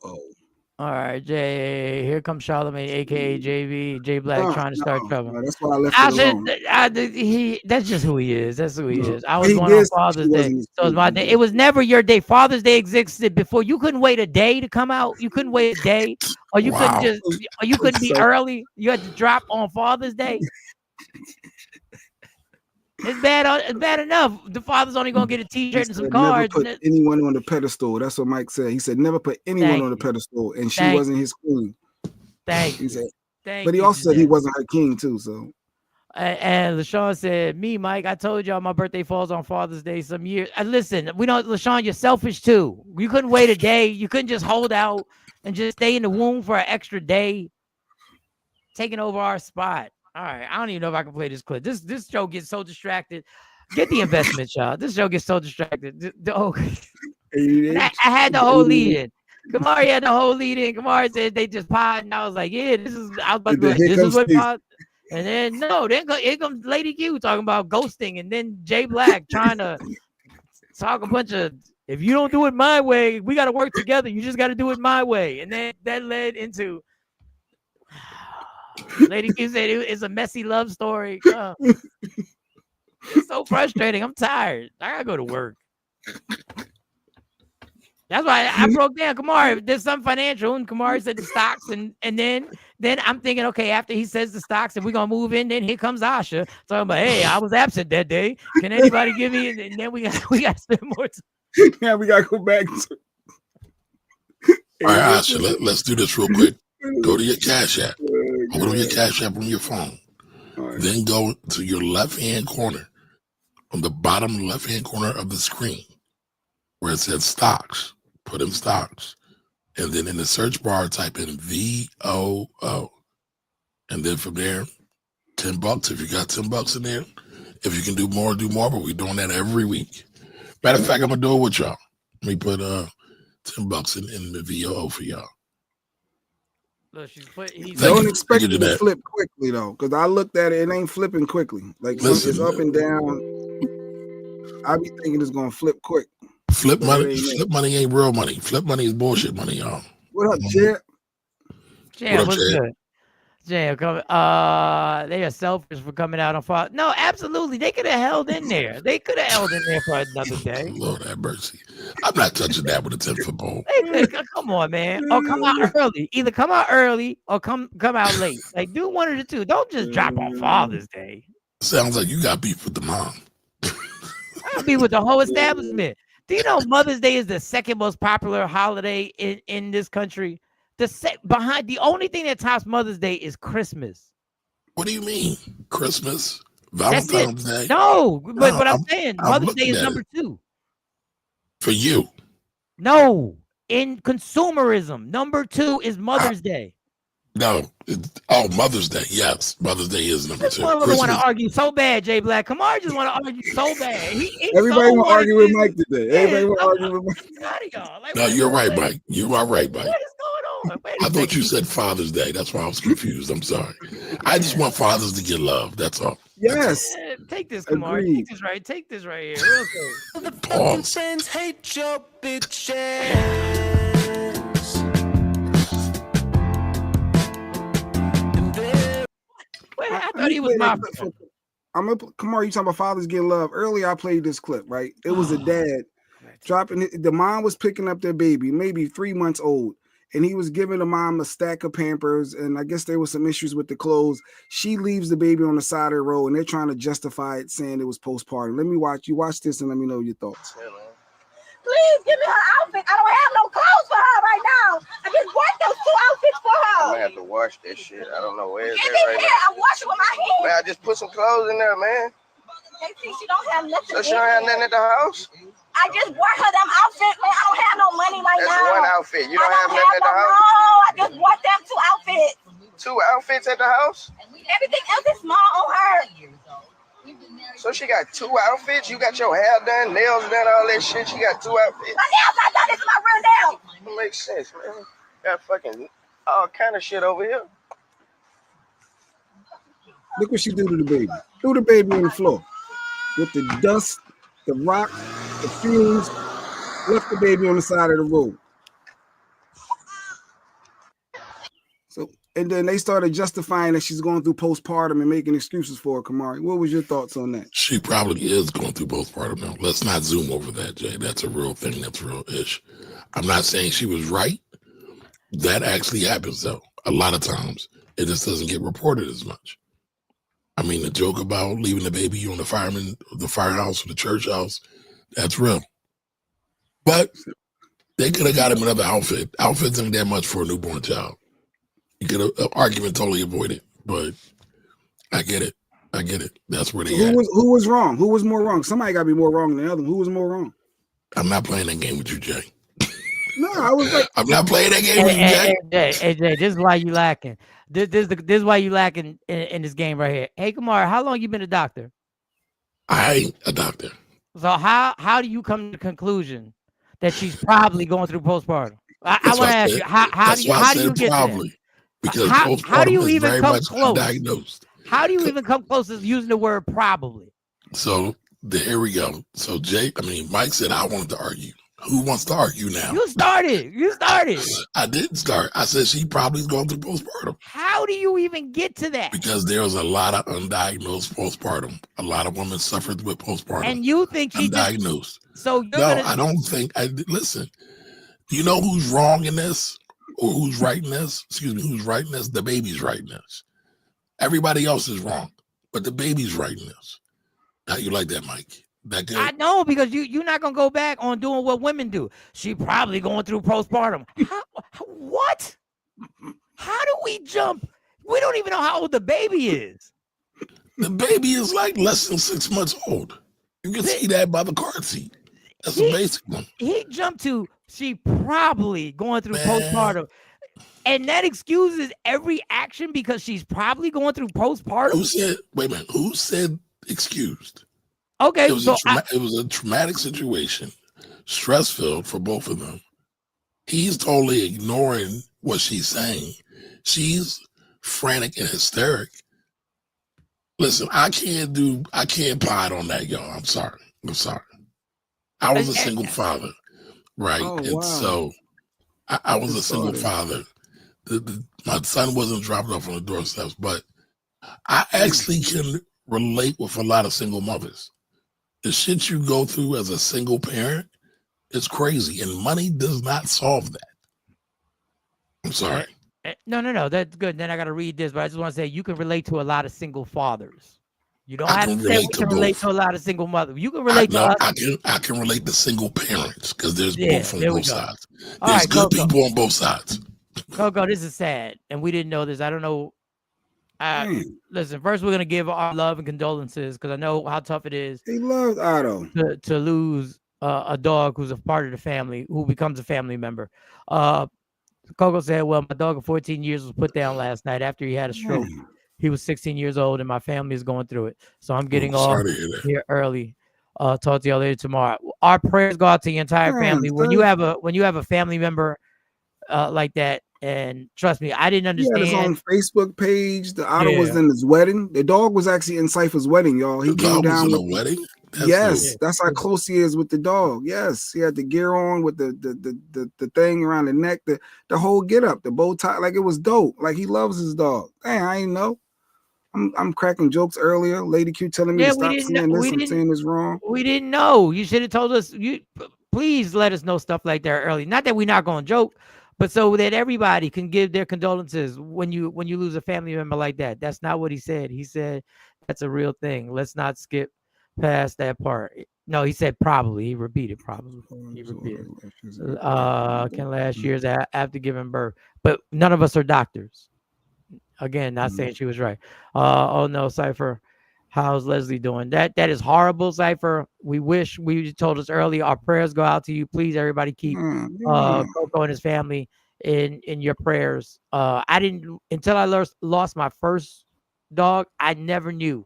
All right, Jay. Here comes Charlamagne, aka JB, J Black, trying to start trouble. That's why I left it alone. That's just who he is. That's who he is. I was going on Father's Day, so it's my day. It was never your day. Father's Day existed before. You couldn't wait a day to come out. You couldn't wait a day, or you couldn't just, or you couldn't be early. You had to drop on Father's Day. It's bad. It's bad enough. The father's only gonna get a T-shirt and some cards. Never put anyone on the pedestal. That's what Mike said. He said never put anyone on the pedestal, and she wasn't his queen. Thank you. He said, but he also said he wasn't her king too. So, and LaShawn said, "Me, Mike, I told y'all my birthday falls on Father's Day some years. Listen, we don't. LaShawn, you're selfish too. You couldn't wait a day. You couldn't just hold out and just stay in the womb for an extra day, taking over our spot." All right, I don't even know if I can play this clip. This show gets so distracted. Get the investment, y'all. This show gets so distracted. I had the whole lead in. Kamari had the whole lead in. Kamari said they just pod, and I was like, yeah, this is. I was about to be like, this is what pod. And then here comes Lady Q talking about ghosting, and then Jay Black trying to talk a bunch of. If you don't do it my way, we got to work together. You just got to do it my way, and then that led into. Lady Q said it's a messy love story. It's so frustrating. I'm tired. I gotta go to work. That's why I broke down Kamari. There's some financial, and Kamari said the stocks, and then I'm thinking, okay, after he says the stocks, and we're gonna move in, then here comes Asha talking about, hey, I was absent that day. Can anybody give me? And then we got to spend more time. Yeah, we gotta go back to. All right, Asha, let's do this real quick. Go to your Cash App. Open your Cash App on your phone. Right. Then go to your left-hand corner, on the bottom left-hand corner of the screen, where it says stocks. Put in stocks. And then in the search bar, type in VOO. And then from there, $10. If you got $10 in there, if you can do more, but we're doing that every week. Matter of fact, I'm going to do it with y'all. Let me put $10 in the VOO for y'all. Look, don't expect it to flip quickly though, because I looked at it, it ain't flipping quickly. Like it's up and down. I be thinking it's gonna flip quick. Flip money ain't real money. Flip money is bullshit money, y'all. What up, Jed? Jed, what's good? Jed, they are selfish for coming out on Fox. No, absolutely. They could have held in there. They could have held in there for another day. Lord have mercy. I'm not touching that with a 10-foot pole. Come on, man. Or come out early. Either come out early or come out late. Like, do one of the two. Don't just drop on Father's Day. Sounds like you got beef with the mom. I got beef with the whole establishment. Do you know Mother's Day is the second most popular holiday in this country? The only thing that tops Mother's Day is Christmas. What do you mean? Christmas? Valentine's Day? No, but what I'm saying, Mother's Day is number 2. For you? No. In consumerism, number 2 is Mother's Day. No. Mother's Day. Yes. Mother's Day is number 2. I want to argue so bad, Jay Black. Kamar just want to argue so bad. Everybody want to argue with Mike today. Everybody want to argue with Mike. Y'all. Like, no, you're right, Mike. You are right, Mike. What is going I thought you said Father's Day. That's why I was confused. I'm sorry. I just want fathers to get love. That's all. Yes. Take this, Kamar. Agreed. Take this right here. Real quick. Pause. Friends hate your bitches. Wait, I thought he was my friend. Kamar, you talking about fathers getting love. Earlier, I played this clip, right? It was a dad dropping it. The mom was picking up their baby, maybe 3 months old, and he was giving the mom a stack of Pampers, and I guess there was some issues with the clothes. She leaves the baby on the side of the road, and they're trying to justify it, saying it was postpartum. Let me watch this and let me know your thoughts. Please give me her outfit. I don't have no clothes for her right now. I just bought those 2 outfits for her. I'm gonna have to wash that shit. I don't know where it's Give at me right here. now. I'm washing with my hands. Man, I just put some clothes in there, man. They see she don't have nothing. So she don't have nothing at the house? I just bought her them outfits, man. I don't have no money right That's now. one outfit. You don't have nothing at the house? No, I just bought them 2 outfits. 2 outfits at the house? Everything else is small on her. So she got 2 outfits? You got your hair done, nails done, all that shit. She got 2 outfits? My nails not done. This is my real nails. That makes sense, man. Got fucking all kind of shit over here. Look what she do to the baby. Threw the baby on the floor with the dust, the rock, the fumes. Left the baby on the side of the road. So, and then they started justifying that she's going through postpartum and making excuses for her. Kamari, what was your thoughts on that? She probably is going through postpartum now. Let's not zoom over that, Jay. That's a real thing. That's real-ish. I'm not saying she was right. That actually happens, though. A lot of times, it just doesn't get reported as much. I mean, the joke about leaving the baby on the firehouse or the church house, that's real. But they could have got him another outfit. Outfits ain't that much for a newborn child. You could have argument totally avoided, but I get it. I get it. That's where they at. Who was wrong? Who was more wrong? Somebody got to be more wrong than the other. Who was more wrong? I'm not playing that game with you, Jay. No, I was like, I'm not playing that game with you, Jay. Hey, Jay, this is why you lacking. This is why you lacking in this game right here. Hey, Kamar, how long you been a doctor? I ain't a doctor. So how do you come to the conclusion that she's probably going through postpartum? I want to ask you, how do you get probably? There? Because how do you is even very come much close? undiagnosed. How do you even come close to using the word probably? So here we go. So Mike said I wanted to argue. Who wants to argue now? You started. I didn't start. I said she probably is going through postpartum. How do you even get to that? Because there's a lot of undiagnosed postpartum. A lot of women suffered with postpartum. And you think she undiagnosed? I don't think. Listen. Do you know who's wrong in this, or who's right in this? Excuse me, who's right in this? The baby's right in this. Everybody else is wrong, but the baby's right in this. How you like that, Mike? That good? I know, because you're not gonna go back on doing what women do. She probably going through postpartum. What? How do we jump? We don't even know how old the baby is. The baby is like less than 6 months old. You can see that by the car seat. That's a basic one. He jumped to she probably going through postpartum. And that excuses every action because she's probably going through postpartum. Who said excused? Okay, it was a traumatic situation, stress-filled for both of them. He's totally ignoring what she's saying. She's frantic and hysteric. Listen, I can't pod on that, y'all. I'm sorry. I was a single father, right? So I was a single father. My son wasn't dropped off on the doorsteps, but I actually can relate with a lot of single mothers. The shit you go through as a single parent is crazy, and money does not solve that. I'm sorry. No, that's good. Then I got to read this, but I just want to say you can relate to a lot of single fathers. You don't have to say we can relate to a lot of single mothers. You can relate to us. I can relate to single parents because there's both on both sides. All There's right, good Coco. people on both sides. Coco, this is sad, and we didn't know this. I don't know. Listen, first we're gonna give our love and condolences because I know how tough it is. He loved Otto to lose a dog who's a part of the family, who becomes a family member. Coco said, "Well, my dog of 14 years was put down last night after he had a stroke. He was 16 years old, and my family is going through it. So I'm getting off here early. Talk to y'all later tomorrow. Our prayers go out to the entire family. When you have a family member like that, And trust me, I didn't He had his own understand. Facebook page. The otter was Yeah. in his wedding. The dog was actually in Cypher's wedding, y'all. He The came dog was down in with a wedding? yes, dope. that's how close he is with the dog. Yes, he had the gear on with the thing around the neck, the whole get up, the bow tie, like it was dope. Like he loves his dog. Dang, I ain't know. I'm cracking jokes earlier. Lady Q telling me Yeah, to stop saying this and saying this wrong. We didn't know. You should have told us. Please let us know stuff like that early. Not that we're not going to joke, but so that everybody can give their condolences when you lose a family member like that. That's not what he said. He said that's a real thing. Let's not skip past that part. No, he said probably. He repeated probably. He repeated. Can last year's after giving birth, but none of us are doctors. Again, not saying she was right. Oh no, Cypher. How's Leslie doing? That is horrible, Cypher. We wish we told us earlier. Our prayers go out to you. Please, everybody, keep Coco and his family in your prayers. I didn't until I lost my first dog. I never knew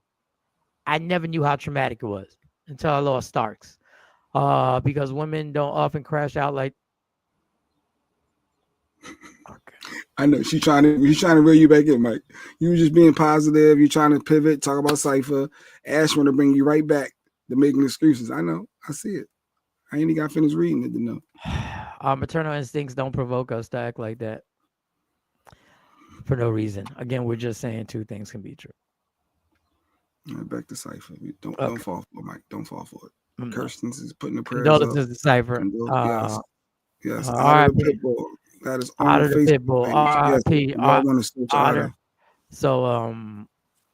how traumatic it was until I lost Starks. Because women don't often crash out like. I know she's trying to reel you back in, Mike. You were just being positive. You're trying to pivot, talk about Cypher. Ash want to bring you right back to making excuses. I know. I see it. I ain't even got finished reading it to know. Our maternal instincts don't provoke us to act like that for no reason. Again, we're just saying two things can be true. All right, back to Cypher. Don't fall for it, Mike. Don't fall for it. Kirsten's is putting the prayers Condolences up. to Cypher. Yes. Out of the pit bull. That is on Out the of the pit bull. R.I.P. Otter. So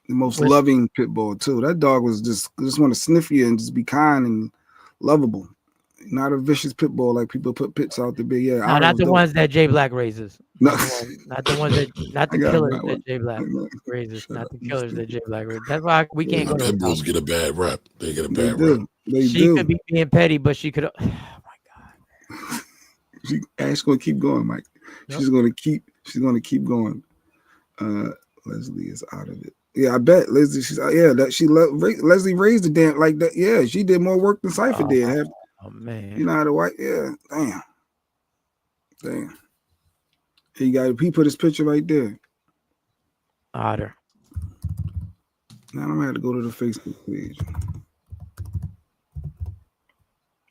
the most loving pit bull too. That dog was just want to sniff you and just be kind and lovable. Not a vicious pit bull like people put pits out to be. Yeah, no, not the ones that Jay Black raises. No. Not the ones that, not the killers that Jay Black raises. Not the killers that Jay Black raises. That's why we can't go to pit bulls get a bad rep. They get a They bad do. rep. She could be being petty, but she could. Ash gonna keep going, Mike. Yep. She's gonna keep going. Leslie is out of it. Yeah, I bet Leslie. Leslie raised the damn like that. Yeah, she did more work than Cypher did. Oh man, you know how to white? Yeah, damn. He put his picture right there. Otter. Now I'm gonna have to go to the Facebook page.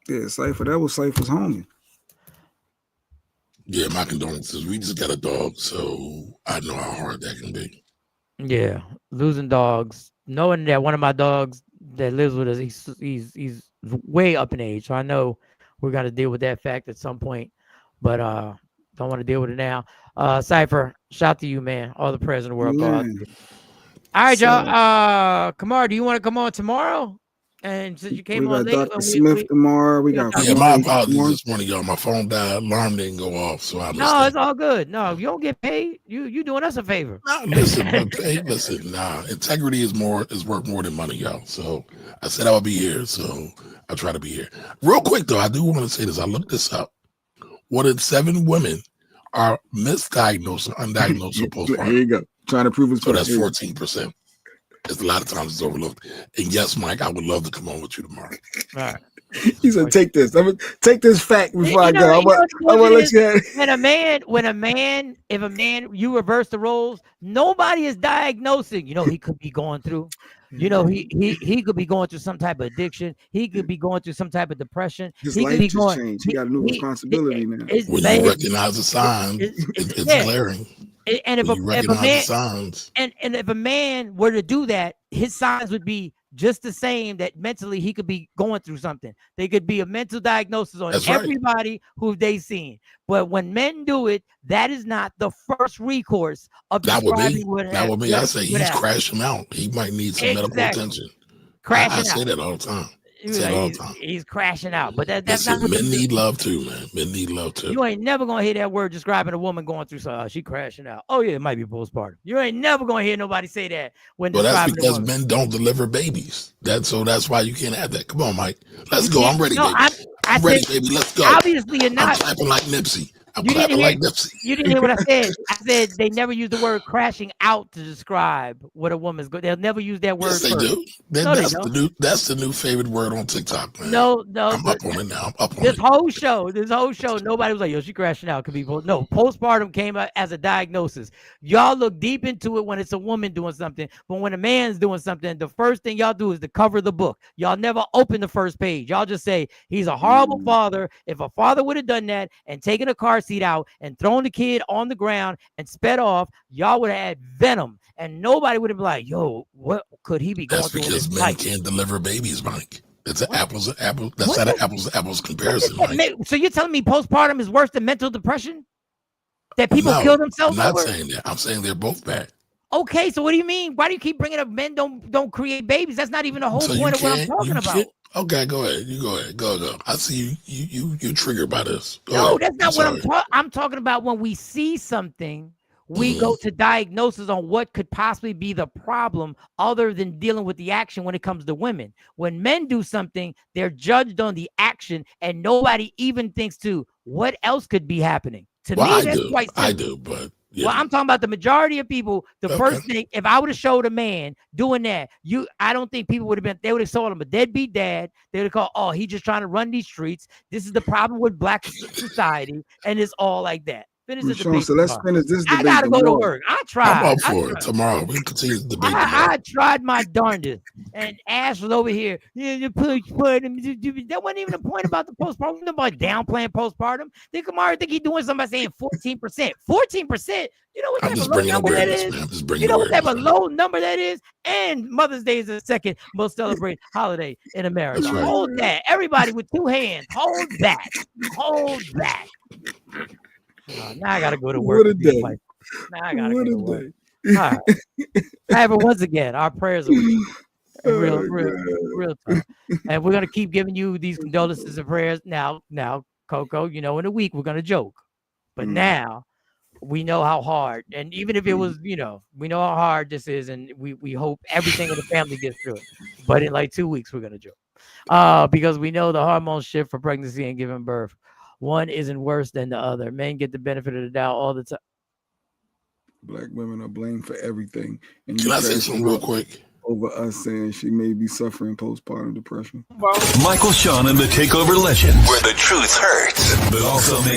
Yeah, Cypher. That was Cypher's homie. Yeah, my condolences. We just got a dog, so I know how hard that can be. Yeah, losing dogs. Knowing that one of my dogs that lives with us, he's way up in age, so I know we're gonna deal with that fact at some point. But don't want to deal with it now. Cypher, shout to you, man. All the prayers in the world go out to you. All right, y'all. Kamar, do you want to come on tomorrow? And since you came on late, late, Dr. Smith tomorrow. We got my apologies this morning, y'all. My phone died, alarm didn't go off, so I missed No, it's all good. No, you don't get paid. You doing us a favor. Listen, integrity is worth more than money, y'all. So I said I would be here, so I'll try to be here. Real quick though, I do want to say this. I looked this up. 1 in 7 women are misdiagnosed or undiagnosed with postpartum. Here you go. Trying to prove it's so that's 14%. It's a lot of times it's overlooked. And yes, Mike, I would love to come on with you tomorrow. All right. He said, "Take this. I'm gonna take this fact before I go. I'm gonna let you have it." If a man, you reverse the roles. Nobody is diagnosing. He could be going through. He could be going through some type of addiction. He could be going through some type of depression. His he life could be just changed. He got a new responsibility now. When you recognize the sign, it's glaring. And if a man were to do that, his signs would be just the same. That mentally he could be going through something. They could be a mental diagnosis on everybody who they've seen. But when men do it, that is not the first recourse of describing what happened. That would be. I say he's crashing out. He might need some medical attention. I say that all the time. He's crashing out, but that's not. Men need love too, man. Men need love too. You ain't never gonna hear that word describing a woman going through something. She crashing out. Oh yeah, it might be postpartum. You ain't never gonna hear nobody say that when. Well, that's because men don't deliver babies. That's why you can't have that. Come on, Mike. Let's go. I'm ready, baby. I'm ready, baby. Let's go. Obviously, you're not. I'm clapping like Nipsey. I'm You didn't clapping hear. like Nipsey. You didn't hear what I said. I said they never use the word crashing out to describe what a woman's good. They'll never use that word Yes, they first. do. No, they That's don't. the new favorite word on TikTok, man. No. I'm up on it now. I'm up on This it. whole show, nobody was like, yo, she crashing out. Could be no. Postpartum came out as a diagnosis. Y'all look deep into it when it's a woman doing something, but when a man's doing something, the first thing y'all do is to cover the book. Y'all never open the first page. Y'all just say he's a horrible father. If a father would have done that and taken a car seat out and thrown the kid on the ground and sped off, y'all would have had venom, and nobody would have been like, yo, what could he be going That's through? because men can't deliver babies, Mike. It's an apples to apples. That's not an apples to apples comparison, Mike. So you're telling me postpartum is worse than mental depression? That people No, kill themselves I'm not over? saying that. I'm saying they're both bad. Okay, so what do you mean? Why do you keep bringing up men don't create babies? That's not even the whole point of what I'm talking about. Okay, go ahead. You go ahead. Go. I see you triggered by this. No, that's not what I'm talking. I'm talking about when we see something, we go to diagnosis on what could possibly be the problem other than dealing with the action when it comes to women. When men do something, they're judged on the action and nobody even thinks to what else could be happening. To me, that's quite simple. I do, but well, I'm talking about the majority of people. The first thing, if I would have showed a man doing that, I don't think people would have been, they would have told him a deadbeat dad. They would have called, oh, he's just trying to run these streets. This is the problem with black society. And it's all like that. Finish the debate. So let's finish this debate. I gotta go to work. I tried. I'm up for it tomorrow. We can continue the debate tomorrow. I tried my darndest. And Ash was over here. Yeah, that wasn't even the point about the postpartum. Nobody downplaying postpartum. Kamari think he's doing something by saying 14%. 14%. You know what type of low number that is? You know what type of low number that is? And Mother's Day is the second most celebrated holiday in America. Right. Hold that. Everybody with two hands. Hold back. Hold back. Now I gotta go to work. What a day. Now I gotta go to work. All right. However, once again, our prayers are with you. Real tough. And we're gonna keep giving you these condolences and prayers. Now, Coco, in a week we're gonna joke. But now we know how hard, and even if it was, we know how hard this is, and we hope everything in the family gets through it. But in like 2 weeks, we're gonna joke. Because we know the hormone shift for pregnancy and giving birth. One isn't worse than the other. Men get the benefit of the doubt all the time. Black women are blamed for everything. And can I say something real quick? Over us saying she may be suffering postpartum depression. Michael Sean and the Takeover Legend, where the truth hurts, but also makes